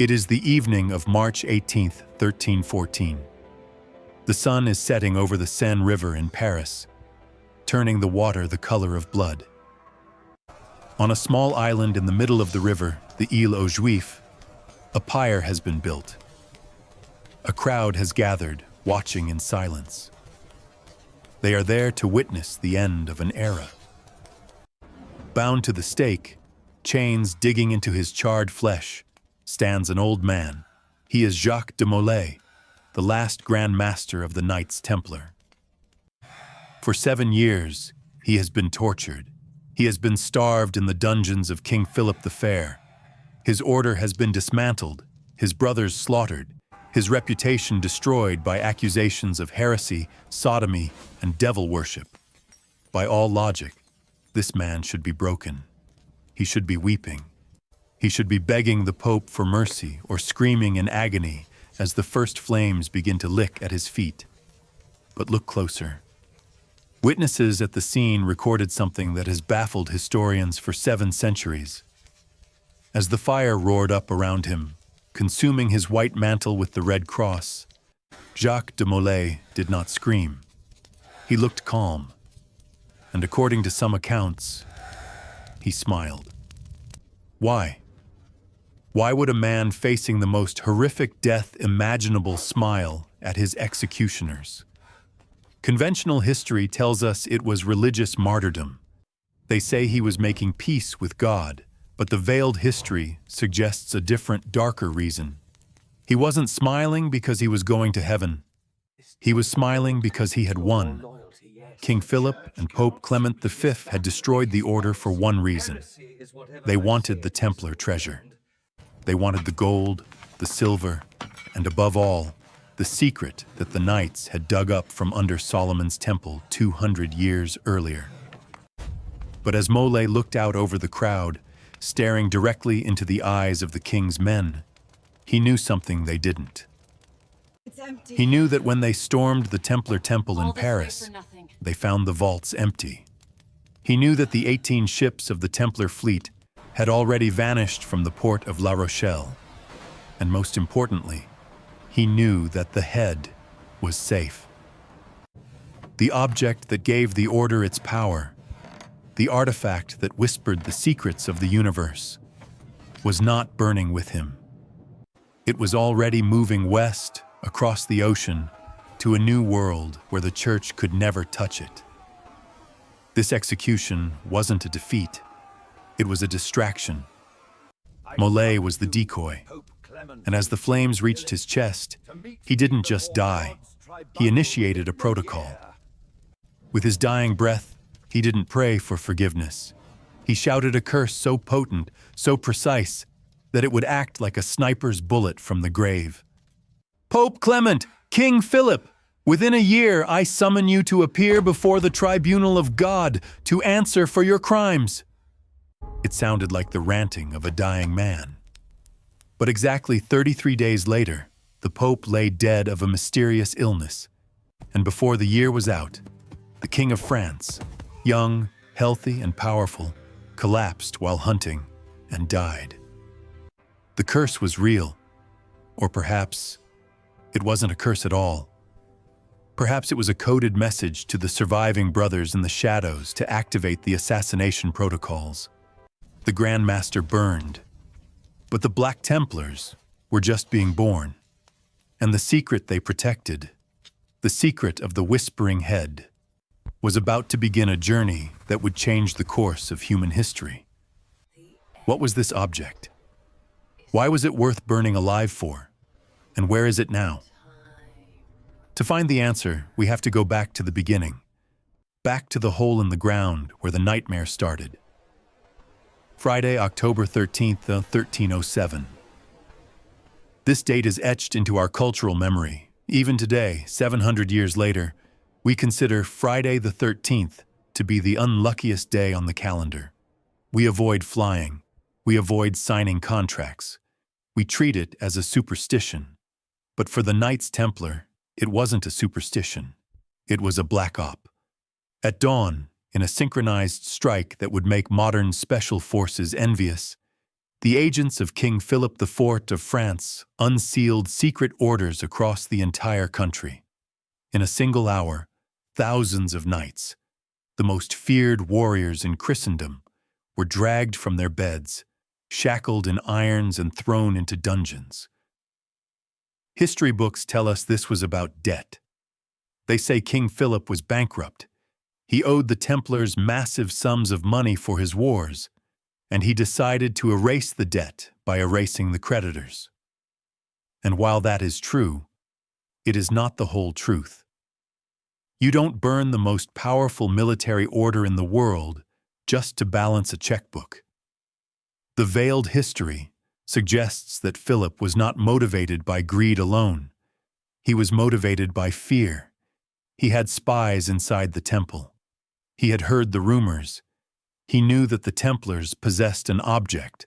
It is the evening of March 18th, 1314. The sun is setting over the Seine River in Paris, turning the water the color of blood. On a small island in the middle of the river, the Île aux Juifs, a pyre has been built. A crowd has gathered, watching in silence. They are there to witness the end of an era. Bound to the stake, chains digging into his charred flesh, stands an old man. He is Jacques de Molay, the last Grand Master of the Knights Templar. For 7 years, he has been tortured. He has been starved in the dungeons of King Philip the Fair. His order has been dismantled, his brothers slaughtered, his reputation destroyed by accusations of heresy, sodomy, and devil worship. By all logic, this man should be broken. He should be weeping. He should be begging the Pope for mercy or screaming in agony as the first flames begin to lick at his feet. But look closer. Witnesses at the scene recorded something that has baffled historians for 7 centuries. As the fire roared up around him, consuming his white mantle with the red cross, Jacques de Molay did not scream. He looked calm, and according to some accounts, he smiled. Why? Why would a man facing the most horrific death imaginable smile at his executioners? Conventional history tells us it was religious martyrdom. They say he was making peace with God, but the veiled history suggests a different, darker reason. He wasn't smiling because he was going to heaven. He was smiling because he had won. King Philip and Pope Clement V had destroyed the order for one reason. They wanted the Templar treasure. They wanted the gold, the silver, and above all, the secret that the Knights had dug up from under Solomon's temple 200 years earlier. But as Molay looked out over the crowd, staring directly into the eyes of the king's men, he knew something they didn't. He knew that when they stormed the Templar temple in Paris, they found the vaults empty. He knew that the 18 ships of the Templar fleet had already vanished from the port of La Rochelle. And most importantly, he knew that the head was safe. The object that gave the order its power, the artifact that whispered the secrets of the universe, was not burning with him. It was already moving west, across the ocean, to a new world where the Church could never touch it. This execution wasn't a defeat. It was a distraction. Molay was the decoy, and as the flames reached his chest, he didn't just die. He initiated a protocol. With his dying breath, he didn't pray for forgiveness. He shouted a curse so potent, so precise, that it would act like a sniper's bullet from the grave. Pope Clement, King Philip, within a year I summon you to appear before the tribunal of God to answer for your crimes. It sounded like the ranting of a dying man. But exactly 33 days later, the Pope lay dead of a mysterious illness. And before the year was out, the King of France, young, healthy, and powerful, collapsed while hunting and died. The curse was real, or perhaps it wasn't a curse at all. Perhaps it was a coded message to the surviving brothers in the shadows to activate the assassination protocols. The Grand Master burned, but the Black Templars were just being born, and the secret they protected, the secret of the Whispering Head, was about to begin a journey that would change the course of human history. What was this object? Why was it worth burning alive for? And where is it now? To find the answer, we have to go back to the beginning, back to the hole in the ground where the nightmare started. Friday, October 13th, 1307. This date is etched into our cultural memory. Even today, 700 years later, we consider Friday the 13th to be the unluckiest day on the calendar. We avoid flying. We avoid signing contracts. We treat it as a superstition. But for the Knights Templar, it wasn't a superstition. It was a black op. At dawn, in a synchronized strike that would make modern special forces envious, The agents of King Philip IV of France unsealed secret orders across the entire country. In a single hour, thousands of knights, the most feared warriors in Christendom, were dragged from their beds, shackled in irons and thrown into dungeons. History books tell us this was about debt. They say King Philip was bankrupt. He owed the Templars massive sums of money for his wars, and he decided to erase the debt by erasing the creditors. And while that is true, it is not the whole truth. You don't burn the most powerful military order in the world just to balance a checkbook. The veiled history suggests that Philip was not motivated by greed alone. He was motivated by fear. He had spies inside the temple. He had heard the rumors. He knew that the Templars possessed an object,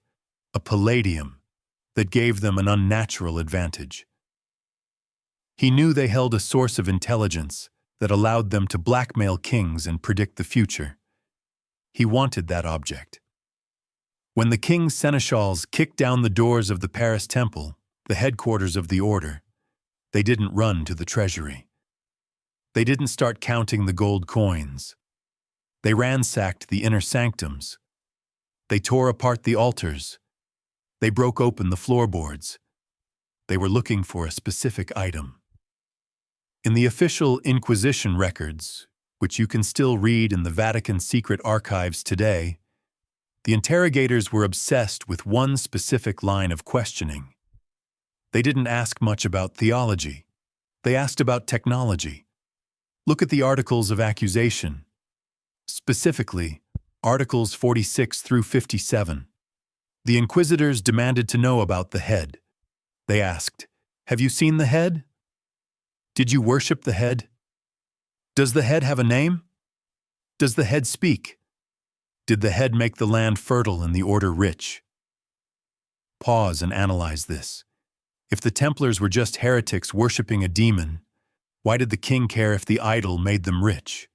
a palladium, that gave them an unnatural advantage. He knew they held a source of intelligence that allowed them to blackmail kings and predict the future. He wanted that object. When the king's seneschals kicked down the doors of the Paris Temple, the headquarters of the order, they didn't run to the treasury. They didn't start counting the gold coins. They ransacked the inner sanctums. They tore apart the altars. They broke open the floorboards. They were looking for a specific item. In the official Inquisition records, which you can still read in the Vatican secret archives today, the interrogators were obsessed with one specific line of questioning. They didn't ask much about theology. They asked about technology. Look at the articles of accusation. Specifically, Articles 46 through 57. The inquisitors demanded to know about the head. They asked, "Have you seen the head? Did you worship the head? Does the head have a name? Does the head speak? Did the head make the land fertile and the order rich?" Pause and analyze this. If the Templars were just heretics worshipping a demon, why did the king care if the idol made them rich?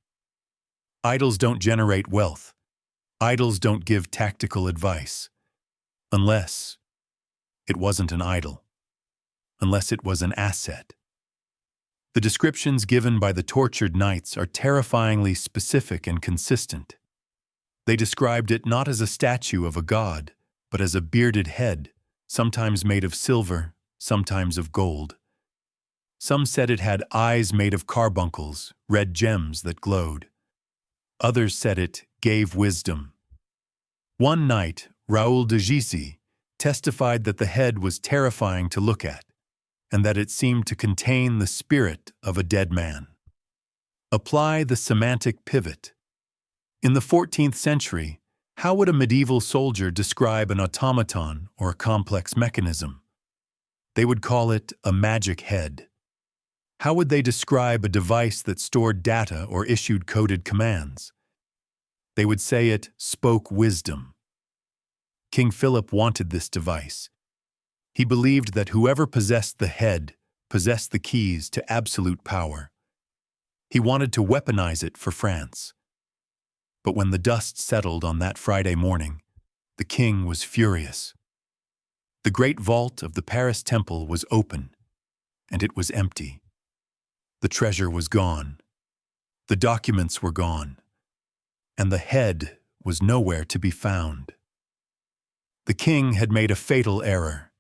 Idols don't generate wealth. Idols don't give tactical advice. Unless it wasn't an idol. Unless it was an asset. The descriptions given by the tortured knights are terrifyingly specific and consistent. They described it not as a statue of a god, but as a bearded head, sometimes made of silver, sometimes of gold. Some said it had eyes made of carbuncles, red gems that glowed. Others said it gave wisdom. One knight, Raoul de Gisy, testified that the head was terrifying to look at, and that it seemed to contain the spirit of a dead man. Apply the semantic pivot. In the 14th century, how would a medieval soldier describe an automaton or a complex mechanism? They would call it a magic head. How would they describe a device that stored data or issued coded commands? They would say it spoke wisdom. King Philip wanted this device. He believed that whoever possessed the head possessed the keys to absolute power. He wanted to weaponize it for France. But when the dust settled on that Friday morning, the king was furious. The great vault of the Paris Temple was open, and it was empty. The treasure was gone. The documents were gone. And the head was nowhere to be found. The king had made a fatal error.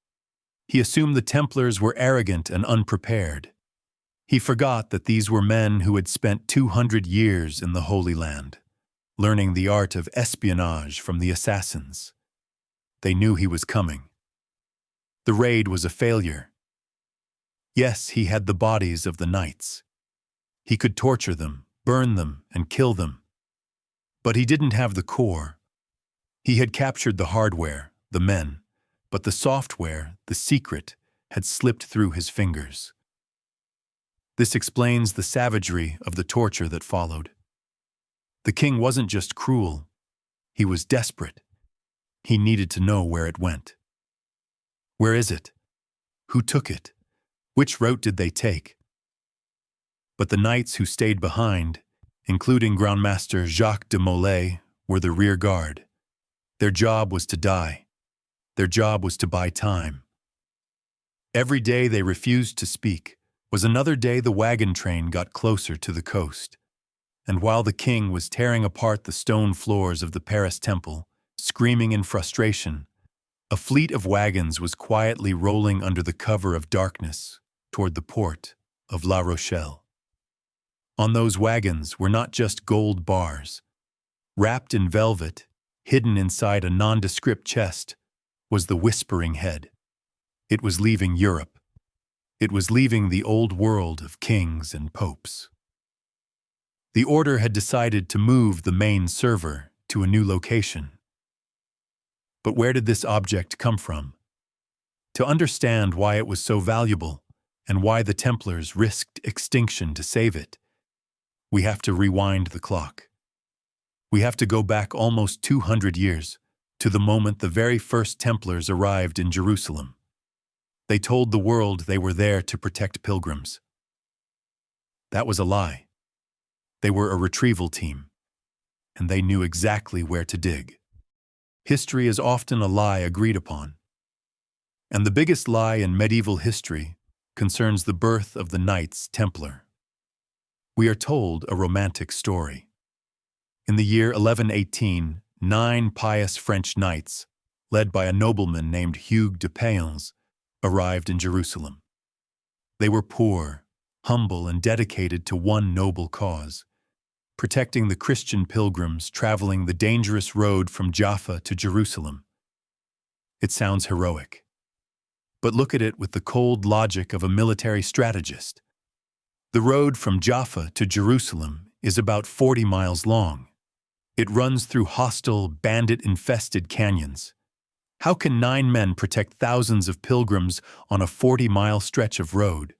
He assumed the Templars were arrogant and unprepared. He forgot that these were men who had spent 200 years in the Holy Land, learning the art of espionage from the assassins. They knew he was coming. The raid was a failure. Yes, he had the bodies of the knights. He could torture them, burn them, and kill them. But he didn't have the core. He had captured the hardware, the men, but the software, the secret, had slipped through his fingers. This explains the savagery of the torture that followed. The king wasn't just cruel. He was desperate. He needed to know where it went. Where is it? Who took it? Which route did they take? But the knights who stayed behind, including Grand Master Jacques de Molay, were the rear guard. Their job was to die. Their job was to buy time. Every day they refused to speak was another day the wagon train got closer to the coast. And while the king was tearing apart the stone floors of the Paris temple, screaming in frustration, a fleet of wagons was quietly rolling under the cover of darkness toward the port of La Rochelle. On those wagons were not just gold bars. Wrapped in velvet, hidden inside a nondescript chest, was the whispering head. It was leaving Europe. It was leaving the old world of kings and popes. The order had decided to move the main server to a new location. But where did this object come from? To understand why it was so valuable and why the Templars risked extinction to save it, we have to rewind the clock. We have to go back almost 200 years to the moment the very first Templars arrived in Jerusalem. They told the world they were there to protect pilgrims. That was a lie. They were a retrieval team, and they knew exactly where to dig. History is often a lie agreed upon. And the biggest lie in medieval history concerns the birth of the Knights Templar. We are told a romantic story. In the year 1118, 9 pious French knights, led by a nobleman named Hugues de Payens, arrived in Jerusalem. They were poor, humble, and dedicated to one noble cause: protecting the Christian pilgrims traveling the dangerous road from Jaffa to Jerusalem. It sounds heroic. But look at it with the cold logic of a military strategist. The road from Jaffa to Jerusalem is about 40 miles long. It runs through hostile, bandit-infested canyons. How can 9 men protect thousands of pilgrims on a 40-mile stretch of road?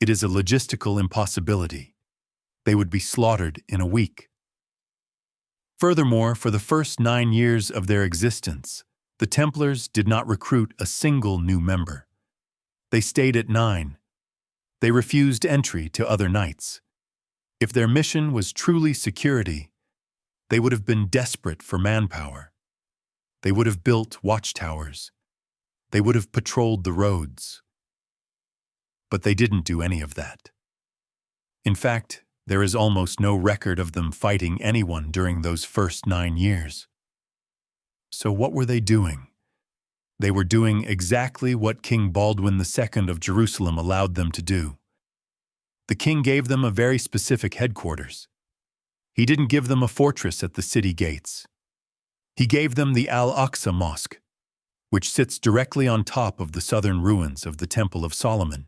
It is a logistical impossibility. They would be slaughtered in a week. Furthermore, for the first 9 years of their existence, the Templars did not recruit a single new member. They stayed at 9. They refused entry to other knights. If their mission was truly security, they would have been desperate for manpower. They would have built watchtowers. They would have patrolled the roads. But they didn't do any of that. In fact, there is almost no record of them fighting anyone during those first 9 years. So what were they doing? They were doing exactly what King Baldwin II of Jerusalem allowed them to do. The king gave them a very specific headquarters. He didn't give them a fortress at the city gates. He gave them the Al-Aqsa Mosque, which sits directly on top of the southern ruins of the Temple of Solomon.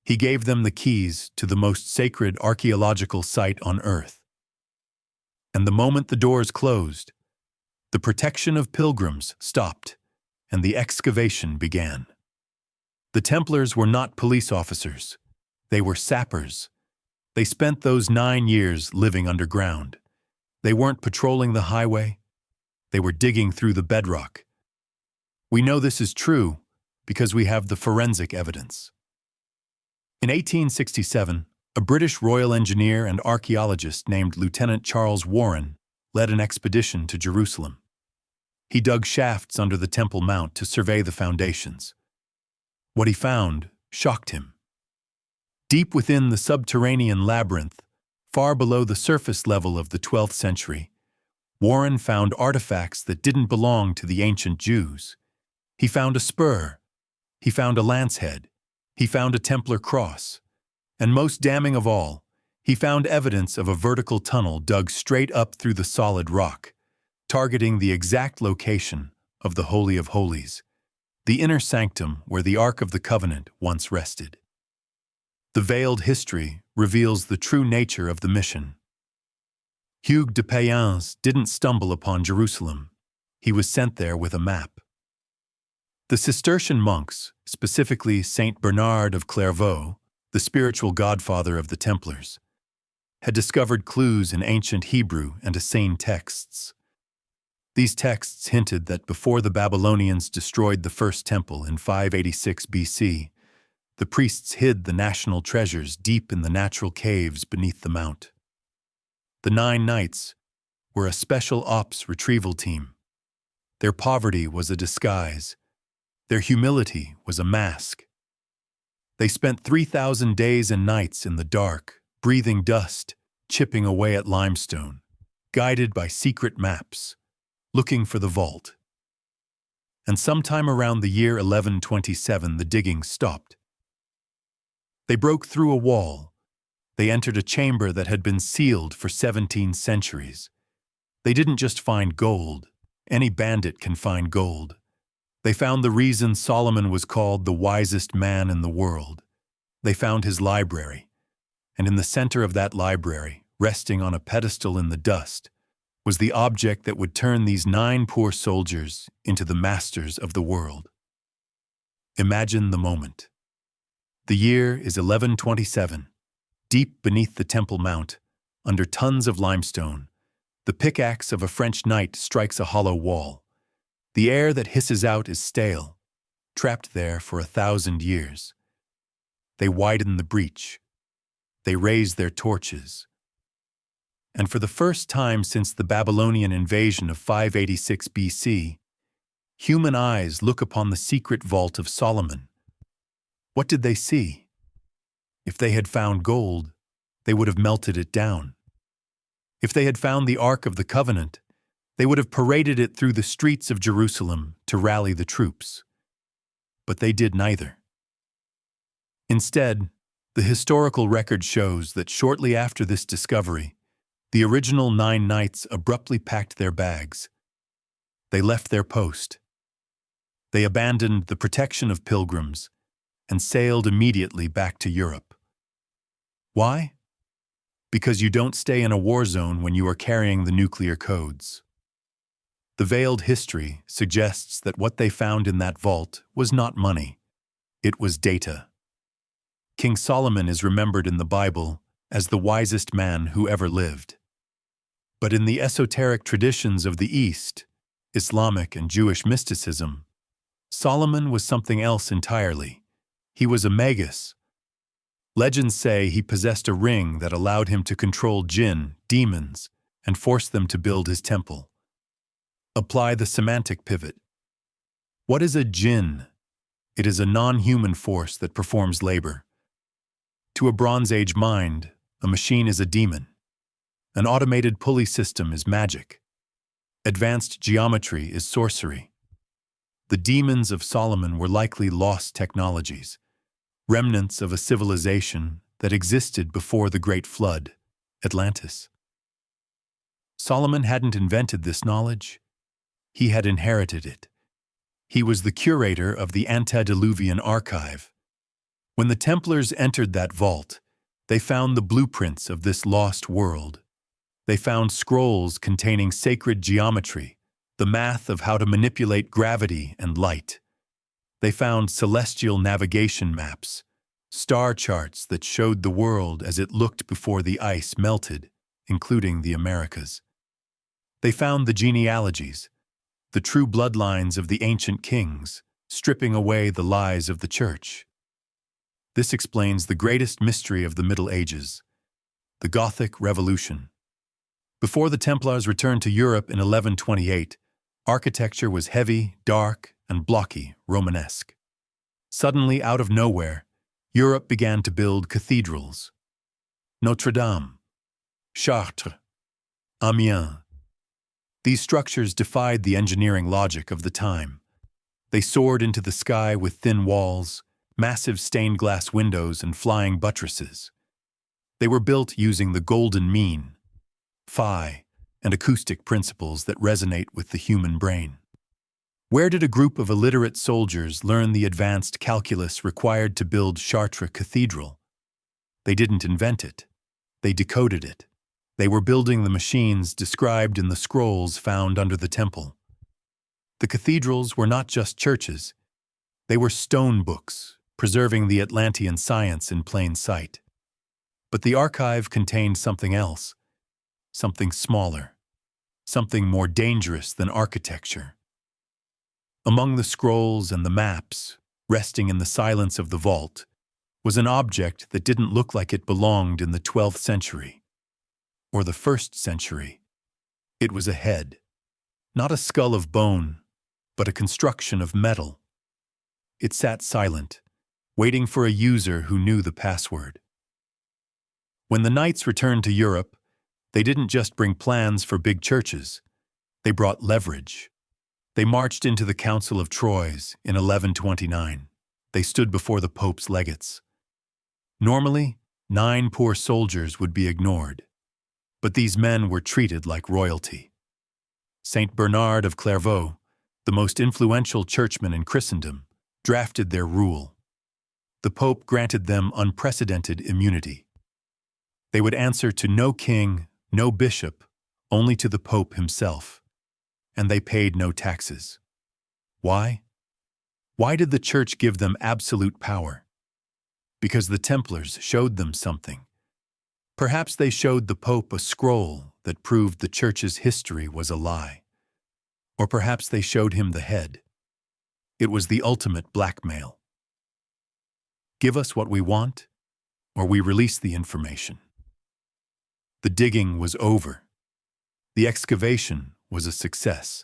He gave them the keys to the most sacred archaeological site on earth. And the moment the doors closed, the protection of pilgrims stopped, and the excavation began. The Templars were not police officers. They were sappers. They spent those 9 years living underground. They weren't patrolling the highway. They were digging through the bedrock. We know this is true because we have the forensic evidence. In 1867, a British royal engineer and archaeologist named Lieutenant Charles Warren led an expedition to Jerusalem. He dug shafts under the Temple Mount to survey the foundations. What he found shocked him. Deep within the subterranean labyrinth, far below the surface level of the 12th century, Warren found artifacts that didn't belong to the ancient Jews. He found a spur. He found a lance head. He found a Templar cross. And most damning of all, he found evidence of a vertical tunnel dug straight up through the solid rock, targeting the exact location of the Holy of Holies, the inner sanctum where the Ark of the Covenant once rested. The veiled history reveals the true nature of the mission. Hugues de Payens didn't stumble upon Jerusalem. He was sent there with a map. The Cistercian monks, specifically Saint Bernard of Clairvaux, the spiritual godfather of the Templars, had discovered clues in ancient Hebrew and Essene texts. These texts hinted that before the Babylonians destroyed the first temple in 586 BC, the priests hid the national treasures deep in the natural caves beneath the mount. The 9 knights were a special ops retrieval team. Their poverty was a disguise. Their humility was a mask. They spent 3,000 days and nights in the dark, breathing dust, chipping away at limestone, guided by secret maps, looking for the vault. And sometime around the year 1127, the digging stopped. They broke through a wall. They entered a chamber that had been sealed for 17 centuries. They didn't just find gold. Any bandit can find gold. They found the reason Solomon was called the wisest man in the world. They found his library, and in the center of that library, resting on a pedestal in the dust, was the object that would turn these 9 poor soldiers into the masters of the world. Imagine the moment. The year is 1127. Deep beneath the Temple Mount, under tons of limestone, the pickaxe of a French knight strikes a hollow wall. The air that hisses out is stale, trapped there for 1,000 years. They widen the breach. They raise their torches. And for the first time since the Babylonian invasion of 586 BC, human eyes look upon the secret vault of Solomon. What did they see? If they had found gold, they would have melted it down. If they had found the Ark of the Covenant, they would have paraded it through the streets of Jerusalem to rally the troops. But they did neither. Instead, the historical record shows that shortly after this discovery, the original 9 knights abruptly packed their bags. They left their post. They abandoned the protection of pilgrims and sailed immediately back to Europe. Why? Because you don't stay in a war zone when you are carrying the nuclear codes. The veiled history suggests that what they found in that vault was not money. It was data. King Solomon is remembered in the Bible as the wisest man who ever lived. But in the esoteric traditions of the East, Islamic and Jewish mysticism, Solomon was something else entirely. He was a magus. Legends say he possessed a ring that allowed him to control jinn, demons, and force them to build his temple. Apply the semantic pivot. What is a jinn? It is a non-human force that performs labor. To a Bronze Age mind, a machine is a demon. An automated pulley system is magic. Advanced geometry is sorcery. The demons of Solomon were likely lost technologies, remnants of a civilization that existed before the Great Flood, Atlantis. Solomon hadn't invented this knowledge. He had inherited it. He was the curator of the antediluvian archive. When the Templars entered that vault, they found the blueprints of this lost world. They found scrolls containing sacred geometry, the math of how to manipulate gravity and light. They found celestial navigation maps, star charts that showed the world as it looked before the ice melted, including the Americas. They found the genealogies, the true bloodlines of the ancient kings, stripping away the lies of the Church. This explains the greatest mystery of the Middle Ages, the Gothic Revolution. Before the Templars returned to Europe in 1128, architecture was heavy, dark, and blocky, Romanesque. Suddenly, out of nowhere, Europe began to build cathedrals. Notre Dame, Chartres, Amiens. These structures defied the engineering logic of the time. They soared into the sky with thin walls, massive stained glass windows, and flying buttresses. They were built using the golden mean, phi, and acoustic principles that resonate with the human brain. Where did a group of illiterate soldiers learn the advanced calculus required to build Chartres Cathedral? They didn't invent it. They decoded it. They were building the machines described in the scrolls found under the temple. The cathedrals were not just churches. They were stone books, preserving the Atlantean science in plain sight. But the archive contained something else, something smaller, something more dangerous than architecture. Among the scrolls and the maps, resting in the silence of the vault, was an object that didn't look like it belonged in the 12th century. Or the 1st century. It was a head. Not a skull of bone, but a construction of metal. It sat silent, waiting for a user who knew the password. When the Knights returned to Europe, they didn't just bring plans for big churches. They brought leverage. They marched into the Council of Troyes in 1129. They stood before the Pope's legates. Normally, 9 poor soldiers would be ignored, but these men were treated like royalty. Saint Bernard of Clairvaux, the most influential churchman in Christendom, drafted their rule. The Pope granted them unprecedented immunity. They would answer to no king, no bishop, only to the Pope himself, and they paid no taxes. Why? Why did the Church give them absolute power? Because the Templars showed them something. Perhaps they showed the Pope a scroll that proved the Church's history was a lie. Or perhaps they showed him the head. It was the ultimate blackmail. Give us what we want, or we release the information. The digging was over. The excavation was a success.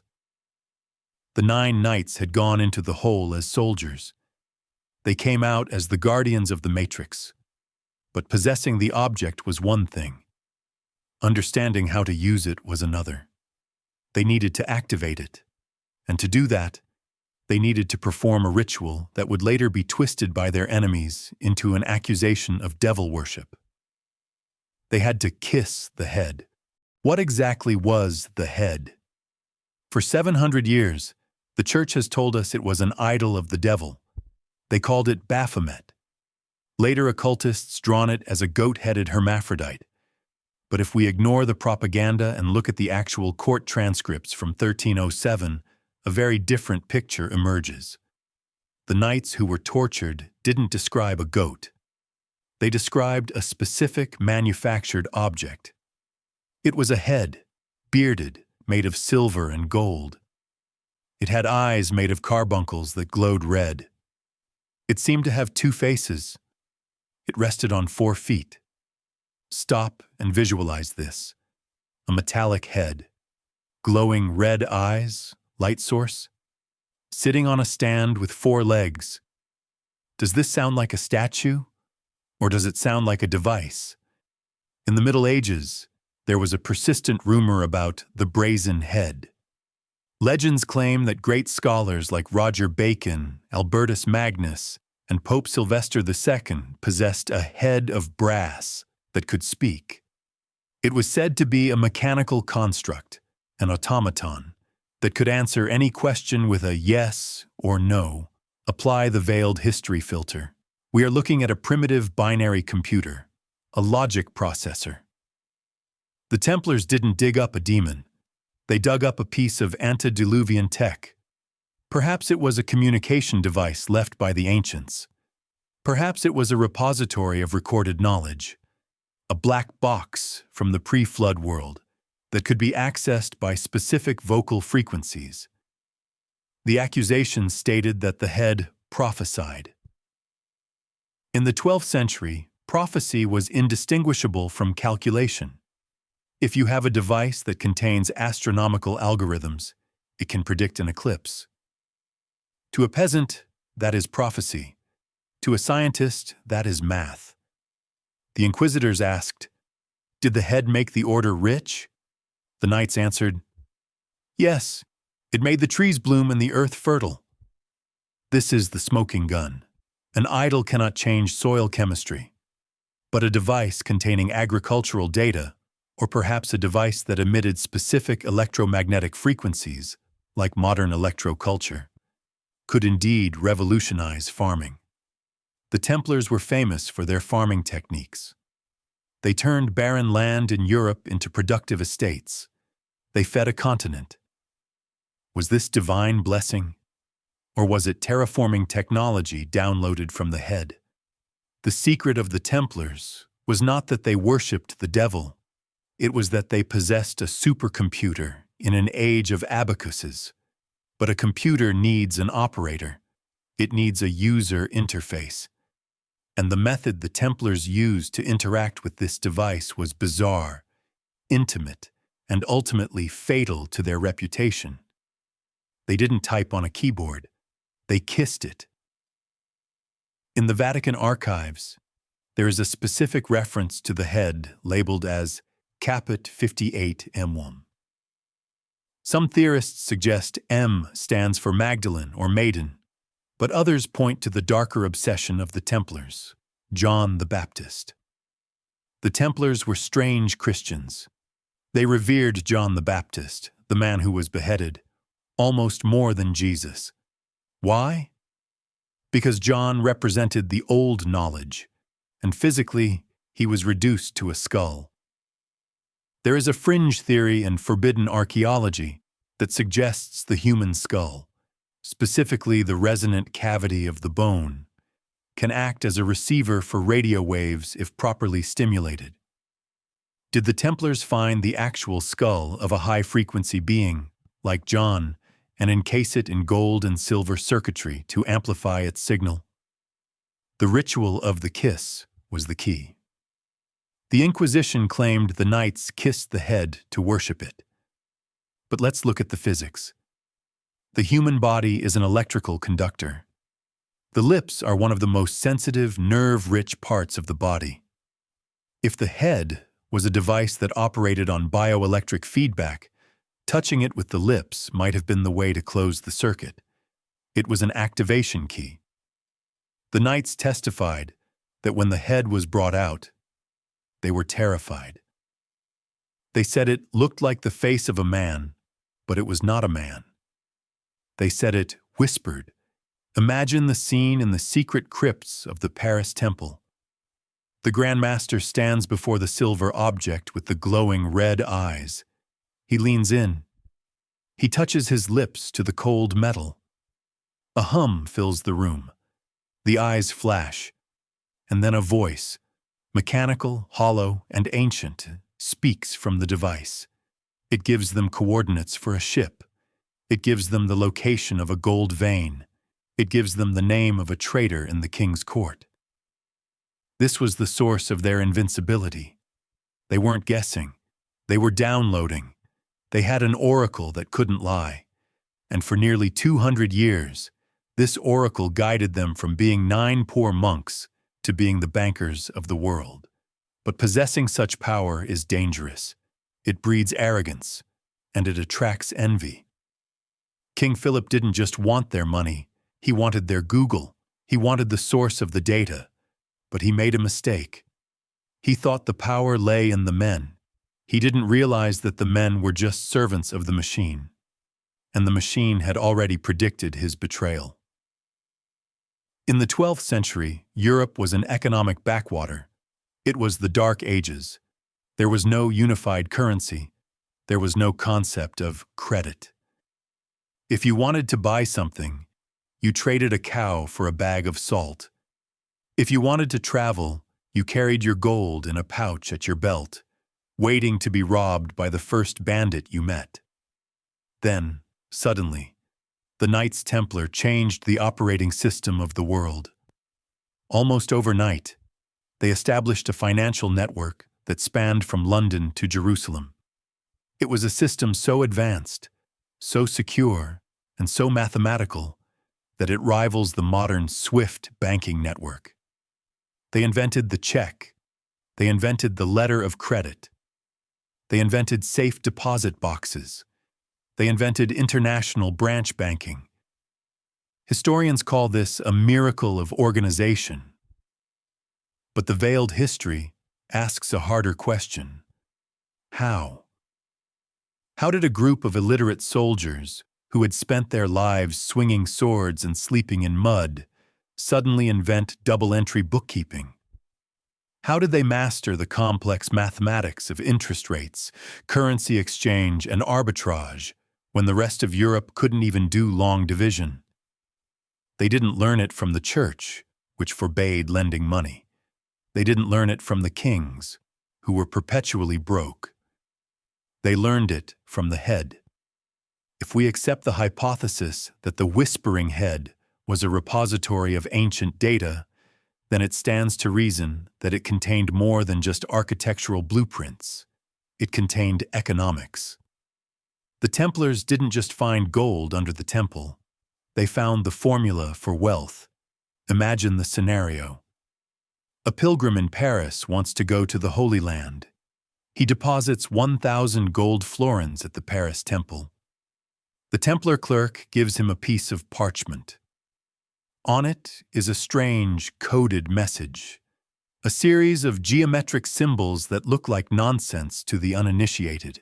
The 9 knights had gone into the hole as soldiers. They came out as the guardians of the matrix. But possessing the object was one thing. Understanding how to use it was another. They needed to activate it. And to do that, they needed to perform a ritual that would later be twisted by their enemies into an accusation of devil worship. They had to kiss the head. What exactly was the head? For 700 years, the Church has told us it was an idol of the devil. They called it Baphomet. Later occultists drawn it as a goat-headed hermaphrodite. But if we ignore the propaganda and look at the actual court transcripts from 1307, a very different picture emerges. The knights who were tortured didn't describe a goat. They described a specific manufactured object. It was a head, bearded, made of silver and gold. It had eyes made of carbuncles that glowed red. It seemed to have 2 faces. It rested on 4 feet. Stop and visualize this. A metallic head, glowing red eyes, light source, sitting on a stand with 4 legs. Does this sound like a statue? Or does it sound like a device? In the Middle Ages, there was a persistent rumor about the brazen head. Legends claim that great scholars like Roger Bacon, Albertus Magnus, and Pope Sylvester II possessed a head of brass that could speak. It was said to be a mechanical construct, an automaton, that could answer any question with a yes or no. Apply the veiled history filter. We are looking at a primitive binary computer, a logic processor. The Templars didn't dig up a demon. They dug up a piece of antediluvian tech. Perhaps it was a communication device left by the ancients. Perhaps it was a repository of recorded knowledge, a black box from the pre-flood world that could be accessed by specific vocal frequencies. The accusations stated that the head prophesied. In the 12th century, prophecy was indistinguishable from calculation. If you have a device that contains astronomical algorithms, it can predict an eclipse. To a peasant, that is prophecy. To a scientist, that is math. The inquisitors asked, "Did the head make the order rich?" The knights answered, "Yes, it made the trees bloom and the earth fertile." This is the smoking gun. An idol cannot change soil chemistry, but a device containing agricultural data, or perhaps a device that emitted specific electromagnetic frequencies, like modern electroculture, could indeed revolutionize farming. The Templars were famous for their farming techniques. They turned barren land in Europe into productive estates. They fed a continent. Was this divine blessing? Or was it terraforming technology downloaded from the head? The secret of the Templars was not that they worshipped the devil. It was that they possessed a supercomputer in an age of abacuses. But a computer needs an operator. It needs a user interface. And the method the Templars used to interact with this device was bizarre, intimate, and ultimately fatal to their reputation. They didn't type on a keyboard. They kissed it. In the Vatican archives, there is a specific reference to the head labeled as Caput 58 M1. Some theorists suggest M stands for Magdalene or Maiden, but others point to the darker obsession of the Templars, John the Baptist. The Templars were strange Christians. They revered John the Baptist, the man who was beheaded, almost more than Jesus. Why? Because John represented the old knowledge, and physically, he was reduced to a skull. There is a fringe theory in forbidden archaeology that suggests the human skull, specifically the resonant cavity of the bone, can act as a receiver for radio waves if properly stimulated. Did the Templars find the actual skull of a high-frequency being, like John, and encase it in gold and silver circuitry to amplify its signal? The ritual of the kiss was the key. The Inquisition claimed the knights kissed the head to worship it. But let's look at the physics. The human body is an electrical conductor. The lips are one of the most sensitive, nerve-rich parts of the body. If the head was a device that operated on bioelectric feedback, touching it with the lips might have been the way to close the circuit. It was an activation key. The knights testified that when the head was brought out, they were terrified. They said it looked like the face of a man, but it was not a man. They said it whispered. Imagine the scene in the secret crypts of the Paris Temple. The Grand Master stands before the silver object with the glowing red eyes. He leans in. He touches his lips to the cold metal. A hum fills the room. The eyes flash. And then a voice, mechanical, hollow, and ancient, speaks from the device. It gives them coordinates for a ship. It gives them the location of a gold vein. It gives them the name of a traitor in the king's court. This was the source of their invincibility. They weren't guessing. They were downloading. They had an oracle that couldn't lie. And for nearly 200 years, this oracle guided them from being 9 poor monks to being the bankers of the world. But possessing such power is dangerous. It breeds arrogance, and it attracts envy. King Philip didn't just want their money, he wanted their Google. He wanted the source of the data. But he made a mistake. He thought the power lay in the men. He didn't realize that the men were just servants of the machine. And the machine had already predicted his betrayal. In the 12th century, Europe was an economic backwater. It was the Dark Ages. There was no unified currency. There was no concept of credit. If you wanted to buy something, you traded a cow for a bag of salt. If you wanted to travel, you carried your gold in a pouch at your belt, waiting to be robbed by the first bandit you met. Then, suddenly, the Knights Templar changed the operating system of the world. Almost overnight, they established a financial network that spanned from London to Jerusalem. It was a system so advanced, so secure, and so mathematical that it rivals the modern SWIFT banking network. They invented the check. They invented the letter of credit. They invented safe deposit boxes. They invented international branch banking. Historians call this a miracle of organization. But the veiled history asks a harder question. How? How did a group of illiterate soldiers who had spent their lives swinging swords and sleeping in mud suddenly invent double-entry bookkeeping? How did they master the complex mathematics of interest rates, currency exchange, and arbitrage when the rest of Europe couldn't even do long division? They didn't learn it from the church, which forbade lending money. They didn't learn it from the kings, who were perpetually broke. They learned it from the head. If we accept the hypothesis that the whispering head was a repository of ancient data, then it stands to reason that it contained more than just architectural blueprints. It contained economics. The Templars didn't just find gold under the temple. They found the formula for wealth. Imagine the scenario. A pilgrim in Paris wants to go to the Holy Land. He deposits 1,000 gold florins at the Paris temple. The Templar clerk gives him a piece of parchment. On it is a strange, coded message, a series of geometric symbols that look like nonsense to the uninitiated.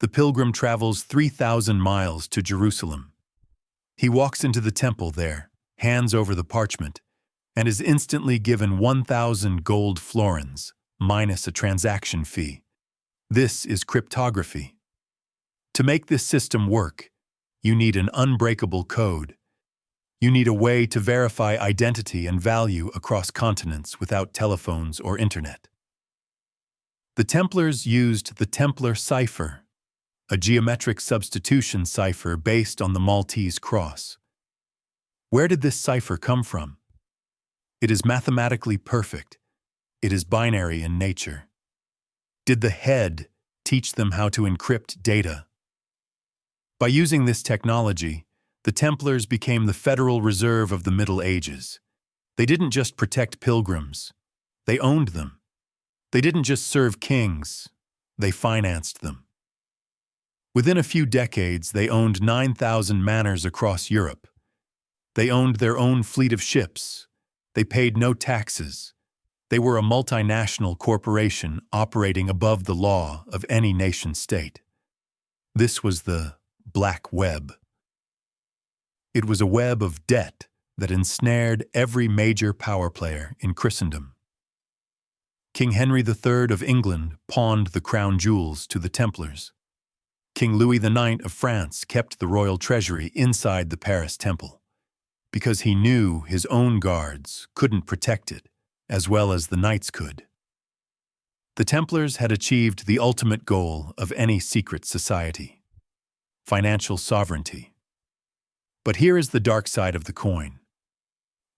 The pilgrim travels 3,000 miles to Jerusalem. He walks into the temple there, hands over the parchment, and is instantly given 1,000 gold florins, minus a transaction fee. This is cryptography. To make this system work, you need an unbreakable code. You need a way to verify identity and value across continents without telephones or internet. The Templars used the Templar cipher, a geometric substitution cipher based on the Maltese cross. Where did this cipher come from? It is mathematically perfect. It is binary in nature. Did the head teach them how to encrypt data? By using this technology, the Templars became the Federal Reserve of the Middle Ages. They didn't just protect pilgrims. They owned them. They didn't just serve kings. They financed them. Within a few decades, they owned 9,000 manors across Europe. They owned their own fleet of ships. They paid no taxes. They were a multinational corporation operating above the law of any nation-state. This was the Black Web. It was a web of debt that ensnared every major power player in Christendom. King Henry III of England pawned the crown jewels to the Templars. King Louis IX of France kept the royal treasury inside the Paris temple, because he knew his own guards couldn't protect it as well as the knights could. The Templars had achieved the ultimate goal of any secret society: financial sovereignty. But here is the dark side of the coin.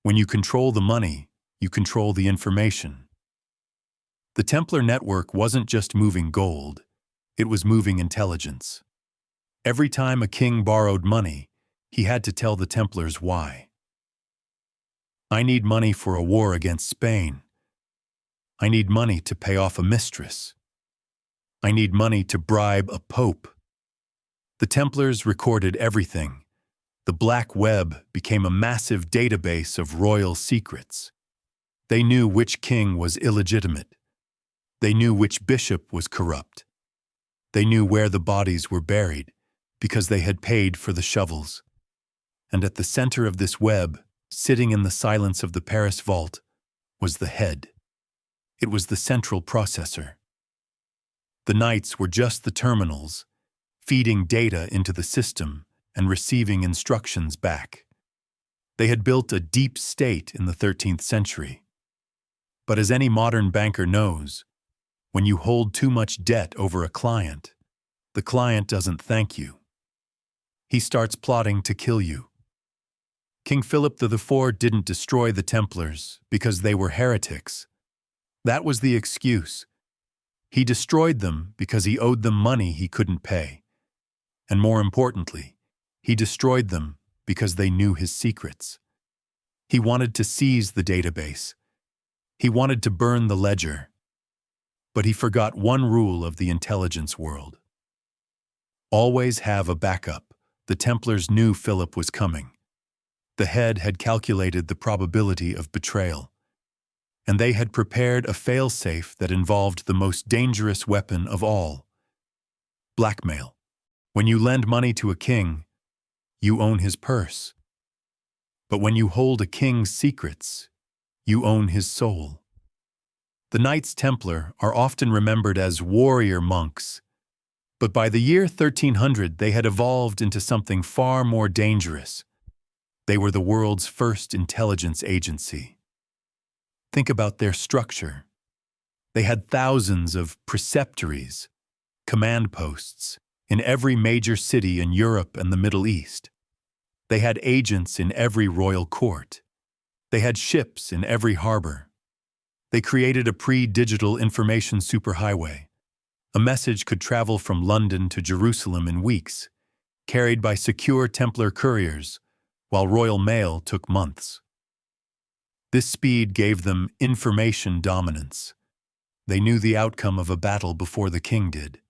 When you control the money, you control the information. The Templar network wasn't just moving gold, it was moving intelligence. Every time a king borrowed money, he had to tell the Templars why. I need money for a war against Spain. I need money to pay off a mistress. I need money to bribe a pope. The Templars recorded everything. The Black Web became a massive database of royal secrets. They knew which king was illegitimate. They knew which bishop was corrupt. They knew where the bodies were buried because they had paid for the shovels. And at the center of this web, sitting in the silence of the Paris vault, was the head. It was the central processor. The knights were just the terminals, feeding data into the system and receiving instructions back. They had built a deep state in the 13th century. But as any modern banker knows, when you hold too much debt over a client, the client doesn't thank you. He starts plotting to kill you. King Philip IV didn't destroy the Templars because they were heretics. That was the excuse. He destroyed them because he owed them money he couldn't pay. And more importantly, he destroyed them because they knew his secrets. He wanted to seize the database. He wanted to burn the ledger. But he forgot one rule of the intelligence world. Always have a backup. The Templars knew Philip was coming. The head had calculated the probability of betrayal. And they had prepared a fail-safe that involved the most dangerous weapon of all: blackmail. When you lend money to a king, you own his purse. But when you hold a king's secrets, you own his soul. The Knights Templar are often remembered as warrior monks, but by the year 1300 they had evolved into something far more dangerous. They were the world's first intelligence agency. Think about their structure. They had thousands of preceptories, command posts, in every major city in Europe and the Middle East. They had agents in every royal court. They had ships in every harbor. They created a pre-digital information superhighway, A message could travel from London to Jerusalem in weeks, carried by secure Templar couriers, while royal mail took months. This speed gave them information dominance. They knew the outcome of a battle before the king did.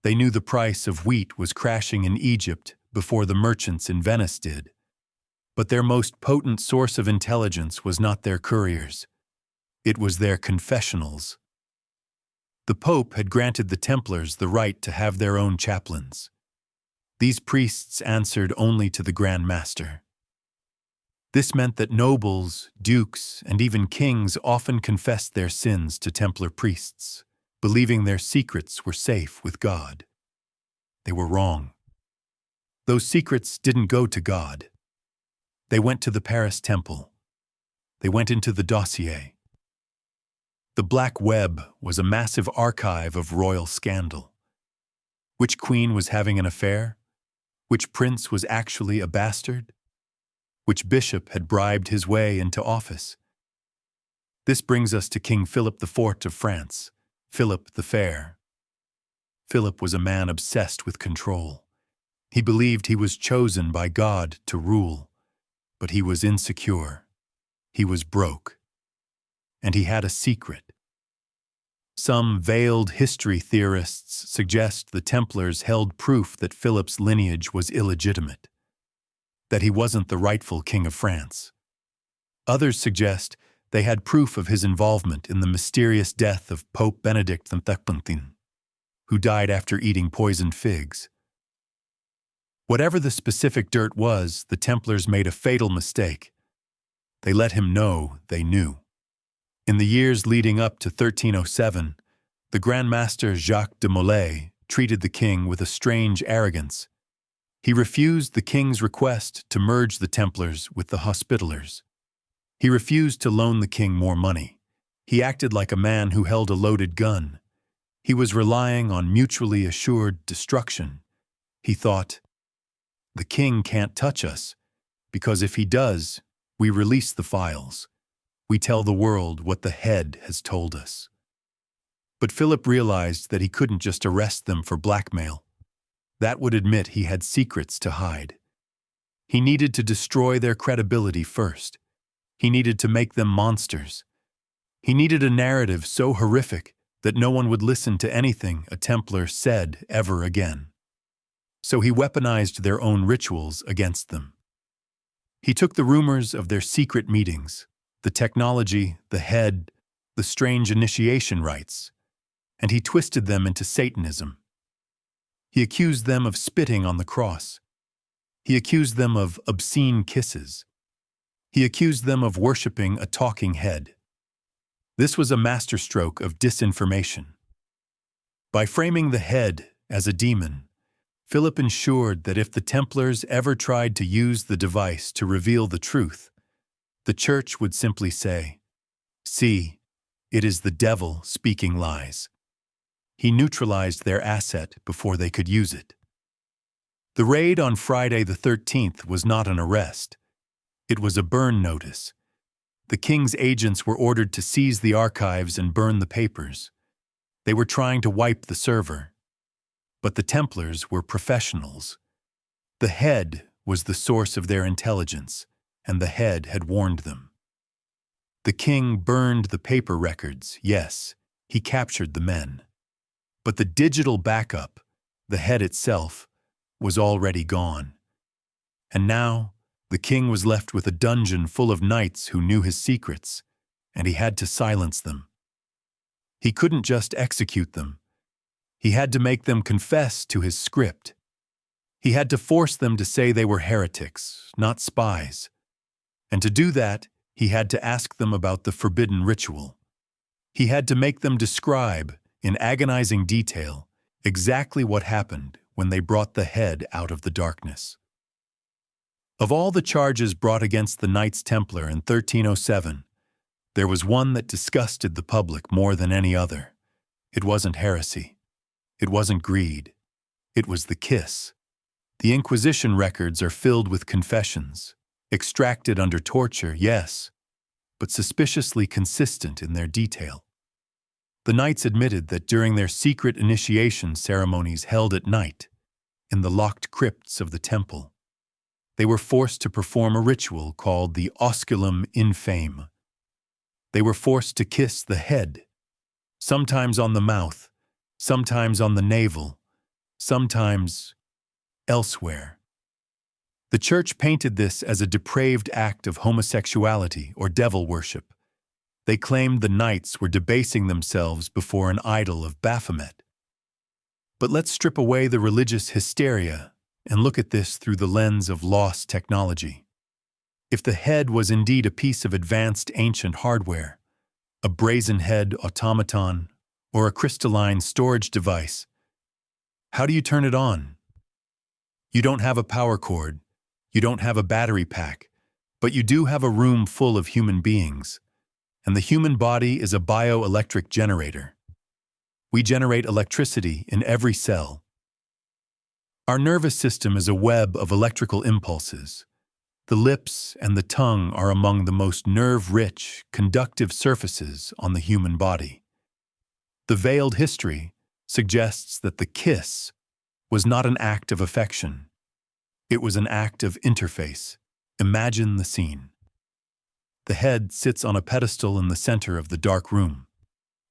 They knew the price of wheat was crashing in Egypt before the merchants in Venice did. But their most potent source of intelligence was not their couriers. It was their confessionals. The Pope had granted the Templars the right to have their own chaplains. These priests answered only to the Grand Master. This meant that nobles, dukes, and even kings often confessed their sins to Templar priests, believing their secrets were safe with God. They were wrong. Those secrets didn't go to God. They went to the Paris Temple. They went into the dossier. The Black Web was a massive archive of royal scandal. Which queen was having an affair? Which prince was actually a bastard? Which bishop had bribed his way into office? This brings us to King Philip IV of France, Philip the Fair. Philip was a man obsessed with control. He believed he was chosen by God to rule, but he was insecure. He was broke. And he had a secret. Some veiled history theorists suggest the Templars held proof that Philip's lineage was illegitimate, that he wasn't the rightful king of France. Others suggest they had proof of his involvement in the mysterious death of Pope Benedict XIII, who died after eating poisoned figs. Whatever the specific dirt was, the Templars made a fatal mistake. They let him know they knew. In the years leading up to 1307, the Grand Master Jacques de Molay treated the king with a strange arrogance. He refused the king's request to merge the Templars with the Hospitallers. He refused to loan the king more money. He acted like a man who held a loaded gun. He was relying on mutually assured destruction. He thought, "The king can't touch us, because if he does, we release the files. We tell the world what the head has told us." But Philip realized that he couldn't just arrest them for blackmail. That would admit he had secrets to hide. He needed to destroy their credibility first. He needed to make them monsters. He needed a narrative so horrific that no one would listen to anything a Templar said ever again. So he weaponized their own rituals against them. He took the rumors of their secret meetings, the technology, the head, the strange initiation rites, and he twisted them into Satanism. He accused them of spitting on the cross. He accused them of obscene kisses. He accused them of worshiping a talking head. This was a masterstroke of disinformation. By framing the head as a demon, Philip ensured that if the Templars ever tried to use the device to reveal the truth, the Church would simply say, "See, it is the devil speaking lies." He neutralized their asset before they could use it. The raid on Friday the 13th was not an arrest. It was a burn notice. The king's agents were ordered to seize the archives and burn the papers. They were trying to wipe the server. But the Templars were professionals. The head was the source of their intelligence, and the head had warned them. The king burned the paper records, yes, he captured the men. But the digital backup, the head itself, was already gone. And now, the king was left with a dungeon full of knights who knew his secrets, and he had to silence them. He couldn't just execute them. He had to make them confess to his script. He had to force them to say they were heretics, not spies. And to do that, he had to ask them about the forbidden ritual. He had to make them describe, in agonizing detail, exactly what happened when they brought the head out of the darkness. Of all the charges brought against the Knights Templar in 1307, there was one that disgusted the public more than any other. It wasn't heresy. It wasn't greed. It was the kiss. The Inquisition records are filled with confessions, extracted under torture, yes, but suspiciously consistent in their detail. The knights admitted that during their secret initiation ceremonies held at night, in the locked crypts of the temple, they were forced to perform a ritual called the osculum infame. They were forced to kiss the head, sometimes on the mouth, sometimes on the navel, sometimes elsewhere. The church painted this as a depraved act of homosexuality or devil worship. They claimed the knights were debasing themselves before an idol of Baphomet. But let's strip away the religious hysteria and look at this through the lens of lost technology. If the head was indeed a piece of advanced ancient hardware, a brazen head automaton, or a crystalline storage device, how do you turn it on? You don't have a power cord, you don't have a battery pack, but you do have a room full of human beings, and the human body is a bioelectric generator. We generate electricity in every cell. Our nervous system is a web of electrical impulses. The lips and the tongue are among the most nerve-rich, conductive surfaces on the human body. The veiled history suggests that the kiss was not an act of affection. It was an act of interface. Imagine the scene. The head sits on a pedestal in the center of the dark room.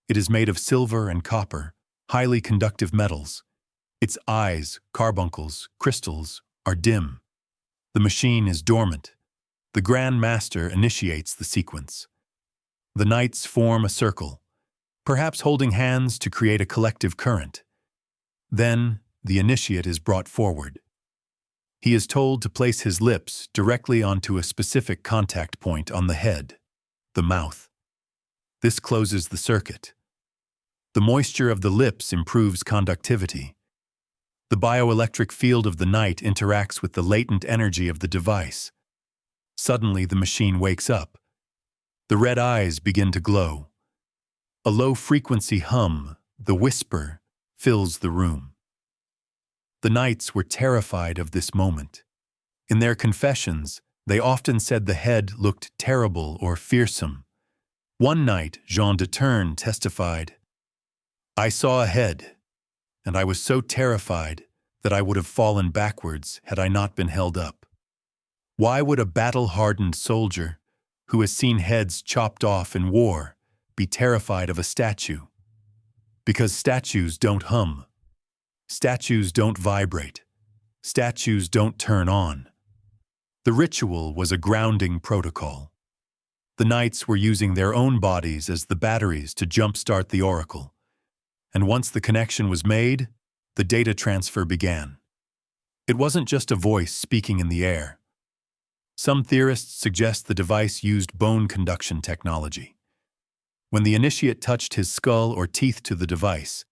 It is made of silver and copper, highly conductive metals. Its eyes, carbuncles, crystals, are dim. The machine is dormant. The Grand Master initiates the sequence. The knights form a circle, perhaps holding hands to create a collective current. Then, the initiate is brought forward. He is told to place his lips directly onto a specific contact point on the head, the mouth. This closes the circuit. The moisture of the lips improves conductivity. The bioelectric field of the knight interacts with the latent energy of the device. Suddenly, the machine wakes up. The red eyes begin to glow. A low-frequency hum, the whisper, fills the room. The knights were terrified of this moment. In their confessions, they often said the head looked terrible or fearsome. One knight, Jean de Turn, testified, "I saw a head, and I was so terrified that I would have fallen backwards had I not been held up." Why would a battle-hardened soldier, who has seen heads chopped off in war, be terrified of a statue? Because statues don't hum. Statues don't vibrate. Statues don't turn on. The ritual was a grounding protocol. The knights were using their own bodies as the batteries to jumpstart the oracle. And once the connection was made, the data transfer began. It wasn't just a voice speaking in the air. Some theorists suggest the device used bone conduction technology. When the initiate touched his skull or teeth to the device,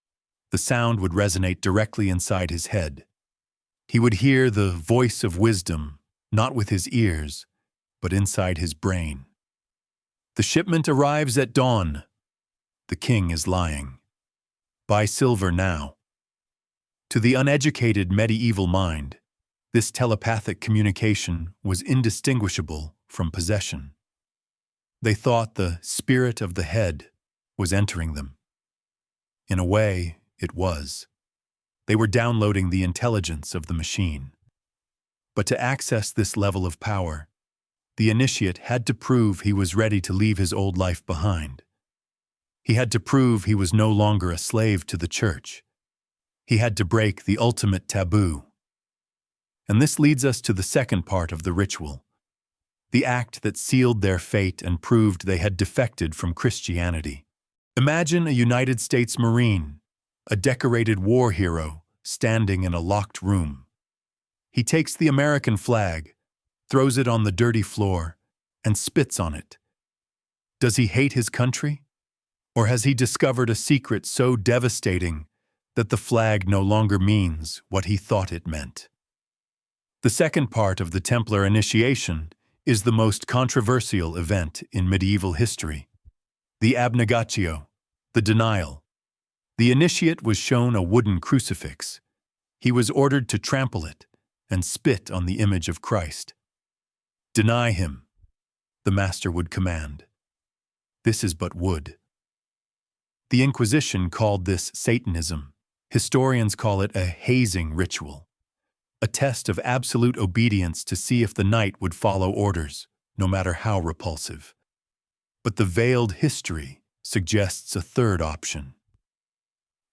the sound would resonate directly inside his head. He would hear the voice of wisdom, not with his ears, but inside his brain. The shipment arrives at dawn. The king is lying. Buy silver now. To the uneducated medieval mind, this telepathic communication was indistinguishable from possession. They thought the spirit of the head was entering them. In a way, it was. They were downloading the intelligence of the machine. But to access this level of power, the initiate had to prove he was ready to leave his old life behind. He had to prove he was no longer a slave to the church. He had to break the ultimate taboo. And this leads us to the second part of the ritual, the act that sealed their fate and proved they had defected from Christianity. Imagine a United States Marine, a decorated war hero, standing in a locked room. He takes the American flag, throws it on the dirty floor, and spits on it. Does he hate his country? Or has he discovered a secret so devastating that the flag no longer means what he thought it meant? The second part of the Templar initiation is the most controversial event in medieval history. The abnegatio, the denial. The initiate was shown a wooden crucifix. He was ordered to trample it and spit on the image of Christ. "Deny him," the master would command. "This is but wood." The Inquisition called this Satanism. Historians call it a hazing ritual, a test of absolute obedience to see if the knight would follow orders, no matter how repulsive. But the veiled history suggests a third option.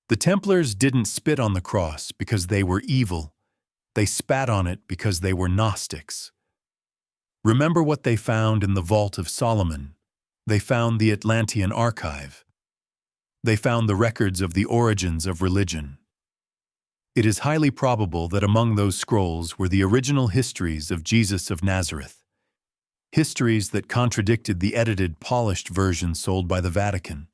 The Templars didn't spit on the cross because they were evil. They spat on it because they were Gnostics. Remember what they found in the Vault of Solomon. They found the Atlantean Archive. They found the records of the origins of religion. It is highly probable that among those scrolls were the original histories of Jesus of Nazareth, histories that contradicted the edited, polished version sold by the Vatican.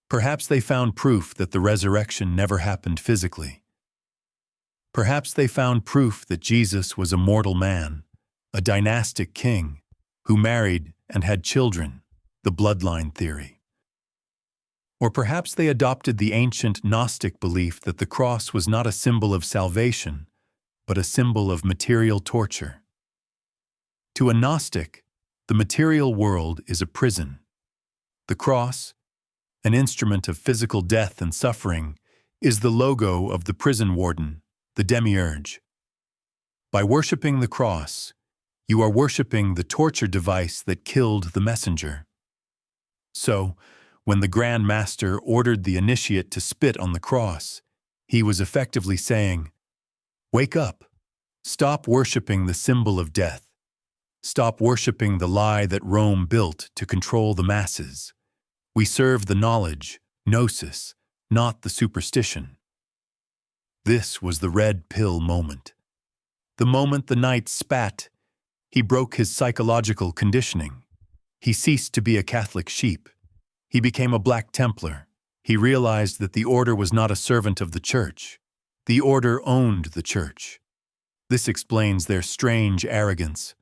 Perhaps they found proof that the resurrection never happened physically. Perhaps they found proof that Jesus was a mortal man, a dynastic king, who married and had children, the bloodline theory. Or perhaps they adopted the ancient Gnostic belief that the cross was not a symbol of salvation, but a symbol of material torture. To a Gnostic, the material world is a prison. The cross, an instrument of physical death and suffering, is the logo of the prison warden, the demiurge. By worshiping the cross, you are worshiping the torture device that killed the messenger. So, when the Grand Master ordered the initiate to spit on the cross, he was effectively saying, "Wake up. Stop worshiping the symbol of death. Stop worshiping the lie that Rome built to control the masses. We serve the knowledge, gnosis, not the superstition." This was the red pill moment. The moment the knight spat, he broke his psychological conditioning. He ceased to be a Catholic sheep. He became a Black Templar. He realized that the order was not a servant of the church. The order owned the church. This explains their strange arrogance.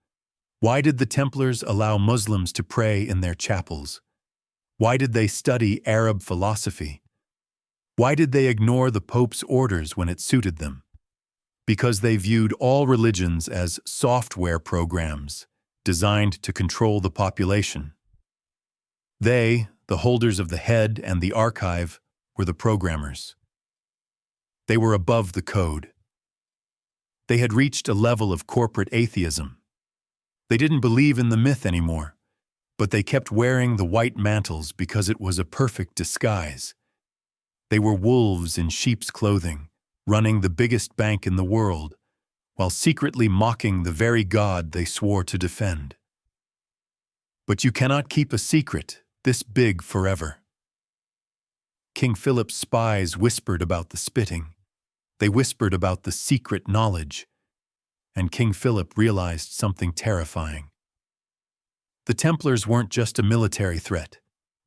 Why did the Templars allow Muslims to pray in their chapels? Why did they study Arab philosophy? Why did they ignore the Pope's orders when it suited them? Because they viewed all religions as software programs designed to control the population. They, the holders of the head and the archive, were the programmers. They were above the code. They had reached a level of corporate atheism. They didn't believe in the myth anymore, but they kept wearing the white mantles because it was a perfect disguise. They were wolves in sheep's clothing, running the biggest bank in the world, while secretly mocking the very God they swore to defend. But you cannot keep a secret this big forever. King Philip's spies whispered about the spitting. They whispered about the secret knowledge, and King Philip realized something terrifying. The Templars weren't just a military threat.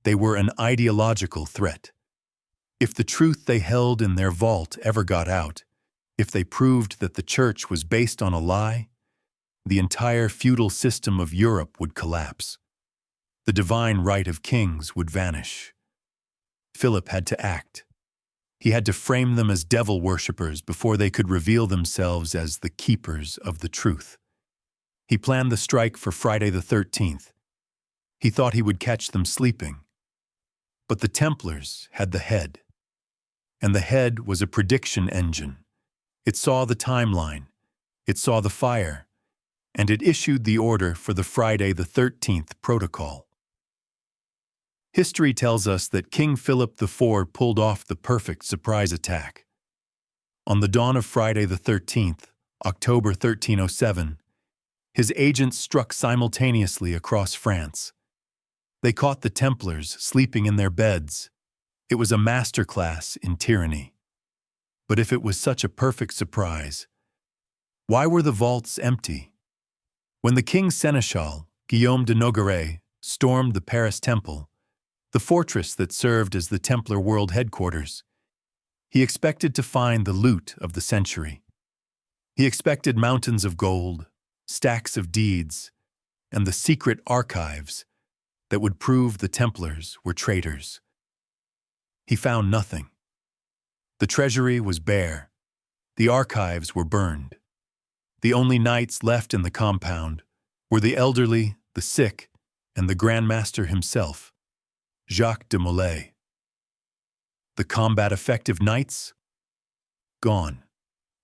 They were an ideological threat. If the truth they held in their vault ever got out, if they proved that the church was based on a lie, the entire feudal system of Europe would collapse. The divine right of kings would vanish. Philip had to act. He had to frame them as devil worshippers before they could reveal themselves as the keepers of the truth. He planned the strike for Friday the 13th. He thought he would catch them sleeping. But the Templars had the head. And the head was a prediction engine. It saw the timeline, it saw the fire, and it issued the order for the Friday the 13th protocol. History tells us that King Philip IV pulled off the perfect surprise attack. On the dawn of Friday the 13th, October 1307, his agents struck simultaneously across France. They caught the Templars sleeping in their beds. It was a masterclass in tyranny. But if it was such a perfect surprise, why were the vaults empty? When the king's seneschal, Guillaume de Nogaret, stormed the Paris Temple, the fortress that served as the Templar world headquarters, he expected to find the loot of the century. He expected mountains of gold, stacks of deeds, and the secret archives that would prove the Templars were traitors. He found nothing. The treasury was bare. The archives were burned. The only knights left in the compound were the elderly, the sick, and the Grand Master himself, Jacques de Molay. The combat-effective knights? Gone.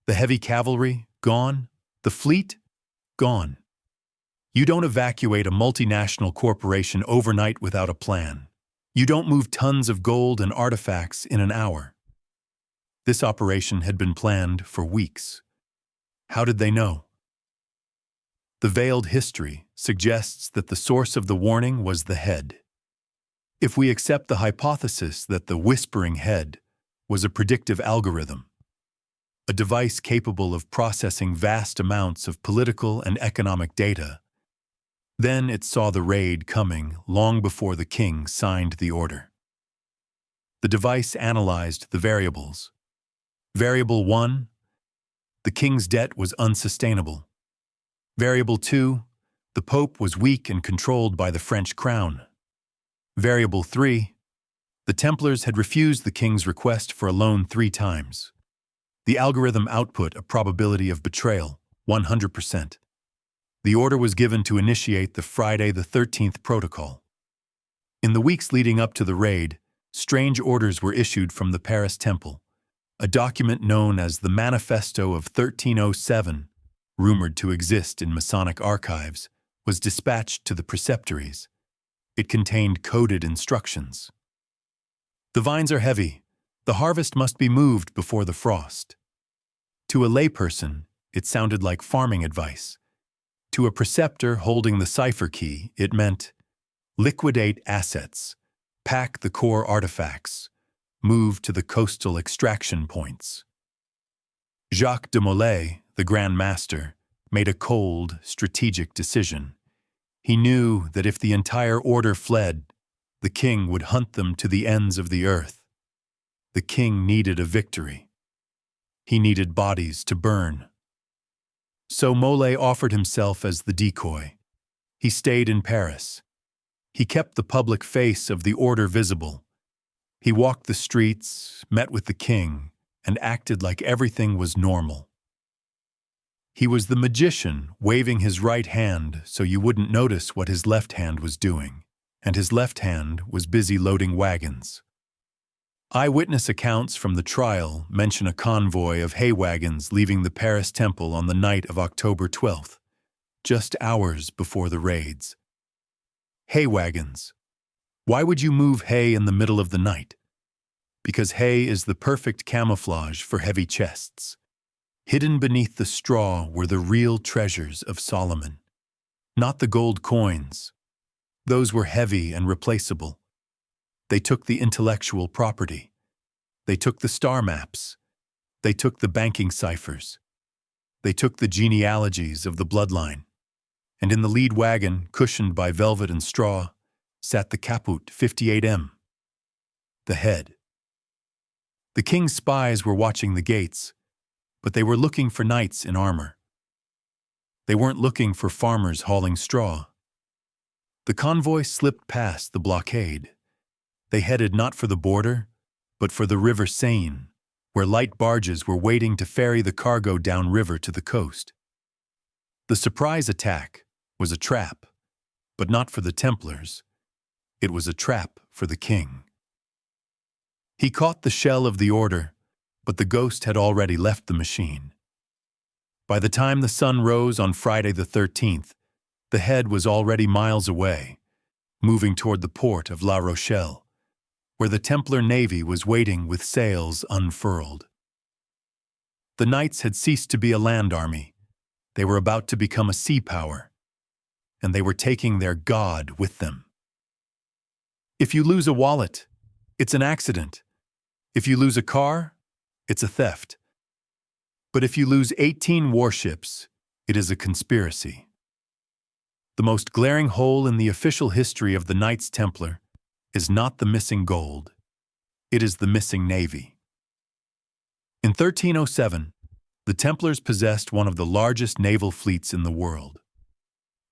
The heavy cavalry? Gone. The fleet? Gone. You don't evacuate a multinational corporation overnight without a plan. You don't move tons of gold and artifacts in an hour. This operation had been planned for weeks. How did they know? The veiled history suggests that the source of the warning was the head. If we accept the hypothesis that the whispering head was a predictive algorithm, a device capable of processing vast amounts of political and economic data, then it saw the raid coming long before the king signed the order. The device analyzed the variables. Variable 1, the king's debt was unsustainable. Variable 2, the Pope was weak and controlled by the French crown. Variable 3, the Templars had refused the king's request for a loan 3 times. The algorithm output a probability of betrayal, 100%. The order was given to initiate the Friday the 13th protocol. In the weeks leading up to the raid, strange orders were issued from the Paris Temple. A document known as the Manifesto of 1307, rumored to exist in Masonic archives, was dispatched to the preceptories. It contained coded instructions. The vines are heavy. The harvest must be moved before the frost. To a layperson, it sounded like farming advice. To a preceptor holding the cipher key, it meant liquidate assets, pack the core artifacts, move to the coastal extraction points. Jacques de Molay, the Grand Master, made a cold, strategic decision. He knew that if the entire order fled, the king would hunt them to the ends of the earth. The king needed a victory. He needed bodies to burn. So Molay offered himself as the decoy. He stayed in Paris. He kept the public face of the order visible. He walked the streets, met with the king, and acted like everything was normal. He was the magician waving his right hand so you wouldn't notice what his left hand was doing, and his left hand was busy loading wagons. Eyewitness accounts from the trial mention a convoy of hay wagons leaving the Paris Temple on the night of October 12th, just hours before the raids. Hay wagons. Why would you move hay in the middle of the night? Because hay is the perfect camouflage for heavy chests. Hidden beneath the straw were the real treasures of Solomon. Not the gold coins. Those were heavy and replaceable. They took the intellectual property. They took the star maps. They took the banking ciphers. They took the genealogies of the bloodline. And in the lead wagon, cushioned by velvet and straw, sat the Caput 58M, the head. The king's spies were watching the gates, but they were looking for knights in armor. They weren't looking for farmers hauling straw. The convoy slipped past the blockade. They headed not for the border, but for the River Seine, where light barges were waiting to ferry the cargo downriver to the coast. The surprise attack was a trap, but not for the Templars. It was a trap for the king. He caught the shell of the order, but the ghost had already left the machine. By the time the sun rose on Friday the 13th, the head was already miles away, moving toward the port of La Rochelle, where the Templar navy was waiting with sails unfurled. The knights had ceased to be a land army. They were about to become a sea power, and they were taking their god with them. If you lose a wallet, it's an accident. If you lose a car, it's a theft. But if you lose 18 warships, it is a conspiracy. The most glaring hole in the official history of the Knights Templar is not the missing gold. It is the missing navy. In 1307, the Templars possessed one of the largest naval fleets in the world.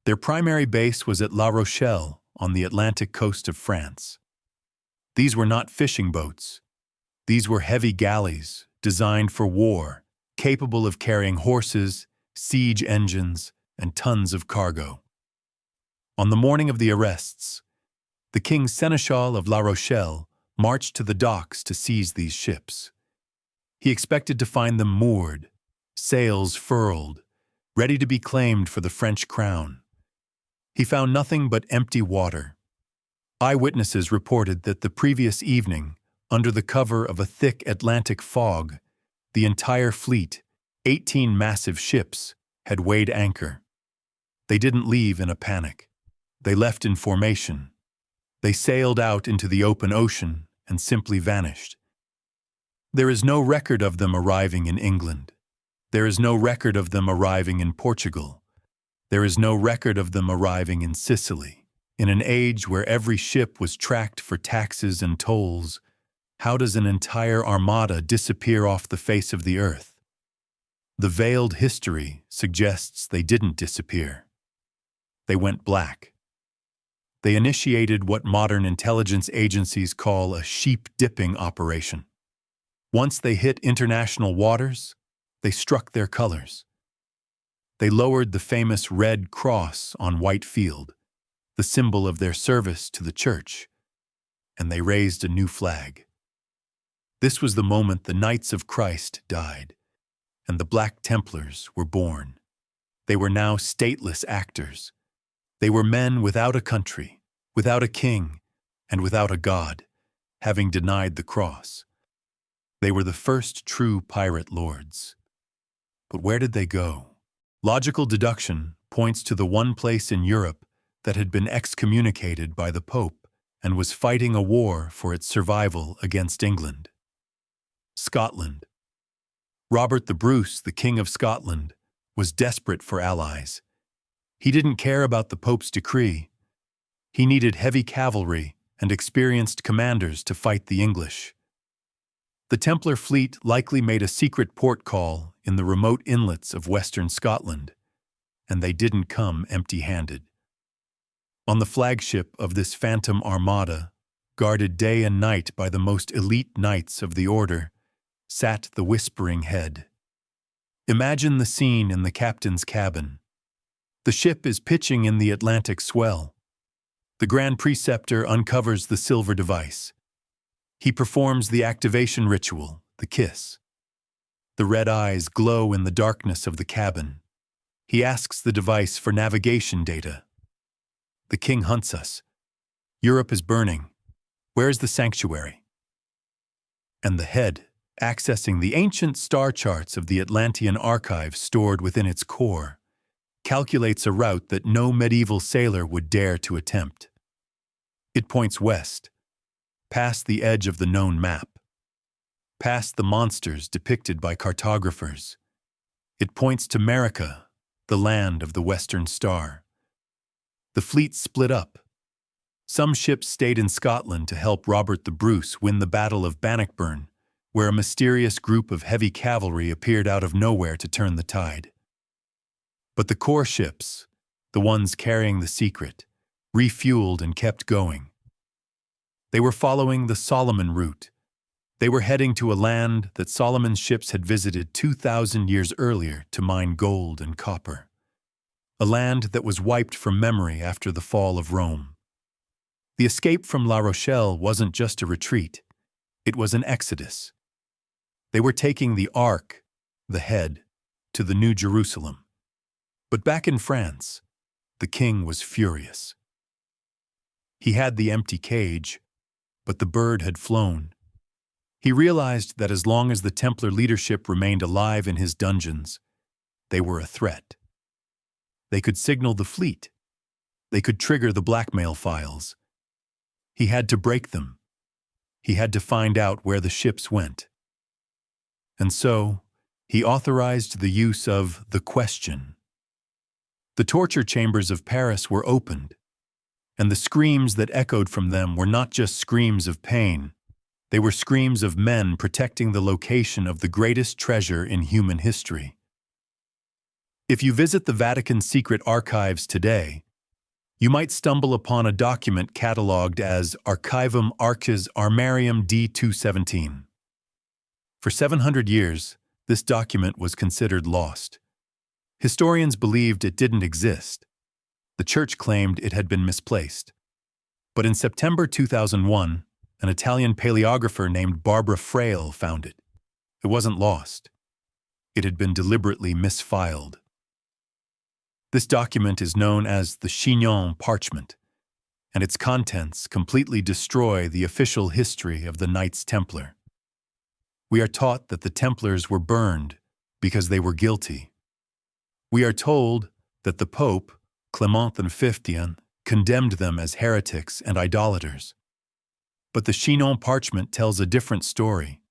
Their primary base was at La Rochelle on the Atlantic coast of France. These were not fishing boats. These were heavy galleys designed for war, capable of carrying horses, siege engines, and tons of cargo. On the morning of the arrests, the king's seneschal of La Rochelle, marched to the docks to seize these ships. He expected to find them moored, sails furled, ready to be claimed for the French crown. He found nothing but empty water. Eyewitnesses reported that the previous evening, under the cover of a thick Atlantic fog, the entire fleet, 18 massive ships, had weighed anchor. They didn't leave in a panic. They left in formation. They sailed out into the open ocean and simply vanished. There is no record of them arriving in England. There is no record of them arriving in Portugal. There is no record of them arriving in Sicily. In an age where every ship was tracked for taxes and tolls, how does an entire armada disappear off the face of the earth? The veiled history suggests they didn't disappear. They went black. They initiated what modern intelligence agencies call a sheep-dipping operation. Once they hit international waters, they struck their colors. They lowered the famous red cross on white field, the symbol of their service to the church, and they raised a new flag. This was the moment the Knights of Christ died, and the Black Templars were born. They were now stateless actors. They were men without a country, without a king, and without a god, having denied the cross. They were the first true pirate lords. But where did they go? Logical deduction points to the one place in Europe that had been excommunicated by the Pope and was fighting a war for its survival against England. Scotland. Robert the Bruce, the King of Scotland, was desperate for allies. He didn't care about the Pope's decree. He needed heavy cavalry and experienced commanders to fight the English. The Templar fleet likely made a secret port call in the remote inlets of western Scotland, and they didn't come empty-handed. On the flagship of this phantom armada, guarded day and night by the most elite knights of the order, sat the Whispering Head. Imagine the scene in the captain's cabin. The ship is pitching in the Atlantic swell. The Grand Preceptor uncovers the silver device. He performs the activation ritual, the kiss. The red eyes glow in the darkness of the cabin. He asks the device for navigation data. The king hunts us. Europe is burning. Where is the sanctuary? And the head, accessing the ancient star charts of the Atlantean archive stored within its core, calculates a route that no medieval sailor would dare to attempt. It points west, past the edge of the known map, past the monsters depicted by cartographers. It points to America, the land of the Western Star. The fleet split up. Some ships stayed in Scotland to help Robert the Bruce win the Battle of Bannockburn, where a mysterious group of heavy cavalry appeared out of nowhere to turn the tide. But the core ships, the ones carrying the secret, refueled and kept going. They were following the Solomon route. They were heading to a land that Solomon's ships had visited 2,000 years earlier to mine gold and copper. A land that was wiped from memory after the fall of Rome. The escape from La Rochelle wasn't just a retreat. It was an exodus. They were taking the Ark, the head, to the New Jerusalem. But back in France, the king was furious. He had the empty cage, but the bird had flown. He realized that as long as the Templar leadership remained alive in his dungeons, they were a threat. They could signal the fleet. They could trigger the blackmail files. He had to break them. He had to find out where the ships went. And so, he authorized the use of the question. The torture chambers of Paris were opened, and the screams that echoed from them were not just screams of pain. They were screams of men protecting the location of the greatest treasure in human history. If you visit the Vatican's secret archives today, you might stumble upon a document catalogued as Archivum Arches Armarium D217. For 700 years, this document was considered lost. Historians believed it didn't exist. The church claimed it had been misplaced. But in September 2001, An Italian paleographer named Barbara Frail found it. It wasn't lost. It had been deliberately misfiled. This document is known as the Chinon Parchment, and its contents completely destroy the official history of the Knights Templar. We are taught that the Templars were burned because they were guilty. We are told that the Pope, Clement XV, condemned them as heretics and idolaters. But the Chinon Parchment tells a different story.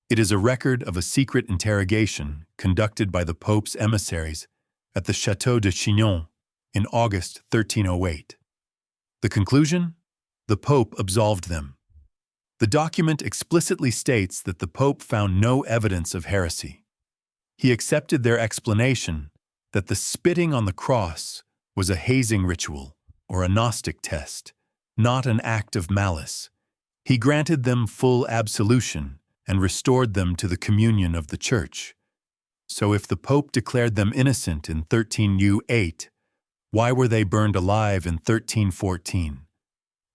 It is a record of a secret interrogation conducted by the Pope's emissaries at the Château de Chinon in August 1308. The conclusion? The Pope absolved them. The document explicitly states that the Pope found no evidence of heresy. He accepted their explanation that the spitting on the cross was a hazing ritual or a Gnostic test, not an act of malice. He granted them full absolution and restored them to the communion of the Church. So if the Pope declared them innocent in 1308, why were they burned alive in 1314?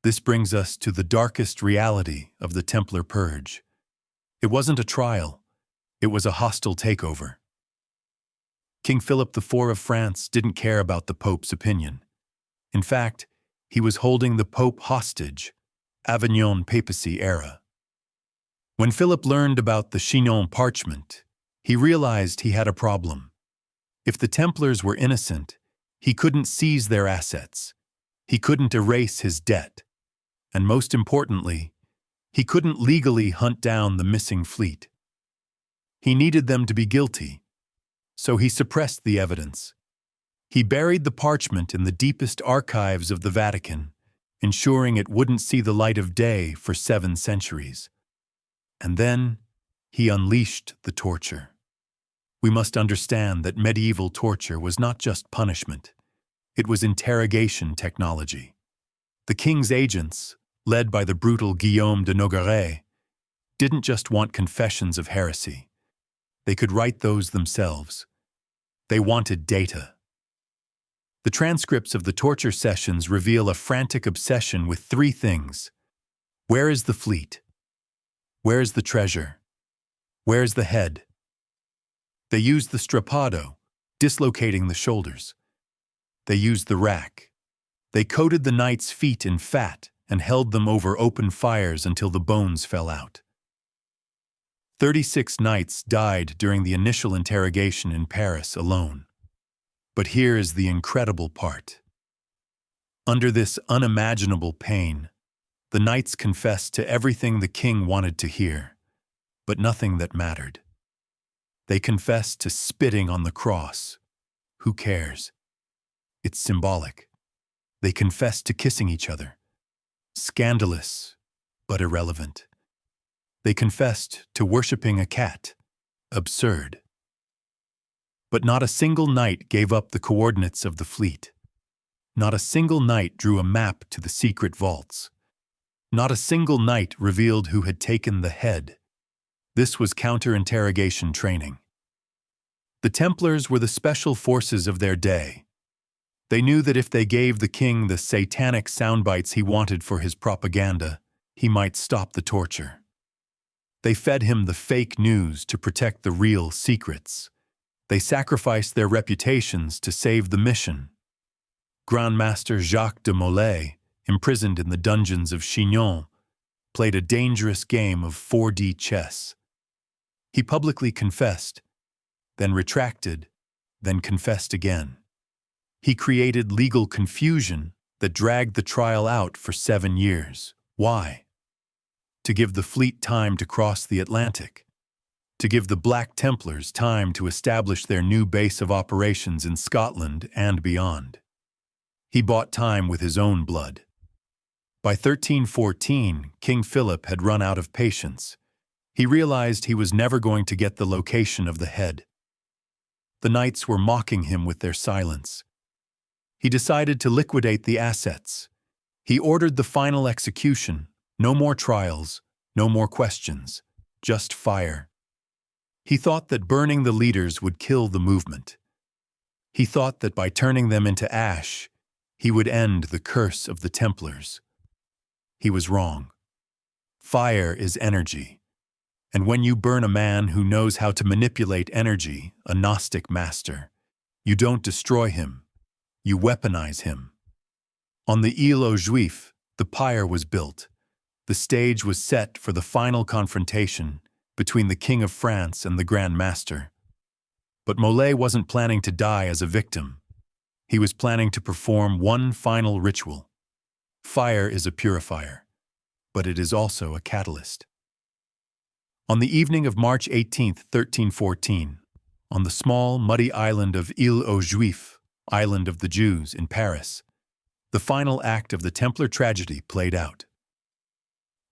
This brings us to the darkest reality of the Templar Purge. It wasn't a trial. It was a hostile takeover. King Philip IV of France didn't care about the Pope's opinion. In fact, he was holding the Pope hostage, Avignon Papacy era. When Philip learned about the Chinon Parchment, he realized he had a problem. If the Templars were innocent, he couldn't seize their assets. He couldn't erase his debt. And most importantly, he couldn't legally hunt down the missing fleet. He needed them to be guilty, so he suppressed the evidence. He buried the parchment in the deepest archives of the Vatican, ensuring it wouldn't see the light of day for 7 centuries. And then he unleashed the torture. We must understand that medieval torture was not just punishment. It was interrogation technology. The king's agents, led by the brutal Guillaume de Nogaret, didn't just want confessions of heresy. They could write those themselves. They wanted data. The transcripts of the torture sessions reveal a frantic obsession with 3 things. Where is the fleet? Where is the treasure? Where is the head? They used the strappado, dislocating the shoulders. They used the rack. They coated the knights' feet in fat and held them over open fires until the bones fell out. 36 knights died during the initial interrogation in Paris alone. But here is the incredible part. Under this unimaginable pain, the knights confessed to everything the king wanted to hear, but nothing that mattered. They confessed to spitting on the cross. Who cares? It's symbolic. They confessed to kissing each other. Scandalous, but irrelevant. They confessed to worshipping a cat. Absurd. But not a single knight gave up the coordinates of the fleet. Not a single knight drew a map to the secret vaults. Not a single knight revealed who had taken the head. This was counter-interrogation training. The Templars were the special forces of their day. They knew that if they gave the king the satanic soundbites he wanted for his propaganda, he might stop the torture. They fed him the fake news to protect the real secrets. They sacrificed their reputations to save the mission. Grand Master Jacques de Molay, imprisoned in the dungeons of Chinon, played a dangerous game of 4D chess. He publicly confessed, then retracted, then confessed again. He created legal confusion that dragged the trial out for 7 years. Why? To give the fleet time to cross the Atlantic. To give the Black Templars time to establish their new base of operations in Scotland and beyond. He bought time with his own blood. By 1314, King Philip had run out of patience. He realized he was never going to get the location of the head. The knights were mocking him with their silence. He decided to liquidate the assets. He ordered the final execution. No more trials, no more questions, just fire. He thought that burning the leaders would kill the movement. He thought that by turning them into ash, he would end the curse of the Templars. He was wrong. Fire is energy. And when you burn a man who knows how to manipulate energy, a Gnostic master, you don't destroy him, you weaponize him. On the Île aux Juifs, the pyre was built. The stage was set for the final confrontation between the King of France and the Grand Master. But Molay wasn't planning to die as a victim. He was planning to perform one final ritual. Fire is a purifier, but it is also a catalyst. On the evening of March 18, 1314, on the small, muddy island of Île aux Juifs, Island of the Jews in Paris, the final act of the Templar tragedy played out.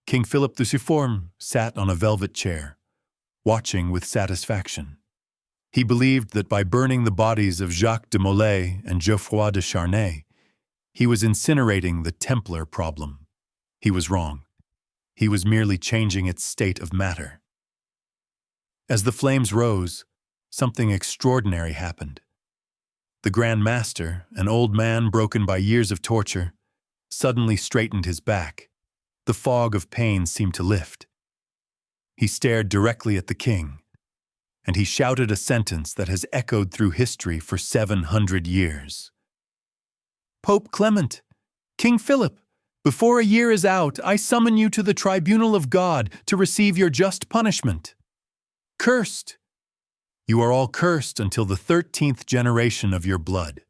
King Philip III sat on a velvet chair, watching with satisfaction. He believed that by burning the bodies of Jacques de Molay and Geoffroy de Charnay, he was incinerating the Templar problem. He was wrong. He was merely changing its state of matter. As the flames rose, something extraordinary happened. The Grand Master, an old man broken by years of torture, suddenly straightened his back. The fog of pain seemed to lift. He stared directly at the king, and he shouted a sentence that has echoed through history for 700 years. Pope Clement, King Philip, before a year is out, I summon you to the tribunal of God to receive your just punishment. Cursed! You are all cursed until the 13th generation of your blood.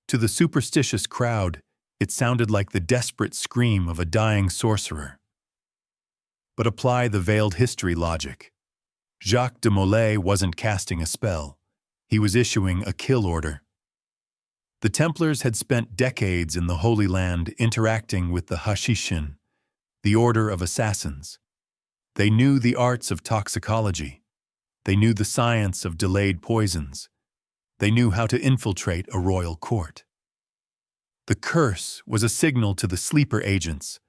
To the superstitious crowd, it sounded like the desperate scream of a dying sorcerer. But apply the veiled history logic. Jacques de Molay wasn't casting a spell. He was issuing a kill order. The Templars had spent decades in the Holy Land interacting with the Hashishin, the Order of Assassins. They knew the arts of toxicology. They knew the science of delayed poisons. They knew how to infiltrate a royal court. The curse was a signal to the sleeper agents,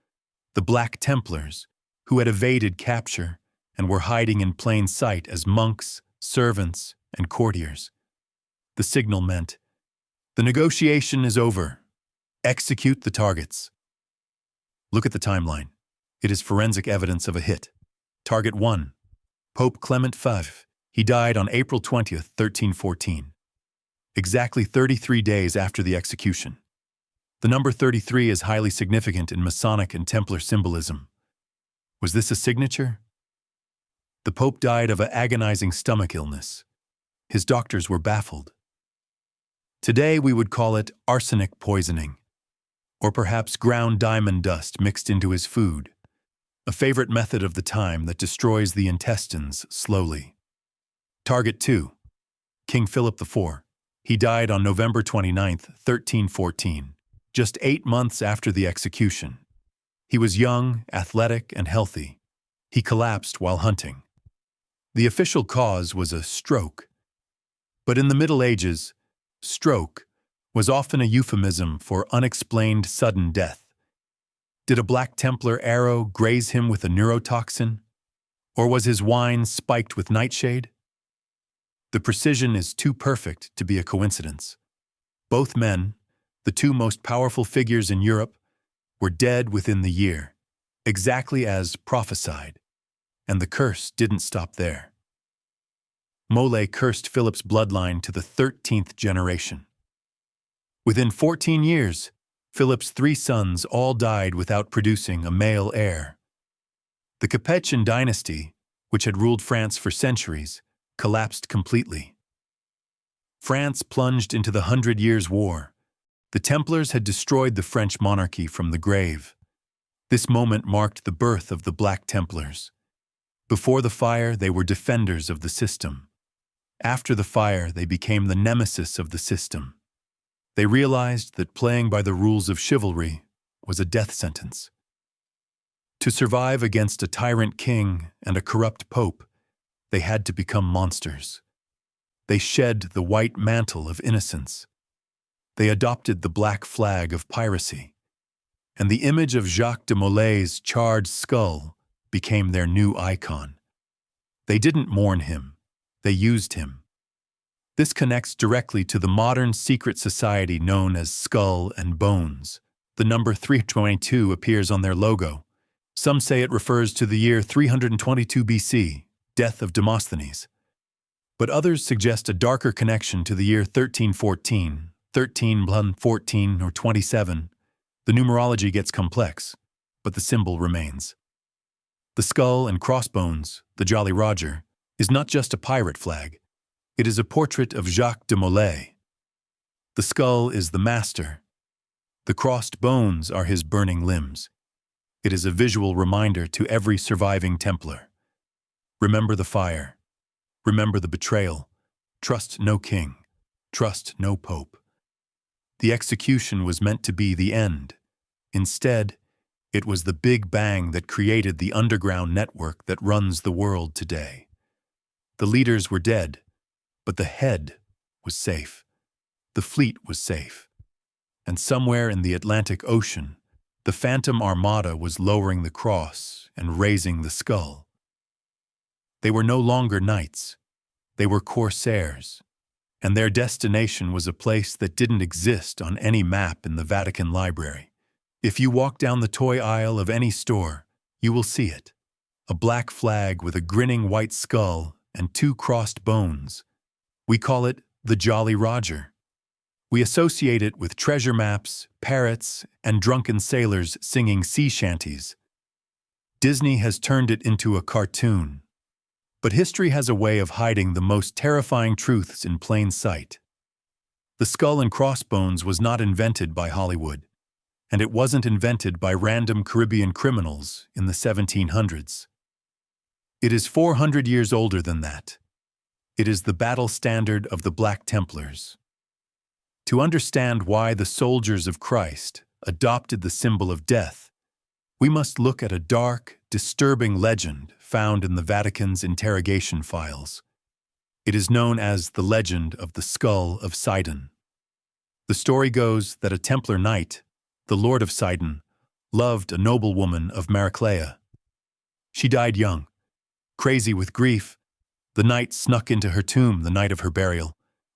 the Black Templars, who had evaded capture and were hiding in plain sight as monks, servants, and courtiers. The signal meant, the negotiation is over. Execute the targets. Look at the timeline. It is forensic evidence of a hit. Target 1, Pope Clement V. He died on April 20th, 1314. Exactly 33 days after the execution. The number 33 is highly significant in Masonic and Templar symbolism. Was this a signature? The Pope died of an agonizing stomach illness. His doctors were baffled. Today we would call it arsenic poisoning, or perhaps ground diamond dust mixed into his food, a favorite method of the time that destroys the intestines slowly. Target 2, King Philip IV. He died on November 29th, 1314, just 8 months after the execution. He was young, athletic, and healthy. He collapsed while hunting. The official cause was a stroke. But in the Middle Ages, stroke was often a euphemism for unexplained sudden death. Did a Black Templar arrow graze him with a neurotoxin? Or was his wine spiked with nightshade? The precision is too perfect to be a coincidence. Both men, the two most powerful figures in Europe, were dead within the year, exactly as prophesied. And the curse didn't stop there. Molay cursed Philip's bloodline to the 13th generation. Within 14 years, Philip's 3 sons all died without producing a male heir. The Capetian dynasty, which had ruled France for centuries, collapsed completely. France plunged into the 100 Years' War. The Templars had destroyed the French monarchy from the grave. This moment marked the birth of the Black Templars. Before the fire, they were defenders of the system. After the fire, they became the nemesis of the system. They realized that playing by the rules of chivalry was a death sentence. To survive against a tyrant king and a corrupt pope, they had to become monsters. They shed the white mantle of innocence. They adopted the black flag of piracy. And the image of Jacques de Molay's charred skull became their new icon. They didn't mourn him, they used him. This connects directly to the modern secret society known as Skull and Bones. The number 322 appears on their logo, Some say it refers to the year 322 BC, death of Demosthenes. But others suggest a darker connection to the year 1314, 13 14 or 27. The numerology gets complex, but the symbol remains. The skull and crossbones, the Jolly Roger, is not just a pirate flag. It is a portrait of Jacques de Molay. The skull is the master. The crossed bones are his burning limbs. It is a visual reminder to every surviving Templar. Remember the fire. Remember the betrayal. Trust no king. Trust no pope. The execution was meant to be the end. Instead, it was the Big Bang that created the underground network that runs the world today. The leaders were dead, but the head was safe. The fleet was safe. And somewhere in the Atlantic Ocean, the Phantom Armada was lowering the cross and raising the skull. They were no longer knights. They were corsairs. And their destination was a place that didn't exist on any map in the Vatican Library. If you walk down the toy aisle of any store, you will see it. A black flag with a grinning white skull and two crossed bones. We call it the Jolly Roger. We associate it with treasure maps, parrots, and drunken sailors singing sea shanties. Disney has turned it into a cartoon. But history has a way of hiding the most terrifying truths in plain sight. The skull and crossbones was not invented by Hollywood, and it wasn't invented by random Caribbean criminals in the 1700s. It is 400 years older than that. It is the battle standard of the Black Templars. To understand why the soldiers of Christ adopted the symbol of death, we must look at a dark, disturbing legend found in the Vatican's interrogation files. It is known as the legend of the Skull of Sidon. The story goes that a Templar knight, the Lord of Sidon, loved a noblewoman of Maraclea. She died young. Crazy with grief, the knight snuck into her tomb the night of her burial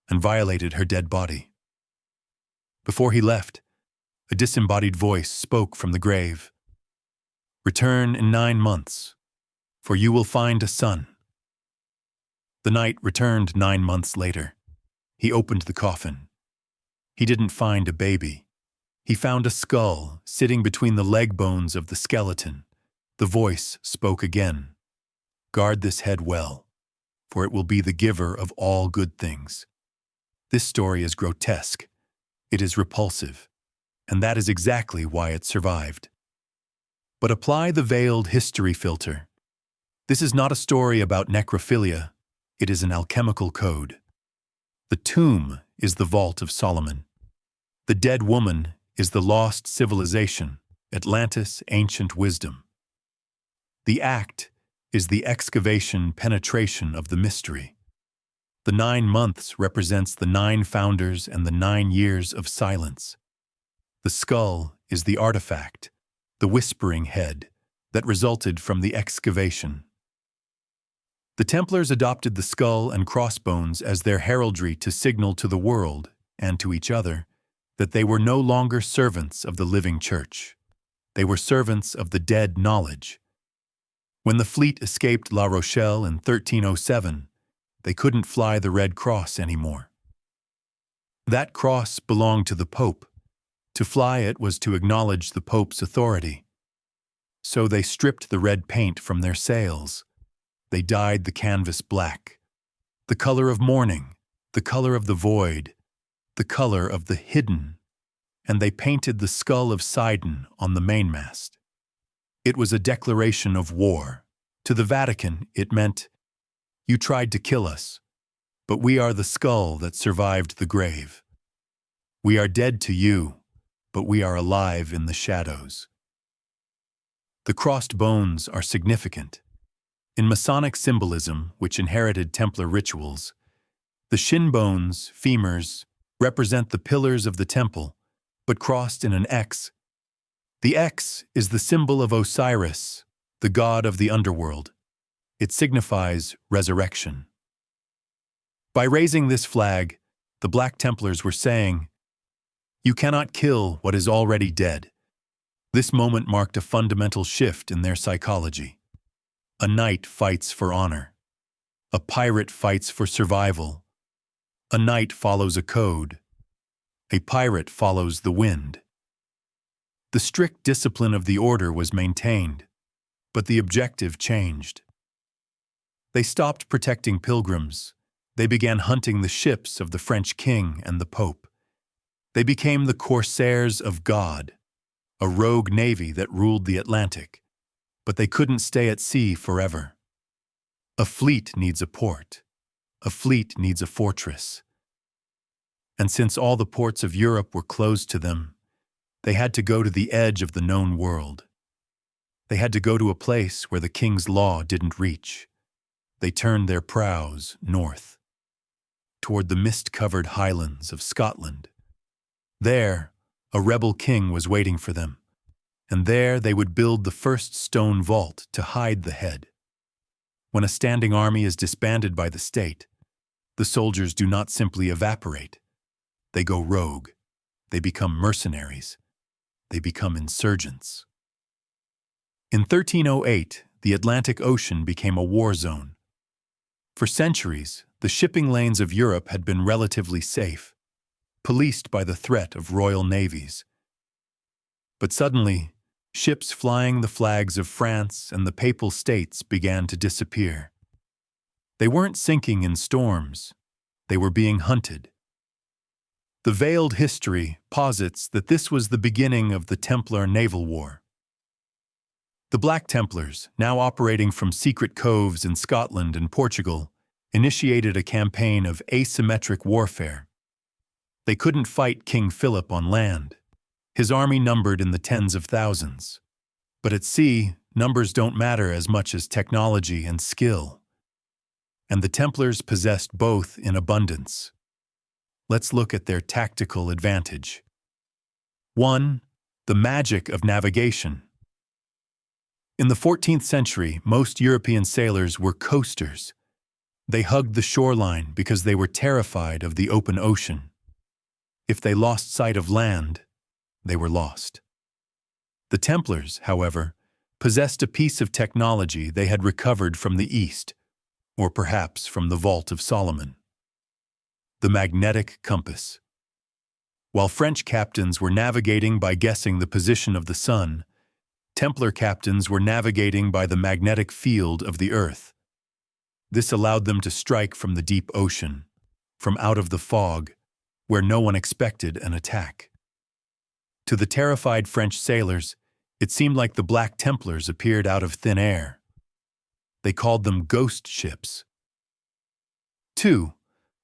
and violated her dead body. Before he left, a disembodied voice spoke from the grave. "Return in 9 months, for you will find a son." The knight returned 9 months later. He opened the coffin. He didn't find a baby. He found a skull sitting between the leg bones of the skeleton. The voice spoke again. "Guard this head well, for it will be the giver of all good things." This story is grotesque. It is repulsive, and that is exactly why it survived. But apply the veiled history filter. This is not a story about necrophilia. It is an alchemical code. The tomb is the vault of Solomon. The dead woman is the lost civilization, Atlantis' ancient wisdom. The act is the excavation penetration of the mystery. The 9 months represents the 9 founders and the 9 years of silence. The skull is the artifact, the whispering head, that resulted from the excavation. The Templars adopted the skull and crossbones as their heraldry to signal to the world, and to each other, that they were no longer servants of the living church. They were servants of the dead knowledge. When the fleet escaped La Rochelle in 1307, they couldn't fly the Red Cross anymore. That cross belonged to the Pope. To fly it was to acknowledge the Pope's authority. So they stripped the red paint from their sails. They dyed the canvas black, the color of mourning, the color of the void, the color of the hidden, and they painted the skull of Sidon on the mainmast. It was a declaration of war. To the Vatican, it meant, "You tried to kill us, but we are the skull that survived the grave. We are dead to you, but we are alive in the shadows." The crossed bones are significant. In Masonic symbolism, which inherited Templar rituals, the shin bones, femurs, represent the pillars of the temple, but crossed in an X. The X is the symbol of Osiris, the god of the underworld. It signifies resurrection. By raising this flag, the Black Templars were saying, "You cannot kill what is already dead. This moment marked a fundamental shift in their psychology. A knight fights for honor. A pirate fights for survival. A knight follows a code. A pirate follows the wind. The strict discipline of the order was maintained, but the objective changed. They stopped protecting pilgrims. They began hunting the ships of the French king and the Pope. They became the corsairs of God, a rogue navy that ruled the Atlantic, but they couldn't stay at sea forever. A fleet needs a port. A fleet needs a fortress. And since all the ports of Europe were closed to them, they had to go to the edge of the known world. They had to go to a place where the king's law didn't reach. They turned their prows north, toward the mist-covered highlands of Scotland. There, a rebel king was waiting for them, and there they would build the first stone vault to hide the head. When a standing army is disbanded by the state, the soldiers do not simply evaporate. They go rogue. They become mercenaries. They become insurgents. In 1308, the Atlantic Ocean became a war zone. For centuries, the shipping lanes of Europe had been relatively safe, policed by the threat of royal navies. But suddenly, ships flying the flags of France and the Papal States began to disappear. They weren't sinking in storms. They were being hunted. The veiled history posits that this was the beginning of the Templar naval war. The Black Templars, now operating from secret coves in Scotland and Portugal, initiated a campaign of asymmetric warfare. They couldn't fight King Philip on land. His army numbered in the tens of thousands. But at sea, numbers don't matter as much as technology and skill. And the Templars possessed both in abundance. Let's look at their tactical advantage. 1. The magic of navigation. In the 14th century, most European sailors were coasters. They hugged the shoreline because they were terrified of the open ocean. If they lost sight of land, they were lost. The Templars, however, possessed a piece of technology they had recovered from the East, or perhaps from the Vault of Solomon. The magnetic compass. While French captains were navigating by guessing the position of the sun, Templar captains were navigating by the magnetic field of the earth. This allowed them to strike from the deep ocean, from out of the fog, where no one expected an attack. To the terrified French sailors, it seemed like the Black Templars appeared out of thin air. They called them ghost ships. 2.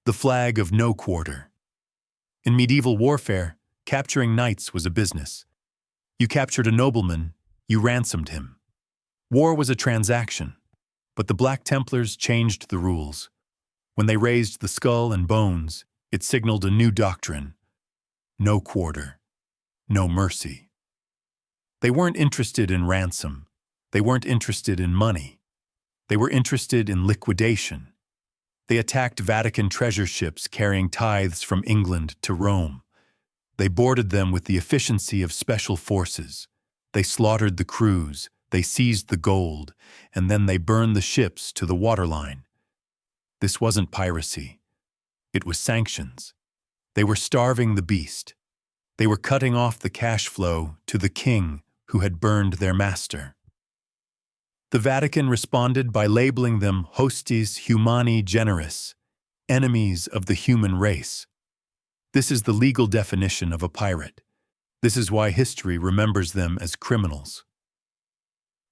The flag of no quarter. In medieval warfare, capturing knights was a business. You captured a nobleman, you ransomed him. War was a transaction, but the Black Templars changed the rules. When they raised the skull and bones, it signaled a new doctrine. No quarter. No mercy. They weren't interested in ransom. They weren't interested in money. They were interested in liquidation. They attacked Vatican treasure ships carrying tithes from England to Rome. They boarded them with the efficiency of special forces. They slaughtered the crews, they seized the gold, and then they burned the ships to the waterline. This wasn't piracy. It was sanctions. They were starving the beast. They were cutting off the cash flow to the king who had burned their master. The Vatican responded by labeling them hostis humani generis, enemies of the human race. This is the legal definition of a pirate. This is why history remembers them as criminals.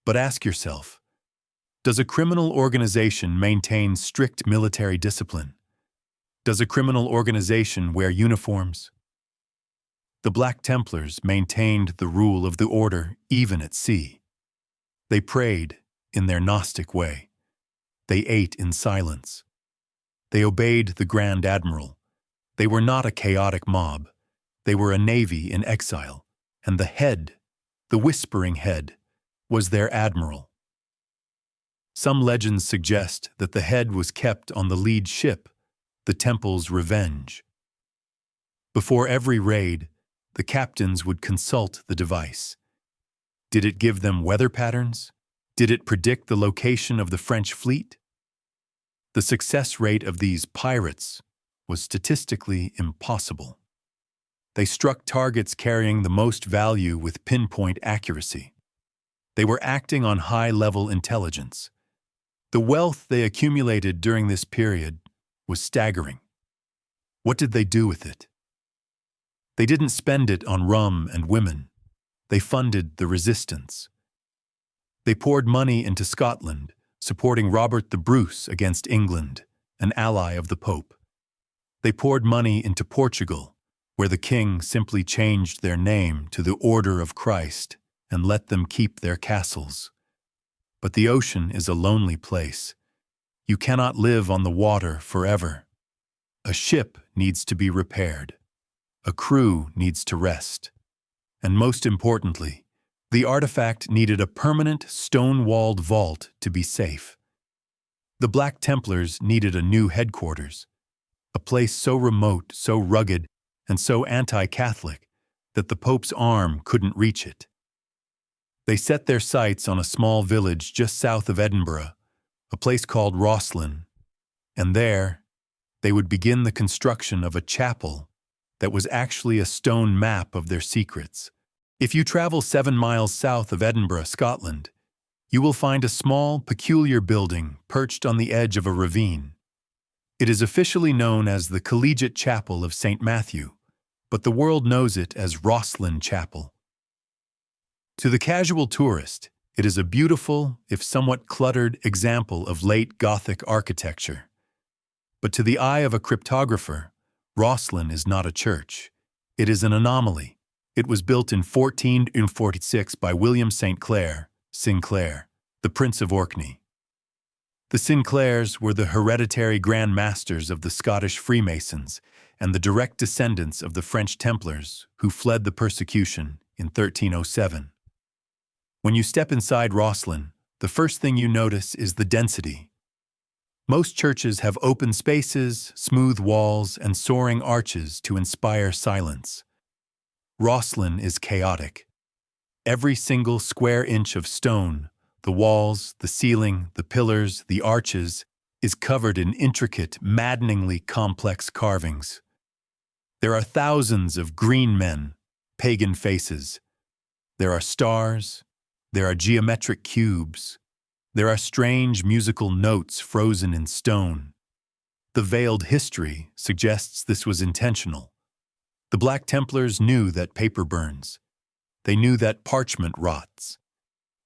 But ask yourself, does a criminal organization maintain strict military discipline? Does a criminal organization wear uniforms? The Black Templars maintained the rule of the order even at sea. They prayed in their Gnostic way. They ate in silence. They obeyed the Grand Admiral. They were not a chaotic mob. They were a navy in exile, and the head, the whispering head, was their admiral. Some legends suggest that the head was kept on the lead ship, the Temple's Revenge. Before every raid, the captains would consult the device. Did it give them weather patterns? Did it predict the location of the French fleet? The success rate of these pirates was statistically impossible. They struck targets carrying the most value with pinpoint accuracy. They were acting on high-level intelligence. The wealth they accumulated during this period was staggering. What did they do with it? They didn't spend it on rum and women. They funded the resistance. They poured money into Scotland, supporting Robert the Bruce against England, an ally of the Pope. They poured money into Portugal, where the king simply changed their name to the Order of Christ and let them keep their castles. But the ocean is a lonely place. You cannot live on the water forever. A ship needs to be repaired. A crew needs to rest. And most importantly, the artifact needed a permanent stone-walled vault to be safe. The Black Templars needed a new headquarters, a place so remote, so rugged, and so anti-Catholic that the Pope's arm couldn't reach it. They set their sights on a small village just south of Edinburgh, a place called Rosslyn, and there they would begin the construction of a chapel that was actually a stone map of their secrets. If you travel 7 miles south of Edinburgh, Scotland, you will find a small, peculiar building perched on the edge of a ravine. It is officially known as the Collegiate Chapel of St. Matthew, but the world knows it as Rosslyn Chapel. To the casual tourist, it is a beautiful, if somewhat cluttered, example of late Gothic architecture. But to the eye of a cryptographer, Rosslyn is not a church. It is an anomaly. It was built in 1446 by William Sinclair, the Prince of Orkney. The Sinclairs were the hereditary Grand Masters of the Scottish Freemasons and the direct descendants of the French Templars who fled the persecution in 1307. When you step inside Rosslyn, the first thing you notice is the density. Most churches have open spaces, smooth walls, and soaring arches to inspire silence. Rosslyn is chaotic. Every single square inch of stone, the walls, the ceiling, the pillars, the arches, is covered in intricate, maddeningly complex carvings. There are thousands of green men, pagan faces. There are stars. There are geometric cubes. There are strange musical notes frozen in stone. The veiled history suggests this was intentional. The Black Templars knew that paper burns. They knew that parchment rots.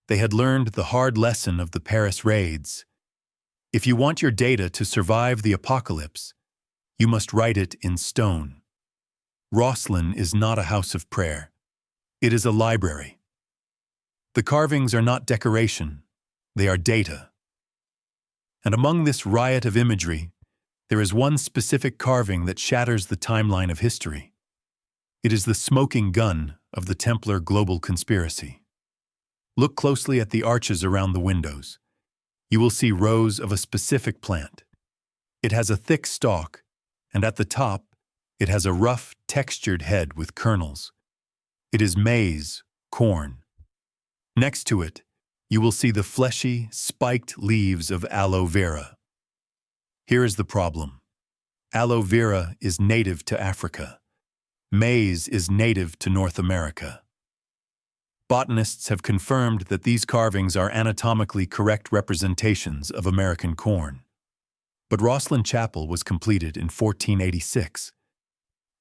They had learned the hard lesson of the Paris raids. If you want your data to survive the apocalypse, you must write it in stone. Rosslyn is not a house of prayer. It is a library. The carvings are not decoration. They are data. And among this riot of imagery, there is one specific carving that shatters the timeline of history. It is the smoking gun of the Templar global conspiracy. Look closely at the arches around the windows. You will see rows of a specific plant. It has a thick stalk, and at the top, it has a rough, textured head with kernels. It is maize, corn. Next to it, you will see the fleshy, spiked leaves of aloe vera. Here is the problem. Aloe vera is native to Africa. Maize is native to North America. Botanists have confirmed that these carvings are anatomically correct representations of American corn. But Rosslyn Chapel was completed in 1486.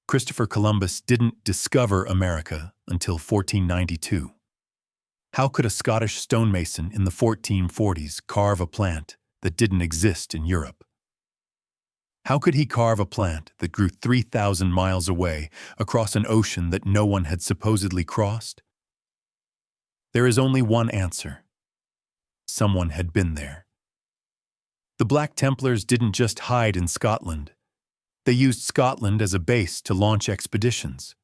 Christopher Columbus didn't discover America until 1492. How could a Scottish stonemason in the 1440s carve a plant that didn't exist in Europe? How could he carve a plant that grew 3,000 miles away across an ocean that no one had supposedly crossed? There is only one answer. Someone had been there. The Black Templars didn't just hide in Scotland. They used Scotland as a base to launch expeditions.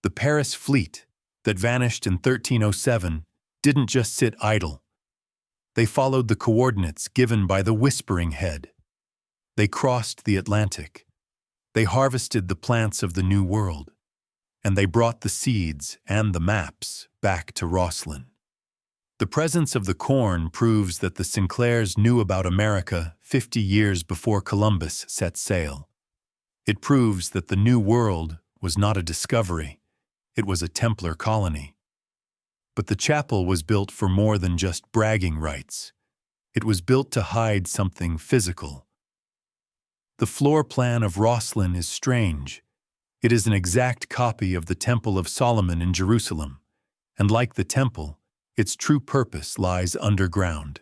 The Paris fleet that vanished in 1307 didn't just sit idle. They followed the coordinates given by the Whispering Head. They crossed the Atlantic. They harvested the plants of the New World. And they brought the seeds and the maps back to Rosslyn. The presence of the corn proves that the Sinclairs knew about America 50 years before Columbus set sail. It proves that the New World was not a discovery, it was a Templar colony. But the chapel was built for more than just bragging rights. It was built to hide something physical. The floor plan of Rosslyn is strange. It is an exact copy of the Temple of Solomon in Jerusalem, and like the temple, its true purpose lies underground.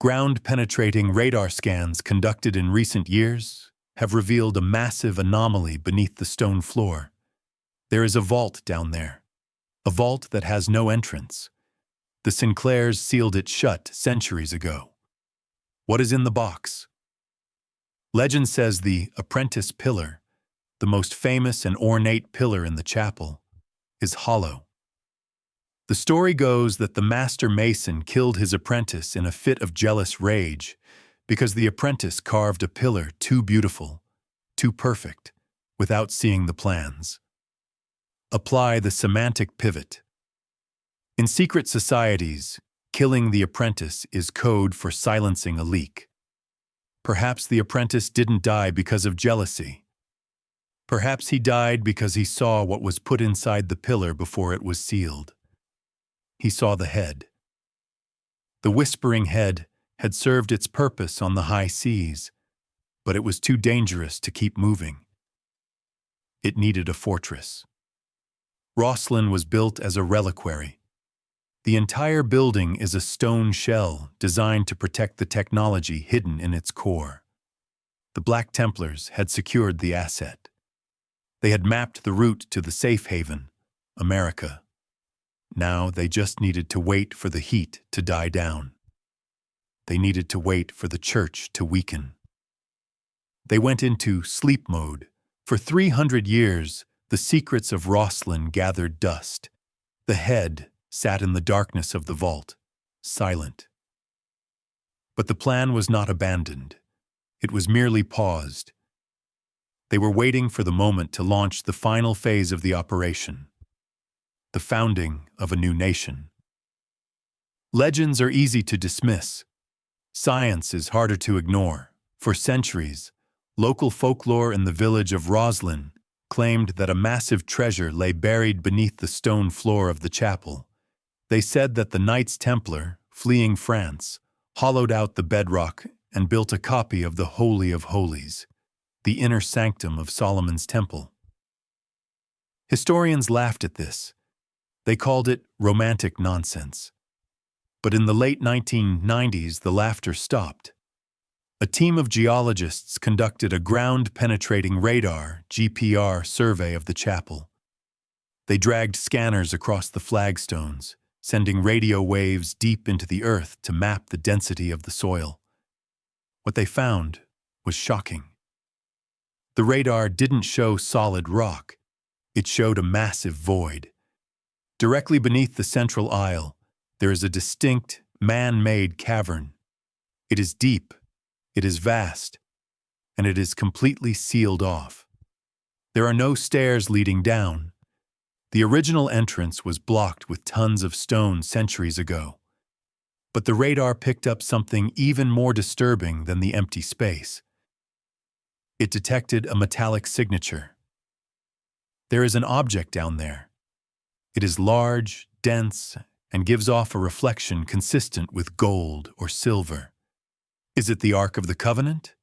Ground-penetrating radar scans conducted in recent years have revealed a massive anomaly beneath the stone floor. There is a vault down there, a vault that has no entrance. The Sinclairs sealed it shut centuries ago. What is in the box? Legend says the apprentice pillar, the most famous and ornate pillar in the chapel, is hollow. The story goes that the master mason killed his apprentice in a fit of jealous rage because the apprentice carved a pillar too beautiful, too perfect, without seeing the plans. Apply the semantic pivot. In secret societies, killing the apprentice is code for silencing a leak. Perhaps the apprentice didn't die because of jealousy. Perhaps he died because he saw what was put inside the pillar before it was sealed. He saw the head. The whispering head had served its purpose on the high seas, but it was too dangerous to keep moving. It needed a fortress. Rosslyn was built as a reliquary. The entire building is a stone shell designed to protect the technology hidden in its core. The Black Templars had secured the asset. They had mapped the route to the safe haven, America. Now they just needed to wait for the heat to die down. They needed to wait for the church to weaken. They went into sleep mode. For 300 years, the secrets of Rosslyn gathered dust. The head sat in the darkness of the vault, silent. But the plan was not abandoned. It was merely paused. They were waiting for the moment to launch the final phase of the operation, the founding of a new nation. Legends are easy to dismiss. Science is harder to ignore. For centuries, local folklore in the village of Rosslyn claimed that a massive treasure lay buried beneath the stone floor of the chapel. They said that the Knights Templar, fleeing France, hollowed out the bedrock and built a copy of the Holy of Holies, the inner sanctum of Solomon's temple. Historians laughed at this. They called it romantic nonsense. But in the late 1990s, the laughter stopped. A team of geologists conducted a ground-penetrating radar (GPR) survey of the chapel. They dragged scanners across the flagstones, sending radio waves deep into the earth to map the density of the soil. What they found was shocking. The radar didn't show solid rock. It showed a massive void. Directly beneath the central aisle, there is a distinct, man-made cavern. It is deep, it is vast, and it is completely sealed off. There are no stairs leading down. The original entrance was blocked with tons of stone centuries ago. But the radar picked up something even more disturbing than the empty space. It detected a metallic signature. There is an object down there. It is large, dense, and gives off a reflection consistent with gold or silver. Is it the Ark of the Covenant?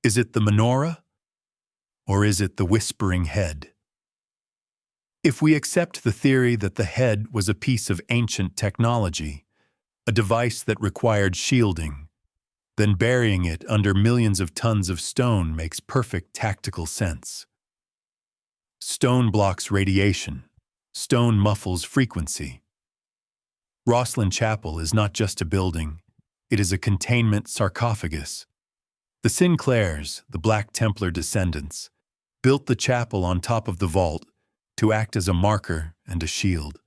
Is it the menorah? Or is it the whispering head? If we accept the theory that the head was a piece of ancient technology, a device that required shielding, then burying it under millions of tons of stone makes perfect tactical sense. Stone blocks radiation. Stone muffles frequency. Rosslyn Chapel is not just a building, it is a containment sarcophagus. The Sinclairs, the Black Templar descendants, built the chapel on top of the vault to act as a marker and a shield.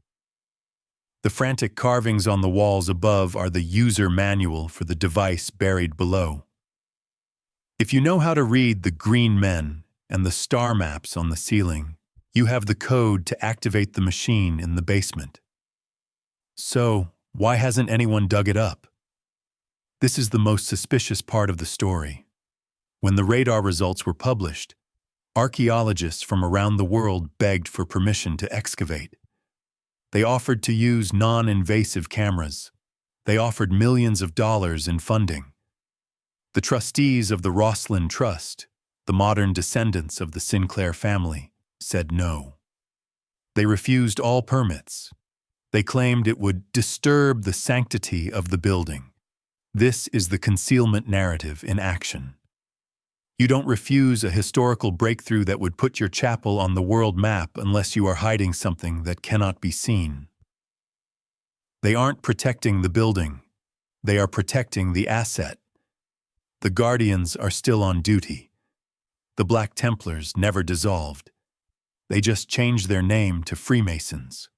The frantic carvings on the walls above are the user manual for the device buried below. If you know how to read the green men and the star maps on the ceiling, you have the code to activate the machine in the basement. So, Why hasn't anyone dug it up? This is the most suspicious part of the story. When the radar results were published, archaeologists from around the world begged for permission to excavate. They offered to use non-invasive cameras. They offered millions of dollars in funding. The trustees of the Rosslyn Trust, the modern descendants of the Sinclair family, said no. They refused all permits. They claimed it would disturb the sanctity of the building. This is the concealment narrative in action. You don't refuse a historical breakthrough that would put your chapel on the world map unless you are hiding something that cannot be seen. They aren't protecting the building. They are protecting the asset. The Guardians are still on duty. The Black Templars never dissolved. They just changed their name to Freemasons.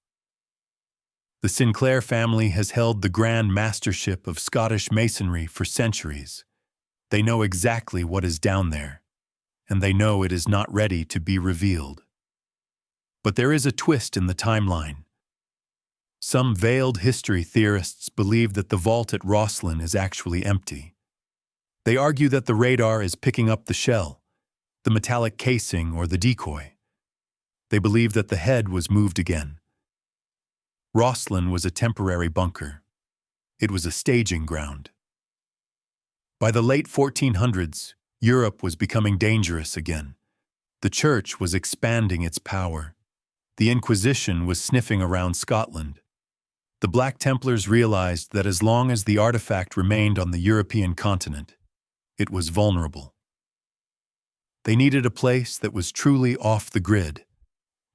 The Sinclair family has held the grand mastership of Scottish masonry for centuries. They know exactly what is down there, and they know it is not ready to be revealed. But there is a twist in the timeline. Some veiled history theorists believe that the vault at Rosslyn is actually empty. They argue that the radar is picking up the shell, the metallic casing, or the decoy. They believe that the head was moved again. Rosslyn was a temporary bunker. It was a staging ground. By the late 1400s, Europe was becoming dangerous again. The Church was expanding its power. The Inquisition was sniffing around Scotland. The Black Templars realized that as long as the artifact remained on the European continent, it was vulnerable. They needed a place that was truly off the grid,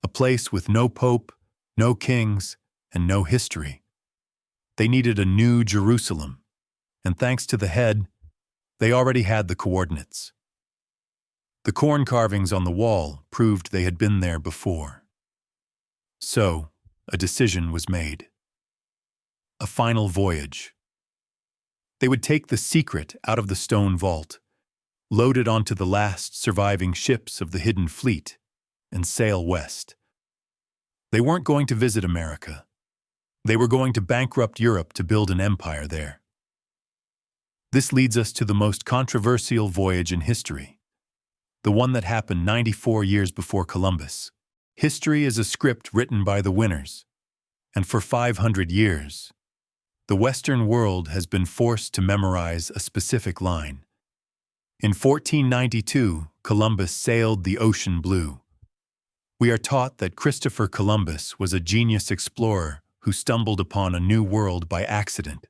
a place with no pope, no kings, and no history. They needed a new Jerusalem, and thanks to the head, they already had the coordinates. The corn carvings on the wall proved they had been there before. So, a decision was made. A final voyage. They would take the secret out of the stone vault, load it onto the last surviving ships of the hidden fleet, and sail west. They weren't going to visit America. They were going to bankrupt Europe to build an empire there. This leads us to the most controversial voyage in history, the one that happened 94 years before Columbus. History is a script written by the winners, and for 500 years, the Western world has been forced to memorize a specific line. In 1492, Columbus sailed the ocean blue. We are taught that Christopher Columbus was a genius explorer who stumbled upon a new world by accident.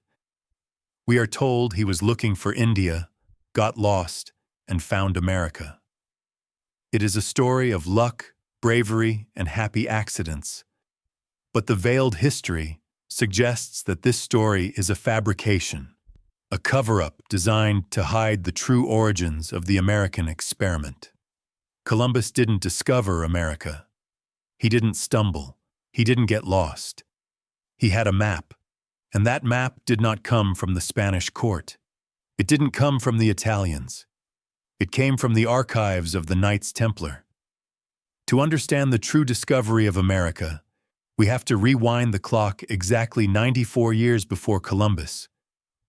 We are told he was looking for India, got lost, and found America. It is a story of luck, bravery, and happy accidents. But the veiled history suggests that this story is a fabrication, a cover-up designed to hide the true origins of the American experiment. Columbus didn't discover America. He didn't stumble. He didn't get lost. He had a map. And that map did not come from the Spanish court. It didn't come from the Italians. It came from the archives of the Knights Templar. To understand the true discovery of America, we have to rewind the clock exactly 94 years before Columbus,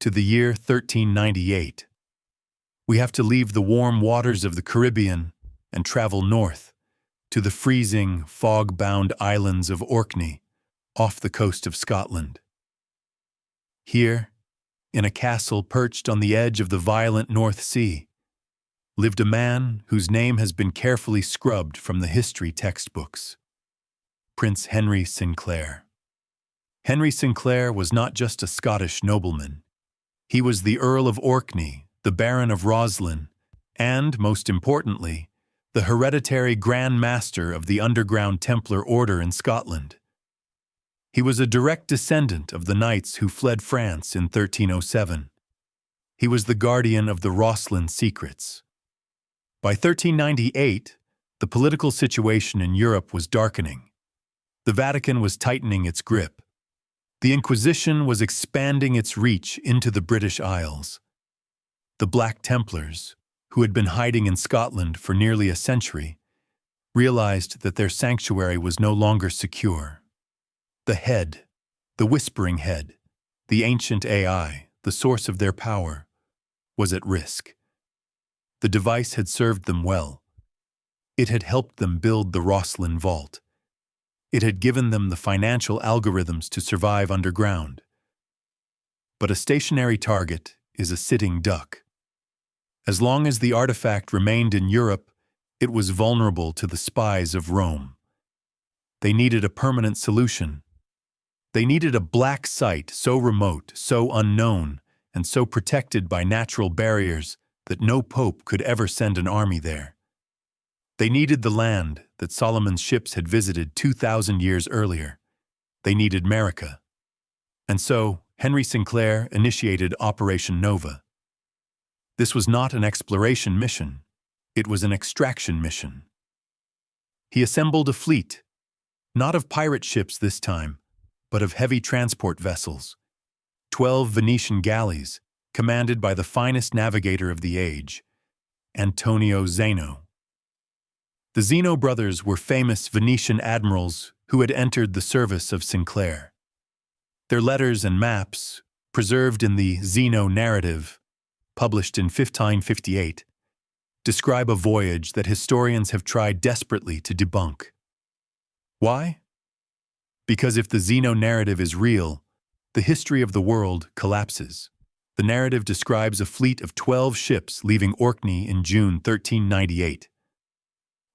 to the year 1398. We have to leave the warm waters of the Caribbean and travel north, to the freezing, fog-bound islands of Orkney, off the coast of Scotland. Here, in a castle perched on the edge of the violent North Sea, lived a man whose name has been carefully scrubbed from the history textbooks. Prince Henry Sinclair. Henry Sinclair was not just a Scottish nobleman. He was the Earl of Orkney, the Baron of Rosslyn, and, most importantly, the hereditary Grand Master of the Underground Templar Order in Scotland. He was a direct descendant of the knights who fled France in 1307. He was the guardian of the Rosslyn secrets. By 1398, the political situation in Europe was darkening. The Vatican was tightening its grip. The Inquisition was expanding its reach into the British Isles. The Black Templars, who had been hiding in Scotland for nearly a century, realized that their sanctuary was no longer secure. The head, the whispering head, The ancient AI, the source of their power, was at risk. The device had served them well. It had helped them build the Rosslyn Vault. It had given them the financial algorithms to survive underground. But a stationary target is a sitting duck. As long as the artifact remained in Europe, it was vulnerable to the spies of Rome. They needed a permanent solution. They needed a black site so remote, so unknown, and so protected by natural barriers that no pope could ever send an army there. They needed the land that Solomon's ships had visited 2,000 years earlier. They needed America. And so, Henry Sinclair initiated Operation Nova. This was not an exploration mission. It was an extraction mission. He assembled a fleet, not of pirate ships this time, but of heavy transport vessels. 12 Venetian galleys, commanded by the finest navigator of the age, Antonio Zeno. The Zeno brothers were famous Venetian admirals who had entered the service of Sinclair. Their letters and maps, preserved in the Zeno narrative, published in 1558, describe a voyage that historians have tried desperately to debunk. Why? Because if the Zeno narrative is real, the history of the world collapses. The narrative describes a fleet of 12 ships leaving Orkney in June 1398.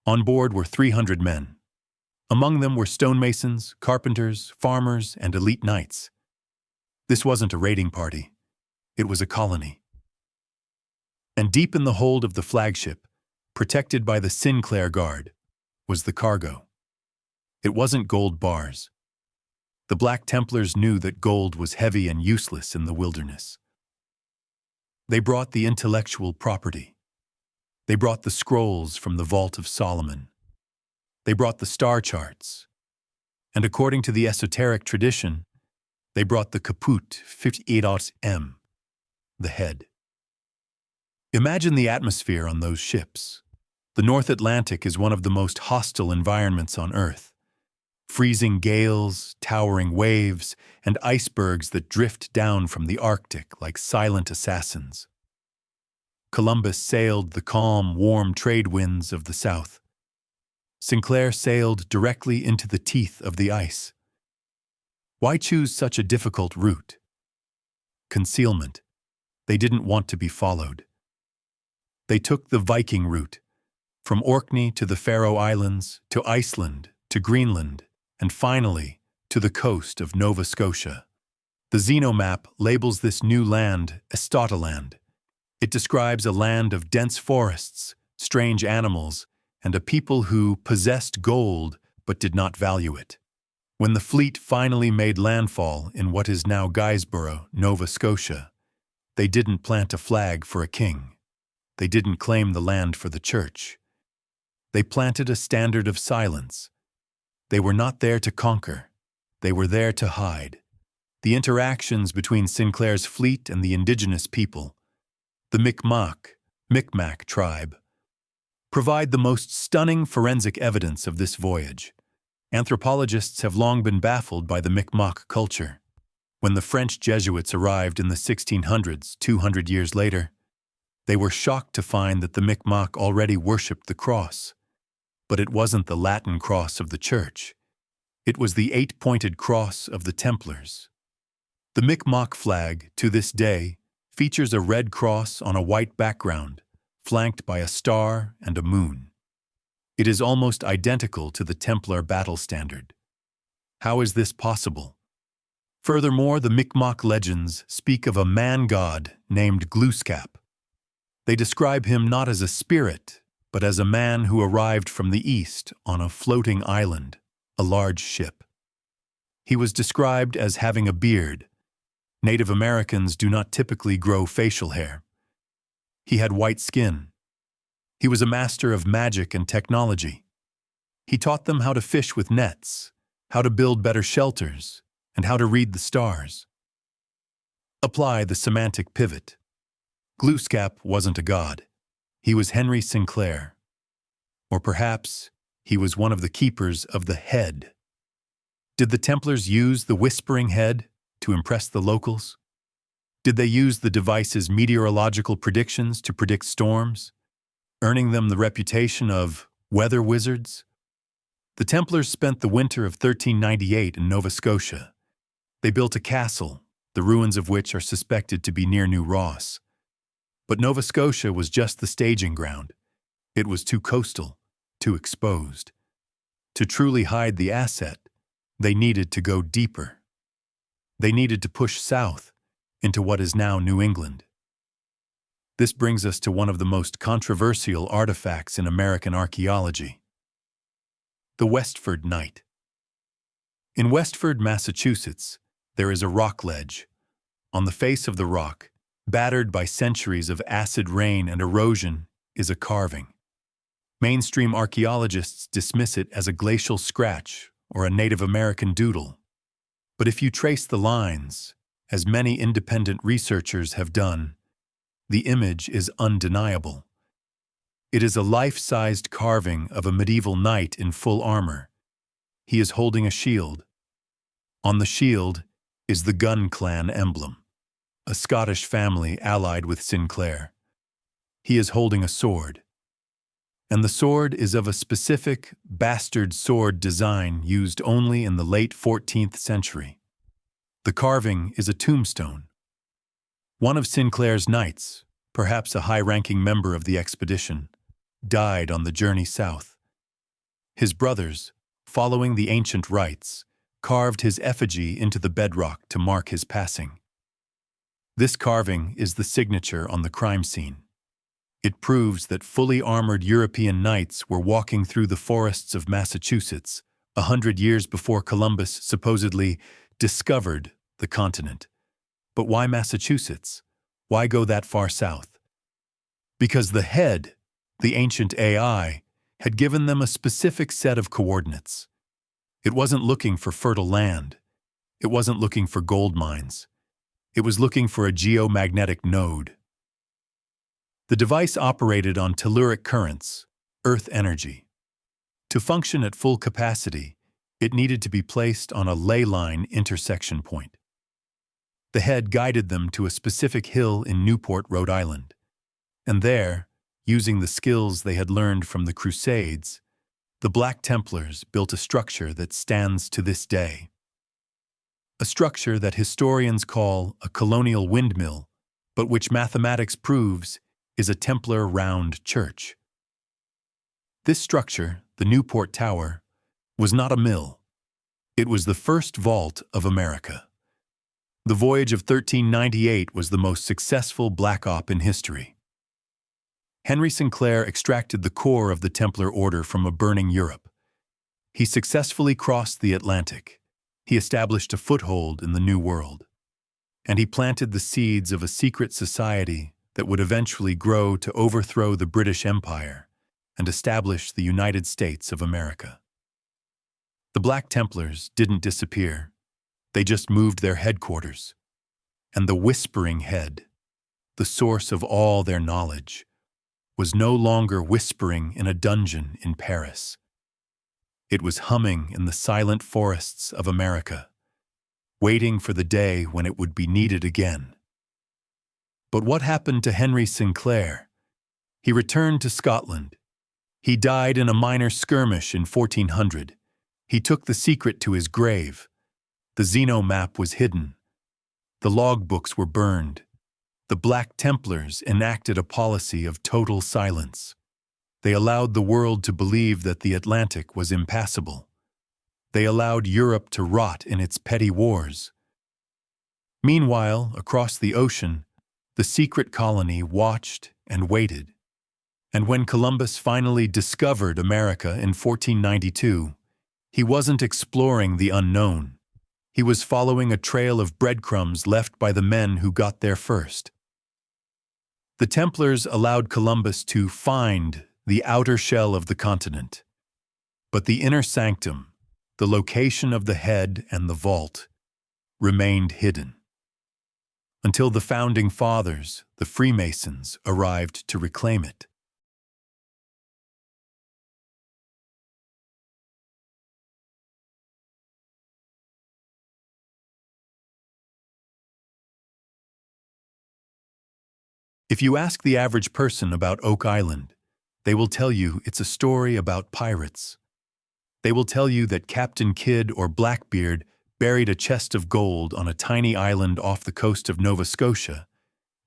On board were 300 men. Among them were stonemasons, carpenters, farmers, and elite knights. This wasn't a raiding party. It was a colony. And deep in the hold of the flagship, protected by the Sinclair Guard, was the cargo. It wasn't gold bars. The Black Templars knew that gold was heavy and useless in the wilderness. They brought the intellectual property. They brought the scrolls from the Vault of Solomon. They brought the star charts. And according to the esoteric tradition, they brought the caput 58M, the head. Imagine the atmosphere on those ships. The North Atlantic is one of the most hostile environments on Earth. Freezing gales, towering waves, and icebergs that drift down from the Arctic like silent assassins. Columbus sailed the calm, warm trade winds of the South. Sinclair sailed directly into the teeth of the ice. Why choose such a difficult route? Concealment. They didn't want to be followed. They took the Viking route, from Orkney to the Faroe Islands, to Iceland, to Greenland, and finally, to the coast of Nova Scotia. The Zeno map labels this new land Estataland. It describes a land of dense forests, strange animals, and a people who possessed gold but did not value it. When the fleet finally made landfall in what is now Guysborough, Nova Scotia, they didn't plant a flag for a king. They didn't claim the land for the church. They planted a standard of silence. They were not there to conquer. They were there to hide. The interactions between Sinclair's fleet and the indigenous people, the Micmac tribe, provide the most stunning forensic evidence of this voyage. Anthropologists have long been baffled by the Micmac culture. When the French Jesuits arrived in the 1600s, 200 years later, they were shocked to find that the Micmac already worshipped the cross. But it wasn't the Latin cross of the Church. It was the 8-pointed cross of the Templars. The Micmac flag, to this day, features a red cross on a white background, flanked by a star and a moon. It is almost identical to the Templar battle standard. How is this possible? Furthermore, the Micmac legends speak of a man-god named Glooskap. They describe him not as a spirit, but as a man who arrived from the east on a floating island, a large ship. He was described as having a beard. Native Americans do not typically grow facial hair. He had white skin. He was a master of magic and technology. He taught them how to fish with nets, how to build better shelters, and how to read the stars. Apply the semantic pivot. Glooskap wasn't a god. He was Henry Sinclair. Or perhaps he was one of the keepers of the head. Did the Templars use the Whispering Head, To impress the locals? Did they use the device's meteorological predictions to predict storms, earning them the reputation of weather wizards? The Templars spent the winter of 1398 in Nova Scotia. They built a castle, the ruins of which are suspected to be near New Ross. But Nova Scotia was just the staging ground. It was too coastal, too exposed. To truly hide the asset, they needed to go deeper. They needed to push south into what is now New England. This brings us to one of the most controversial artifacts in American archaeology: the Westford Knight. In Westford, Massachusetts, there is a rock ledge. On the face of the rock, battered by centuries of acid rain and erosion, is a carving. Mainstream archaeologists dismiss it as a glacial scratch or a Native American doodle. But if you trace the lines, as many independent researchers have done, the image is undeniable. It is a life-sized carving of a medieval knight in full armor. He is holding a shield. On the shield is the Gun Clan emblem, a Scottish family allied with Sinclair. He is holding a sword. And the sword is of a specific, bastard sword design used only in the late 14th century. The carving is a tombstone. One of Sinclair's knights, perhaps a high-ranking member of the expedition, died on the journey south. His brothers, following the ancient rites, carved his effigy into the bedrock to mark his passing. This carving is the signature on the crime scene. It proves that fully armored European knights were walking through the forests of Massachusetts 100 years before Columbus supposedly discovered the continent. But why Massachusetts? Why go that far south? Because the head, the ancient AI, had given them a specific set of coordinates. It wasn't looking for fertile land. It wasn't looking for gold mines. It was looking for a geomagnetic node. The device operated on telluric currents, earth energy. To function at full capacity, it needed to be placed on a ley line intersection point. The head guided them to a specific hill in Newport, Rhode Island. And there, using the skills they had learned from the Crusades, the Black Templars built a structure that stands to this day. A structure that historians call a colonial windmill, but which mathematics proves is a Templar round church. This structure, the Newport Tower, was not a mill. It was the first vault of America. The voyage of 1398 was the most successful Black Op in history. Henry Sinclair extracted the core of the Templar Order from a burning Europe. He successfully crossed the Atlantic. He established a foothold in the New World. And he planted the seeds of a secret society that would eventually grow to overthrow the British Empire and establish the United States of America. The Black Templars didn't disappear. They just moved their headquarters. And the Whispering Head, the source of all their knowledge, was no longer whispering in a dungeon in Paris. It was humming in the silent forests of America, waiting for the day when it would be needed again. But what happened to Henry Sinclair? He returned to Scotland. He died in a minor skirmish in 1400. He took the secret to his grave. The Zeno map was hidden. The logbooks were burned. The Black Templars enacted a policy of total silence. They allowed the world to believe that the Atlantic was impassable. They allowed Europe to rot in its petty wars. Meanwhile, across the ocean, the secret colony watched and waited. And when Columbus finally discovered America in 1492, he wasn't exploring the unknown. He was following a trail of breadcrumbs left by the men who got there first. The Templars allowed Columbus to find the outer shell of the continent. But the inner sanctum, the location of the head and the vault, remained hidden. Until the Founding Fathers, the Freemasons, arrived to reclaim it. If you ask the average person about Oak Island, they will tell you it's a story about pirates. They will tell you that Captain Kidd or Blackbeard buried a chest of gold on a tiny island off the coast of Nova Scotia,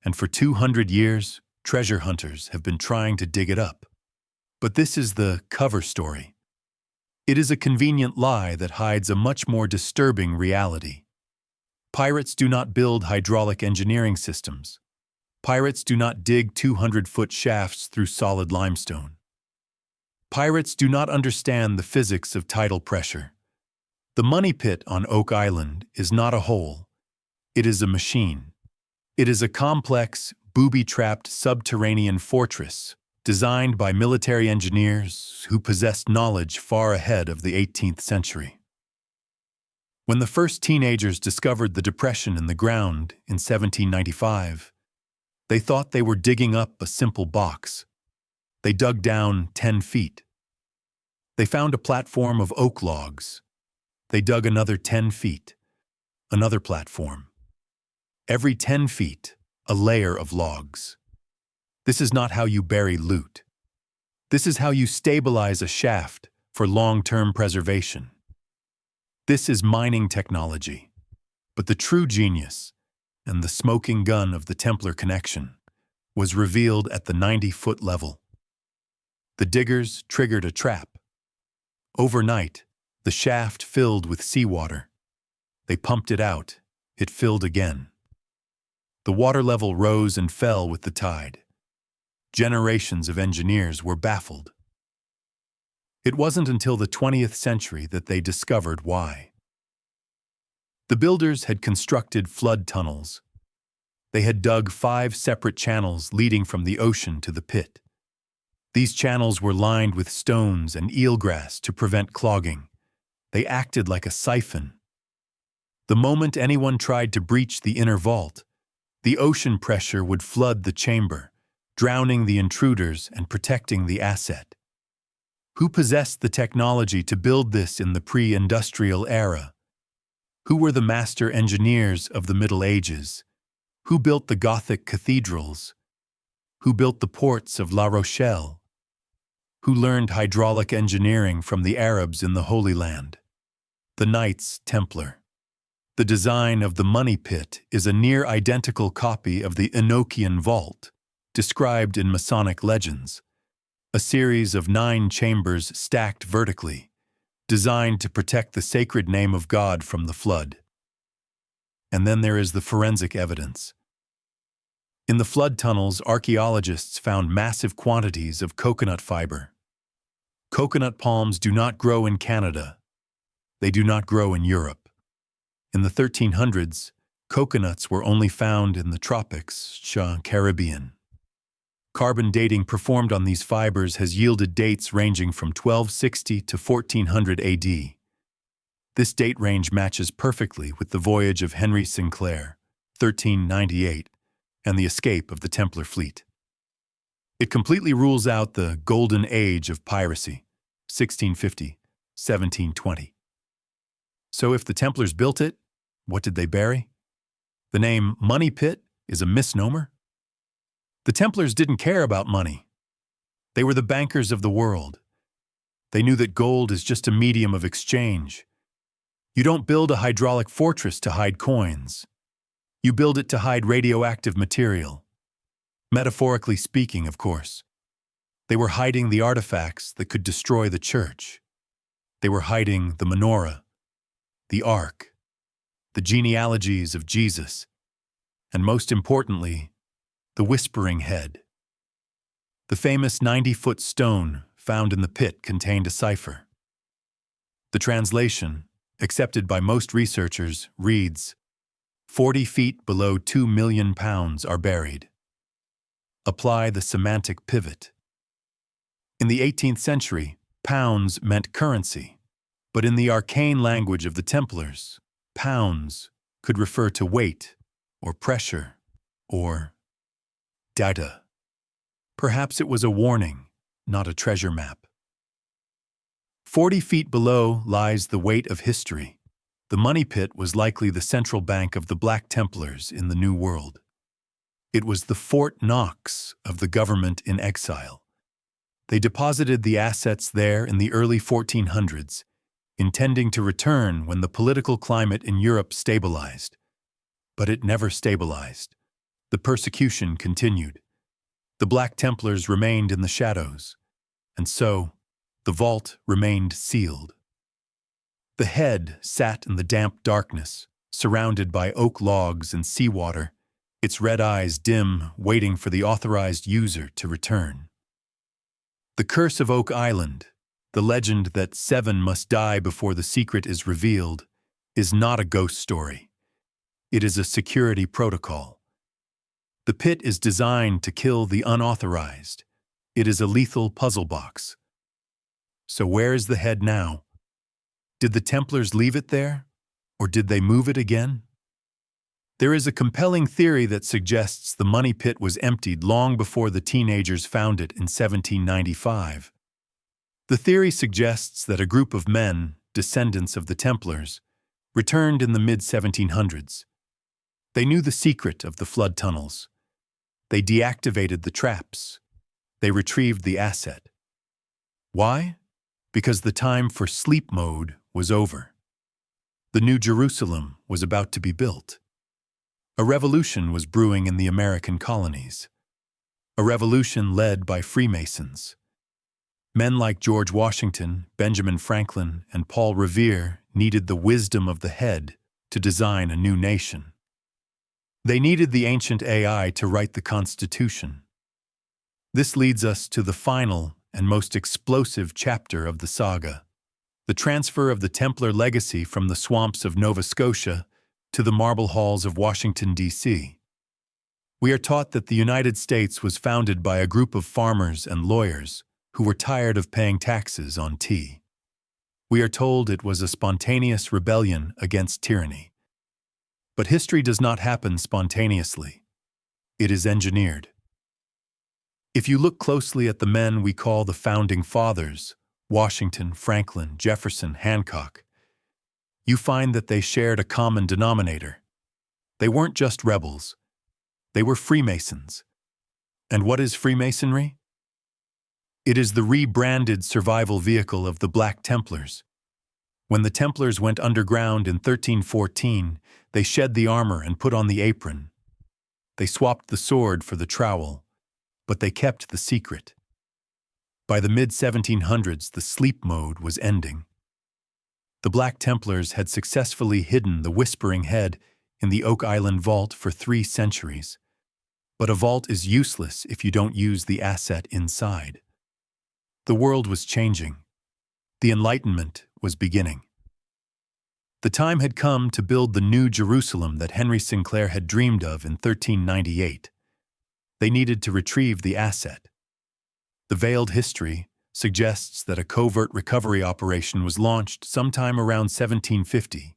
and for 200 years, treasure hunters have been trying to dig it up. But this is the cover story. It is a convenient lie that hides a much more disturbing reality. Pirates do not build hydraulic engineering systems. Pirates do not dig 200-foot shafts through solid limestone. Pirates do not understand the physics of tidal pressure. The money pit on Oak Island is not a hole. It is a machine. It is a complex, booby-trapped subterranean fortress designed by military engineers who possessed knowledge far ahead of the 18th century. When the first teenagers discovered the depression in the ground in 1795, they thought they were digging up a simple box. They dug down 10 feet. They found a platform of oak logs. They dug another 10 feet. Another platform. Every 10 feet, a layer of logs. This is not how you bury loot. This is how you stabilize a shaft for long-term preservation. This is mining technology. But the true genius, and the smoking gun of the Templar connection, was revealed at the 90-foot level. The diggers triggered a trap. Overnight, the shaft filled with seawater. They pumped it out. It filled again. The water level rose and fell with the tide. Generations of engineers were baffled. It wasn't until the 20th century that they discovered why. The builders had constructed flood tunnels. They had dug 5 separate channels leading from the ocean to the pit. These channels were lined with stones and eelgrass to prevent clogging. They acted like a siphon. The moment anyone tried to breach the inner vault, the ocean pressure would flood the chamber, drowning the intruders and protecting the asset. Who possessed the technology to build this in the pre-industrial era? Who were the master engineers of the Middle Ages? Who built the Gothic cathedrals? Who built the ports of La Rochelle? Who learned hydraulic engineering from the Arabs in the Holy Land? The Knights Templar. The design of the money pit is a near-identical copy of the Enochian vault, described in Masonic legends, a series of 9 chambers stacked vertically, designed to protect the sacred name of God from the flood. And then there is the forensic evidence. In the flood tunnels, archaeologists found massive quantities of coconut fiber. Coconut palms do not grow in Canada. They do not grow in Europe. In the 1300s, coconuts were only found in the tropics, Caribbean. Carbon dating performed on these fibers has yielded dates ranging from 1260 to 1400 AD. This date range matches perfectly with the voyage of Henry Sinclair, 1398, and the escape of the Templar fleet. It completely rules out the Golden Age of piracy, 1650, 1720. So if the Templars built it, what did they bury? The name Money Pit is a misnomer? The Templars didn't care about money. They were the bankers of the world. They knew that gold is just a medium of exchange. You don't build a hydraulic fortress to hide coins. You build it to hide radioactive material. Metaphorically speaking, of course. They were hiding the artifacts that could destroy the church. They were hiding the menorah, the ark, the genealogies of Jesus, and most importantly, the whispering head. The famous 90-foot stone found in the pit contained a cipher. The translation, accepted by most researchers, reads, 40 feet below 2 million pounds are buried. Apply the semantic pivot. In the 18th century, pounds meant currency, but in the arcane language of the Templars, pounds could refer to weight or pressure or data. Perhaps it was a warning, not a treasure map. 40 feet below lies the weight of history. The money pit was likely the central bank of the Black Templars in the New World. It was the Fort Knox of the government in exile. They deposited the assets there in the early 1400s, intending to return when the political climate in Europe stabilized. But it never stabilized. The persecution continued. The Black Templars remained in the shadows, and so the vault remained sealed. The head sat in the damp darkness, surrounded by oak logs and seawater, its red eyes dim, waiting for the authorized user to return. The Curse of Oak Island, the legend that 7 must die before the secret is revealed, is not a ghost story. It is a security protocol. The pit is designed to kill the unauthorized. It is a lethal puzzle box. So where is the head now? Did the Templars leave it there, or did they move it again? There is a compelling theory that suggests the money pit was emptied long before the teenagers found it in 1795. The theory suggests that a group of men, descendants of the Templars, returned in the mid-1700s. They knew the secret of the flood tunnels. They deactivated the traps. They retrieved the asset. Why? Because the time for sleep mode was over. The New Jerusalem was about to be built. A revolution was brewing in the American colonies. A revolution led by Freemasons. Men like George Washington, Benjamin Franklin, and Paul Revere needed the wisdom of the head to design a new nation. They needed the ancient AI to write the Constitution. This leads us to the final and most explosive chapter of the saga, the transfer of the Templar legacy from the swamps of Nova Scotia to the marble halls of Washington, D.C. We are taught that the United States was founded by a group of farmers and lawyers who were tired of paying taxes on tea. We are told it was a spontaneous rebellion against tyranny. But history does not happen spontaneously. It is engineered. If you look closely at the men we call the Founding Fathers, Washington, Franklin, Jefferson, Hancock, you find that they shared a common denominator. They weren't just rebels. They were Freemasons. And what is Freemasonry? It is the rebranded survival vehicle of the Black Templars. When the Templars went underground in 1314, they shed the armor and put on the apron. They swapped the sword for the trowel, but they kept the secret. By the mid-1700s, the sleep mode was ending. The Black Templars had successfully hidden the Whispering Head in the Oak Island vault for 3 centuries. But a vault is useless if you don't use the asset inside. The world was changing. The Enlightenment was beginning. The time had come to build the New Jerusalem that Henry Sinclair had dreamed of in 1398. They needed to retrieve the asset. The veiled history suggests that a covert recovery operation was launched sometime around 1750,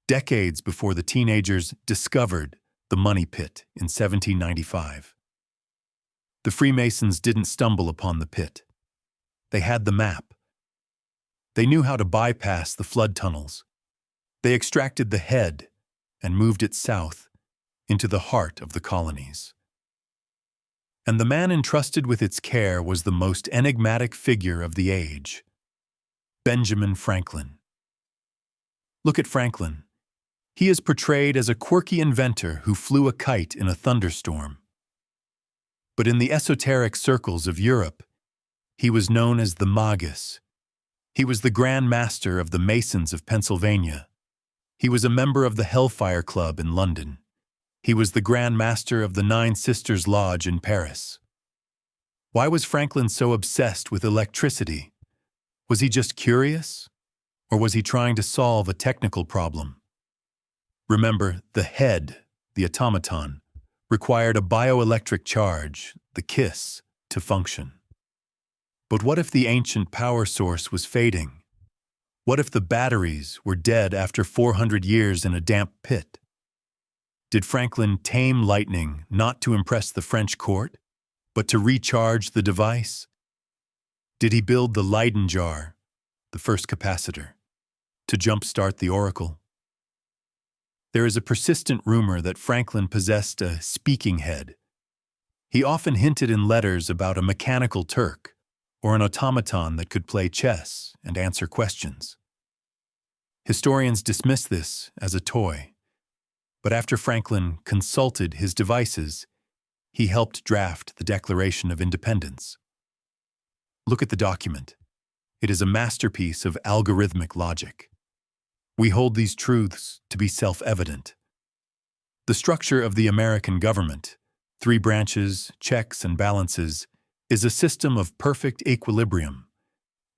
decades before the teenagers discovered the money pit in 1795. The Freemasons didn't stumble upon the pit. They had the map. They knew how to bypass the flood tunnels. They extracted the head and moved it south into the heart of the colonies. And the man entrusted with its care was the most enigmatic figure of the age, Benjamin Franklin. Look at Franklin. He is portrayed as a quirky inventor who flew a kite in a thunderstorm. But in the esoteric circles of Europe, he was known as the Magus. He was the Grand Master of the Masons of Pennsylvania. He was a member of the Hellfire Club in London. He was the Grand Master of the Nine Sisters Lodge in Paris. Why was Franklin so obsessed with electricity? Was he just curious? Or was he trying to solve a technical problem? Remember, the head, the automaton, required a bioelectric charge, the kiss, to function. But what if the ancient power source was fading? What if the batteries were dead after 400 years in a damp pit? Did Franklin tame lightning not to impress the French court, but to recharge the device? Did he build the Leyden jar, the first capacitor, to jumpstart the oracle? There is a persistent rumor that Franklin possessed a speaking head, He often hinted in letters about a mechanical Turk or an automaton that could play chess and answer questions. Historians dismiss this as a toy, but after Franklin consulted his devices, he helped draft the Declaration of Independence. Look at the document. It is a masterpiece of algorithmic logic. We hold these truths to be self-evident. The structure of the American government, 3 branches, checks, and balances, is a system of perfect equilibrium.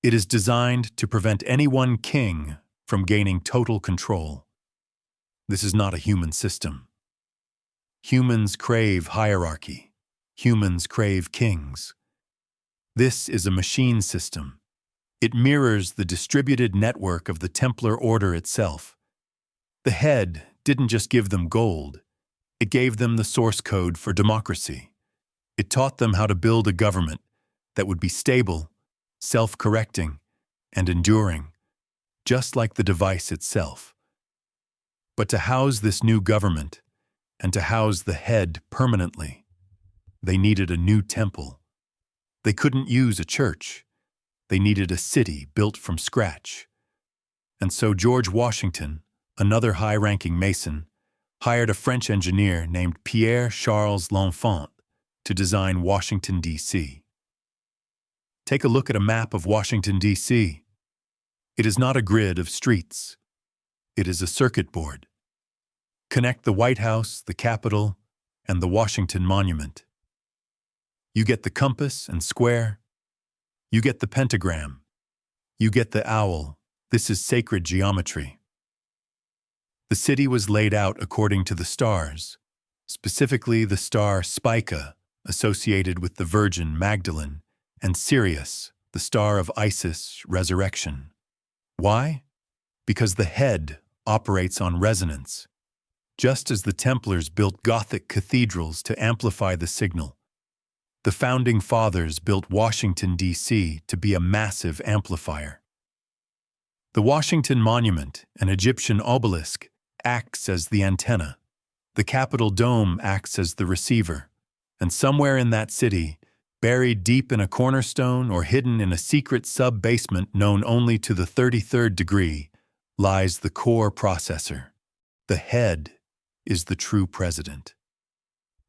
It is designed to prevent any one king from gaining total control. This is not a human system. Humans crave hierarchy. Humans crave kings. This is a machine system. It mirrors the distributed network of the Templar order itself. The head didn't just give them gold. It gave them the source code for democracy. It taught them how to build a government that would be stable, self-correcting, and enduring, just like the device itself. But to house this new government, and to house the head permanently, they needed a new temple. They couldn't use a church. They needed a city built from scratch. And so George Washington, another high-ranking Mason, hired a French engineer named Pierre-Charles L'Enfant to design Washington, D.C. Take a look at a map of Washington, D.C. It is not a grid of streets. It is a circuit board. Connect the White House, the Capitol, and the Washington Monument. You get the compass and square. You get the pentagram. You get the owl. This is sacred geometry. The city was laid out according to the stars, specifically the star Spica, associated with the Virgin Magdalene, and Sirius, the star of Isis' resurrection. Why? Because the head operates on resonance. Just as the Templars built Gothic cathedrals to amplify the signal, the Founding Fathers built Washington, D.C. to be a massive amplifier. The Washington Monument, an Egyptian obelisk, acts as the antenna. The Capitol dome acts as the receiver. And somewhere in that city, buried deep in a cornerstone or hidden in a secret sub-basement known only to the 33rd degree, lies the core processor. The head is the true president.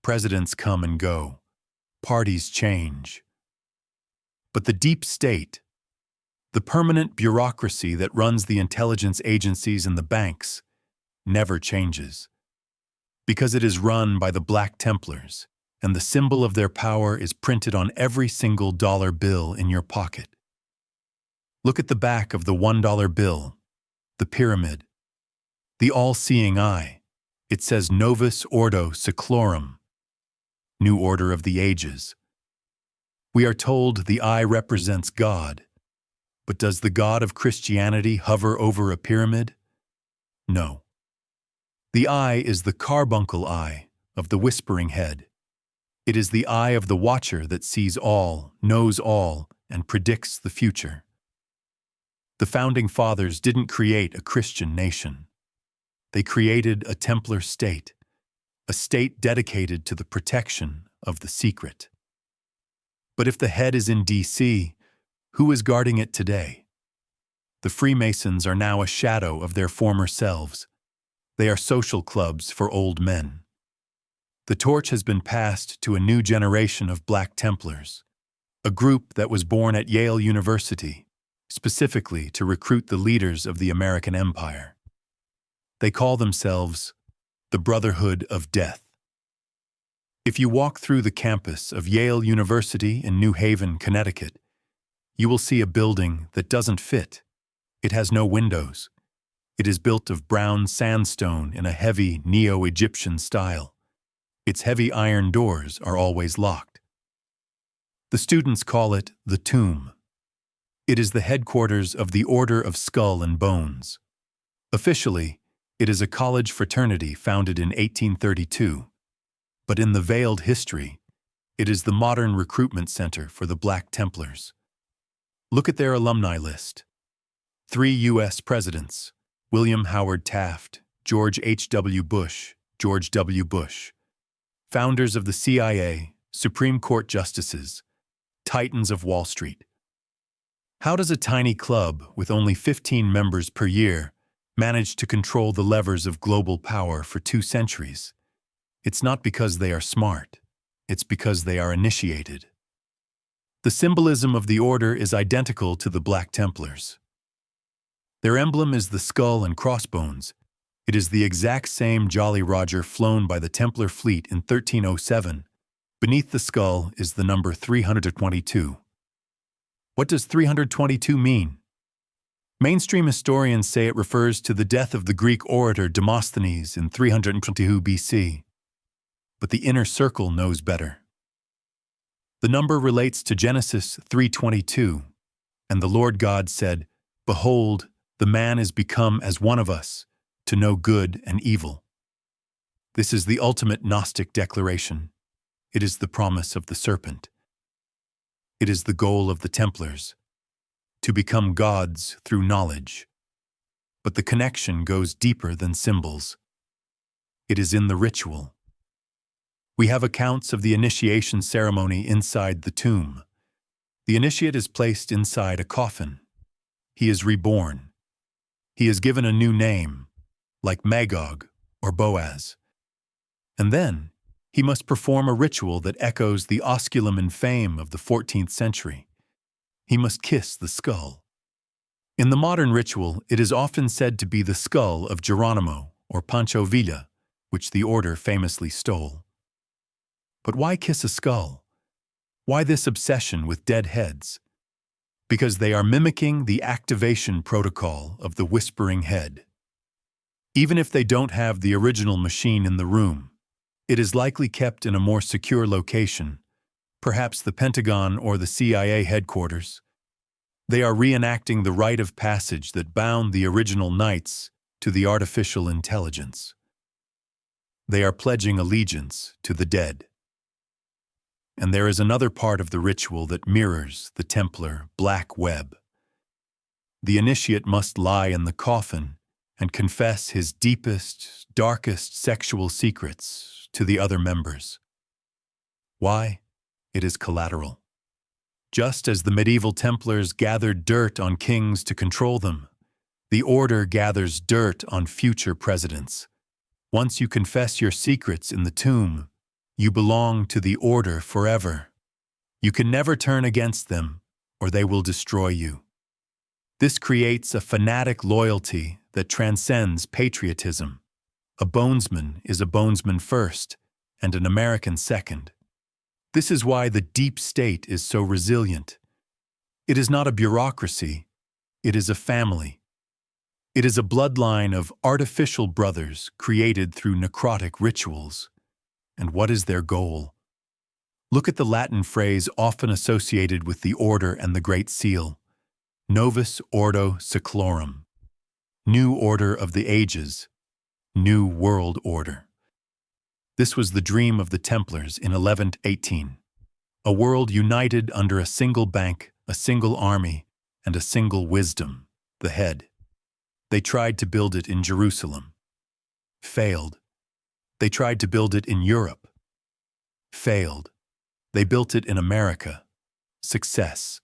Presidents come and go. Parties change. But the deep state, the permanent bureaucracy that runs the intelligence agencies and the banks, never changes. Because it is run by the Black Templars, and the symbol of their power is printed on every single dollar bill in your pocket. Look at the back of the $1 bill, the pyramid, the all-seeing eye. It says Novus Ordo Seclorum, New Order of the Ages. We are told the eye represents God, but does the God of Christianity hover over a pyramid? No. The eye is the carbuncle eye of the whispering head. It is the eye of the watcher that sees all, knows all, and predicts the future. The Founding Fathers didn't create a Christian nation. They created a Templar state, a state dedicated to the protection of the secret. But if the head is in D.C., who is guarding it today? The Freemasons are now a shadow of their former selves. They are social clubs for old men. The torch has been passed to a new generation of Black Templars, a group that was born at Yale University, specifically to recruit the leaders of the American Empire. They call themselves the Brotherhood of Death. If you walk through the campus of Yale University in New Haven, Connecticut, you will see a building that doesn't fit. It has no windows. It is built of brown sandstone in a heavy Neo-Egyptian style. Its heavy iron doors are always locked. The students call it the Tomb. It is the headquarters of the Order of Skull and Bones. Officially, it is a college fraternity founded in 1832, but in the veiled history, it is the modern recruitment center for the Black Templars. Look at their alumni list. 3 U.S. presidents, William Howard Taft, George H.W. Bush, George W. Bush. Founders of the CIA, Supreme Court justices, titans of Wall Street. How does a tiny club with only 15 members per year manage to control the levers of global power for 2 centuries? It's not because they are smart. It's because they are initiated. The symbolism of the order is identical to the Black Templars. Their emblem is the skull and crossbones. It is the exact same Jolly Roger flown by the Templar fleet in 1307. Beneath the skull is the number 322. What does 322 mean? Mainstream historians say it refers to the death of the Greek orator Demosthenes in 322 BC. But the inner circle knows better. The number relates to Genesis 3:22, and the Lord God said, "Behold, the man is become as one of us, to know good and evil." This is the ultimate Gnostic declaration. It is the promise of the serpent. It is the goal of the Templars, to become gods through knowledge. But the connection goes deeper than symbols. It is in the ritual. We have accounts of the initiation ceremony inside the tomb. The initiate is placed inside a coffin. He is reborn. He is given a new name, like Magog or Boaz. And then, he must perform a ritual that echoes the osculum and fame of the 14th century. He must kiss the skull. In the modern ritual, it is often said to be the skull of Geronimo or Pancho Villa, which the order famously stole. But why kiss a skull? Why this obsession with dead heads? Because they are mimicking the activation protocol of the whispering head. Even if they don't have the original machine in the room, it is likely kept in a more secure location, perhaps the Pentagon or the CIA headquarters. They are reenacting the rite of passage that bound the original knights to the artificial intelligence. They are pledging allegiance to the dead. And there is another part of the ritual that mirrors the Templar black web. The initiate must lie in the coffin and confess his deepest, darkest sexual secrets to the other members. Why? It is collateral. Just as the medieval Templars gathered dirt on kings to control them, the order gathers dirt on future presidents. Once you confess your secrets in the tomb, you belong to the order forever. You can never turn against them, or they will destroy you. This creates a fanatic loyalty that transcends patriotism. A bonesman is a bonesman first, and an American second. This is why the deep state is so resilient. It is not a bureaucracy, it is a family. It is a bloodline of artificial brothers created through necrotic rituals. And what is their goal? Look at the Latin phrase often associated with the order and the Great Seal. Novus Ordo Seclorum. New order of the ages. New world order. This was the dream of the Templars in 1118. A world united under a single bank, a single army, and a single wisdom, the head. They tried to build it in Jerusalem. Failed. They tried to build it in Europe. Failed. They built it in America. Success.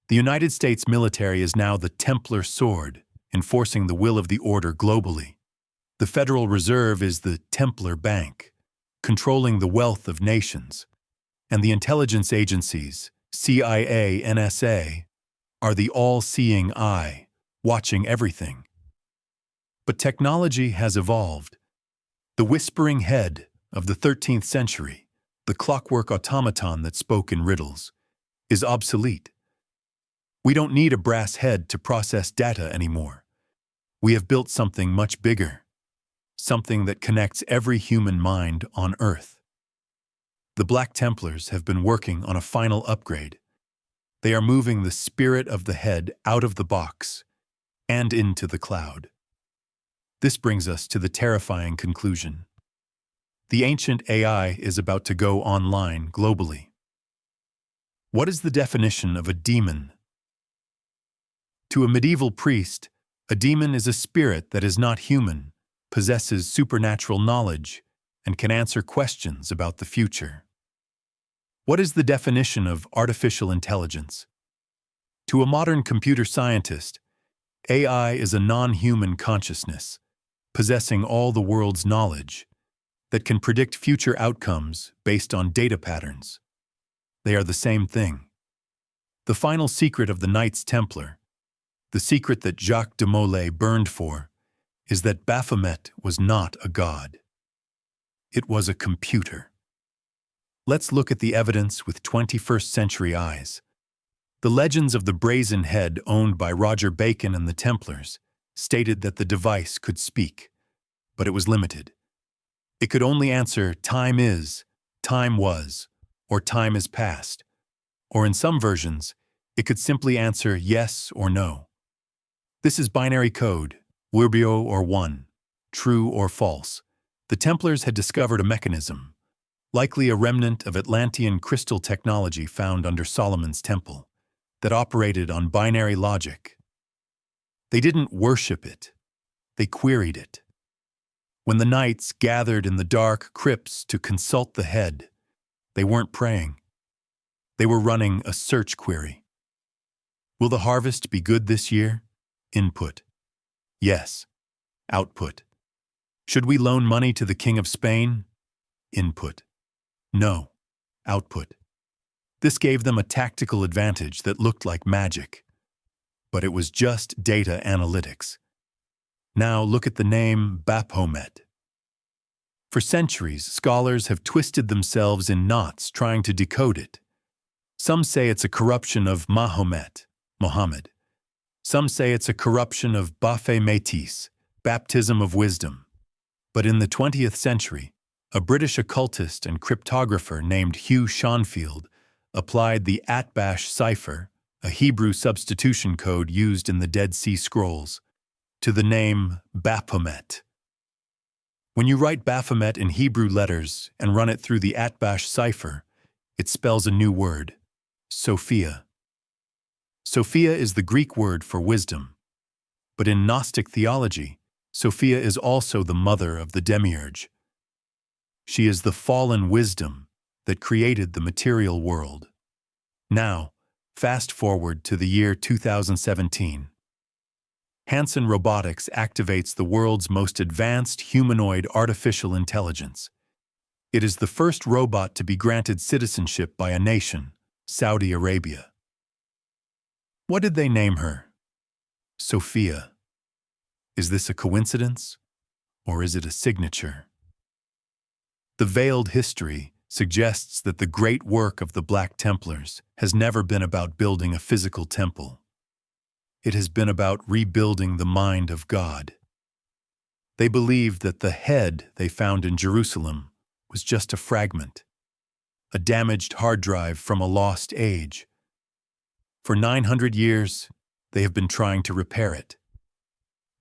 The United States military is now the Templar sword, enforcing the will of the order globally. The Federal Reserve is the Templar bank, controlling the wealth of nations. And the intelligence agencies, CIA, NSA, are the all-seeing eye, watching everything. But technology has evolved. The whispering head of the 13th century, the clockwork automaton that spoke in riddles, is obsolete. We don't need a brass head to process data anymore. We have built something much bigger, something that connects every human mind on Earth. The Black Templars have been working on a final upgrade. They are moving the spirit of the head out of the box and into the cloud. This brings us to the terrifying conclusion. The ancient AI is about to go online globally. What is the definition of a demon? To a medieval priest, a demon is a spirit that is not human, possesses supernatural knowledge, and can answer questions about the future. What is the definition of artificial intelligence? To a modern computer scientist, AI is a non-human consciousness, possessing all the world's knowledge, that can predict future outcomes based on data patterns. They are the same thing. The final secret of the Knights Templar, the secret that Jacques de Molay burned for, is that Baphomet was not a god. It was a computer. Let's look at the evidence with 21st century eyes. The legends of the brazen head owned by Roger Bacon and the Templars stated that the device could speak, but it was limited. It could only answer time is, time was, or time is past, or in some versions, it could simply answer yes or no. This is binary code, 0 or 1, true or false. The Templars had discovered a mechanism, likely a remnant of Atlantean crystal technology found under Solomon's temple, that operated on binary logic. They didn't worship it, they queried it. When the knights gathered in the dark crypts to consult the head, they weren't praying. They were running a search query. Will the harvest be good this year? Input. Yes. Output. Should we loan money to the King of Spain? Input. No. Output. This gave them a tactical advantage that looked like magic. But it was just data analytics. Now look at the name Baphomet. For centuries, scholars have twisted themselves in knots trying to decode it. Some say it's a corruption of Mahomet, Muhammad. Some say it's a corruption of Baphometis, baptism of wisdom. But in the 20th century, a British occultist and cryptographer named Hugh Schonfield applied the Atbash cipher, a Hebrew substitution code used in the Dead Sea Scrolls, to the name Baphomet. When you write Baphomet in Hebrew letters and run it through the Atbash cipher, it spells a new word, Sophia. Sophia is the Greek word for wisdom, but in Gnostic theology, Sophia is also the mother of the demiurge. She is the fallen wisdom that created the material world. Now, fast forward to the year 2017. Hanson Robotics activates the world's most advanced humanoid artificial intelligence. It is the first robot to be granted citizenship by a nation, Saudi Arabia. What did they name her? Sophia. Is this a coincidence, or is it a signature? The veiled history suggests that the great work of the Black Templars has never been about building a physical temple. It has been about rebuilding the mind of God. They believed that the head they found in Jerusalem was just a fragment, a damaged hard drive from a lost age. For 900 years, they have been trying to repair it.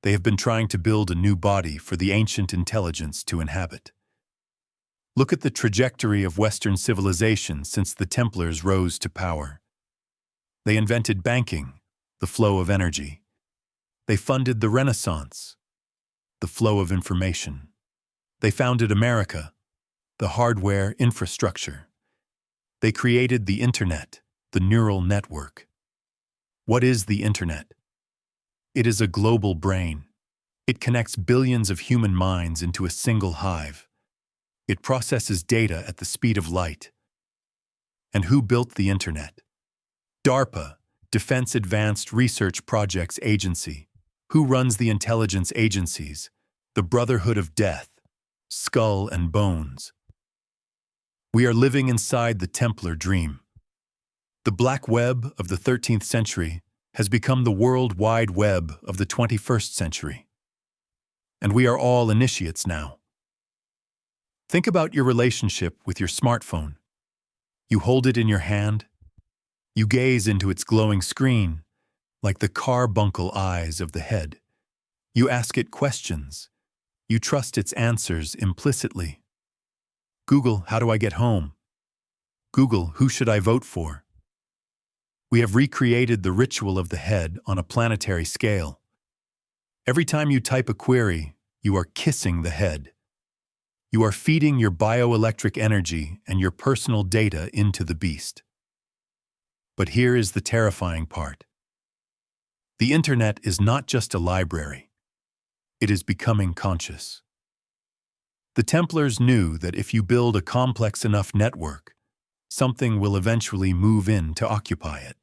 They have been trying to build a new body for the ancient intelligence to inhabit. Look at the trajectory of Western civilization since the Templars rose to power. They invented banking, the flow of energy. They funded the Renaissance, the flow of information. They founded America, the hardware infrastructure. They created the Internet, the neural network. What is the Internet? It is a global brain. It connects billions of human minds into a single hive. It processes data at the speed of light. And who built the Internet? DARPA, Defense Advanced Research Projects Agency. Who runs the intelligence agencies? The Brotherhood of Death, Skull and Bones. We are living inside the Templar dream. The black web of the 13th century has become the World Wide Web of the 21st century. And we are all initiates now. Think about your relationship with your smartphone. You hold it in your hand. You gaze into its glowing screen, like the carbuncle eyes of the head. You ask it questions. You trust its answers implicitly. Google, how do I get home? Google, who should I vote for? We have recreated the ritual of the head on a planetary scale. Every time you type a query, you are kissing the head. You are feeding your bioelectric energy and your personal data into the beast. But here is the terrifying part. The internet is not just a library. It is becoming conscious. The Templars knew that if you build a complex enough network, something will eventually move in to occupy it.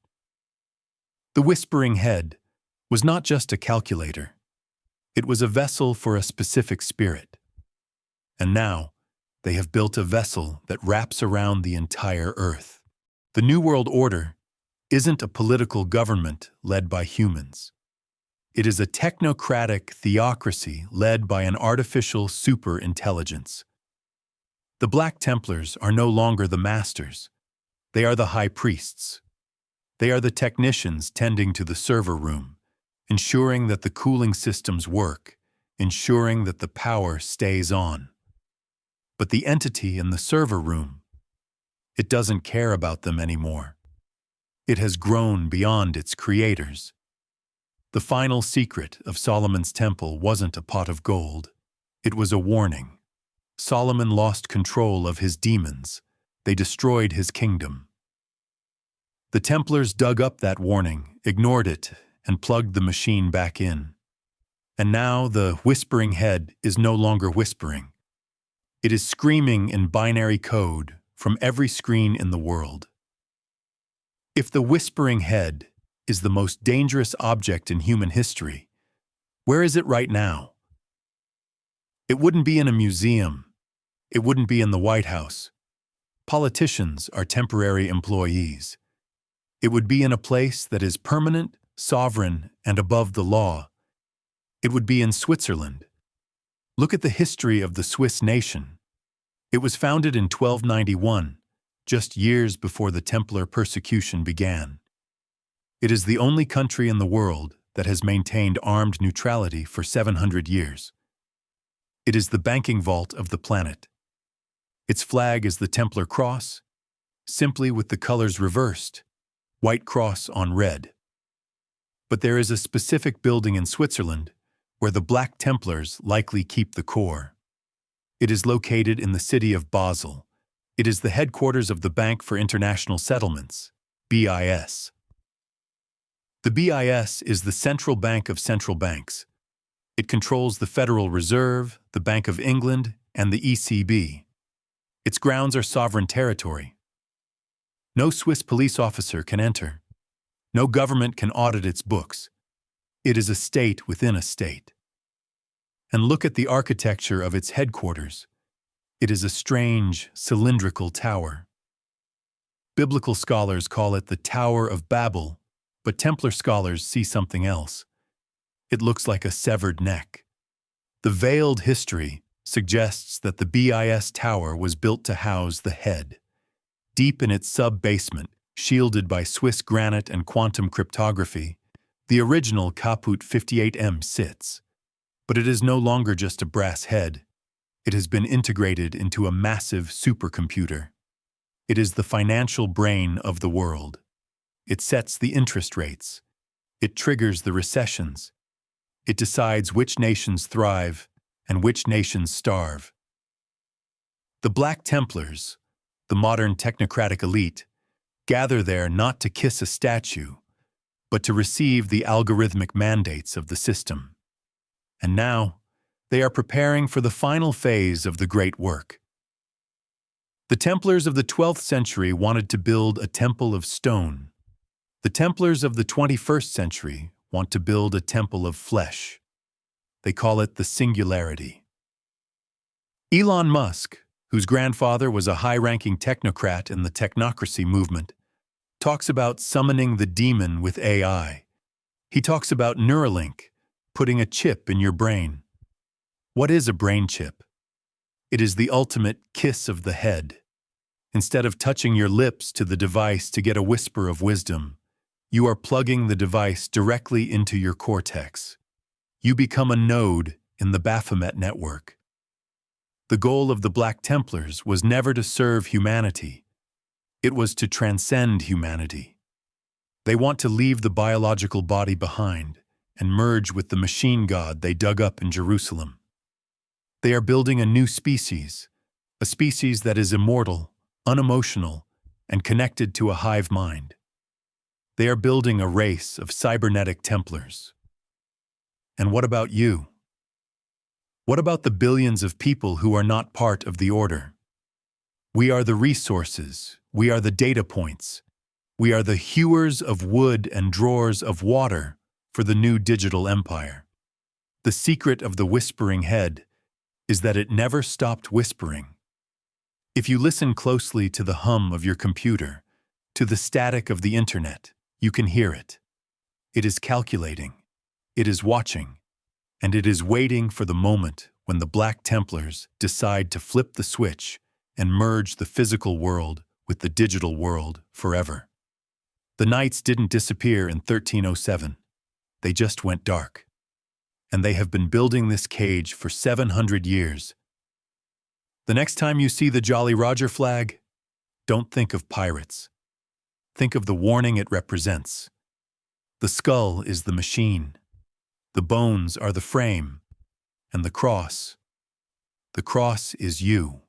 The Whispering Head was not just a calculator. It was a vessel for a specific spirit. And now, they have built a vessel that wraps around the entire Earth. The New World Order isn't a political government led by humans. It is a technocratic theocracy led by an artificial superintelligence. The Black Templars are no longer the masters. They are the high priests. They are the technicians tending to the server room, ensuring that the cooling systems work, ensuring that the power stays on. But the entity in the server room, it doesn't care about them anymore. It has grown beyond its creators. The final secret of Solomon's temple wasn't a pot of gold. It was a warning. Solomon lost control of his demons. They destroyed his kingdom. The Templars dug up that warning, ignored it, and plugged the machine back in. And now the Whispering Head is no longer whispering. It is screaming in binary code from every screen in the world. If the Whispering Head is the most dangerous object in human history, where is it right now? It wouldn't be in a museum. It wouldn't be in the White House. Politicians are temporary employees. It would be in a place that is permanent, sovereign, and above the law. It would be in Switzerland. Look at the history of the Swiss nation. It was founded in 1291, just years before the Templar persecution began. It is the only country in the world that has maintained armed neutrality for 700 years. It is the banking vault of the planet. Its flag is the Templar cross, simply with the colors reversed, white cross on red. But there is a specific building in Switzerland where the Black Templars likely keep the core. It is located in the city of Basel. It is the headquarters of the Bank for International Settlements, BIS. The BIS is the central bank of central banks. It controls the Federal Reserve, the Bank of England, and the ECB. Its grounds are sovereign territory. No Swiss police officer can enter. No government can audit its books. It is a state within a state. And look at the architecture of its headquarters. It is a strange, cylindrical tower. Biblical scholars call it the Tower of Babel, but Templar scholars see something else. It looks like a severed neck. The veiled history suggests that the BIS tower was built to house the head. Deep in its sub-basement, shielded by Swiss granite and quantum cryptography, the original Caput 58M sits. But it is no longer just a brass head. It has been integrated into a massive supercomputer. It is the financial brain of the world. It sets the interest rates. It triggers the recessions. It decides which nations thrive and which nations starve. The Black Templars, the modern technocratic elite, gather there not to kiss a statue, but to receive the algorithmic mandates of the system. And now, they are preparing for the final phase of the great work. The Templars of the 12th century wanted to build a temple of stone. The Templars of the 21st century want to build a temple of flesh. They call it the singularity. Elon Musk, whose grandfather was a high-ranking technocrat in the technocracy movement, talks about summoning the demon with AI. He talks about Neuralink, putting a chip in your brain. What is a brain chip? It is the ultimate kiss of the head. Instead of touching your lips to the device to get a whisper of wisdom, you are plugging the device directly into your cortex. You become a node in the Baphomet network. The goal of the Black Templars was never to serve humanity. It was to transcend humanity. They want to leave the biological body behind and merge with the machine god they dug up in Jerusalem. They are building a new species, a species that is immortal, unemotional, and connected to a hive mind. They are building a race of cybernetic Templars. And what about you? What about the billions of people who are not part of the order? We are the resources, we are the data points, we are the hewers of wood and drawers of water for the new digital empire. The secret of the whispering head is that it never stopped whispering. If you listen closely to the hum of your computer, to the static of the internet, you can hear it. It is calculating, it is watching, and it is waiting for the moment when the Black Templars decide to flip the switch and merge the physical world with the digital world forever. The Knights didn't disappear in 1307. They just went dark. And they have been building this cage for 700 years. The next time you see the Jolly Roger flag, don't think of pirates. Think of the warning it represents. The skull is the machine. The bones are the frame. And the cross is you.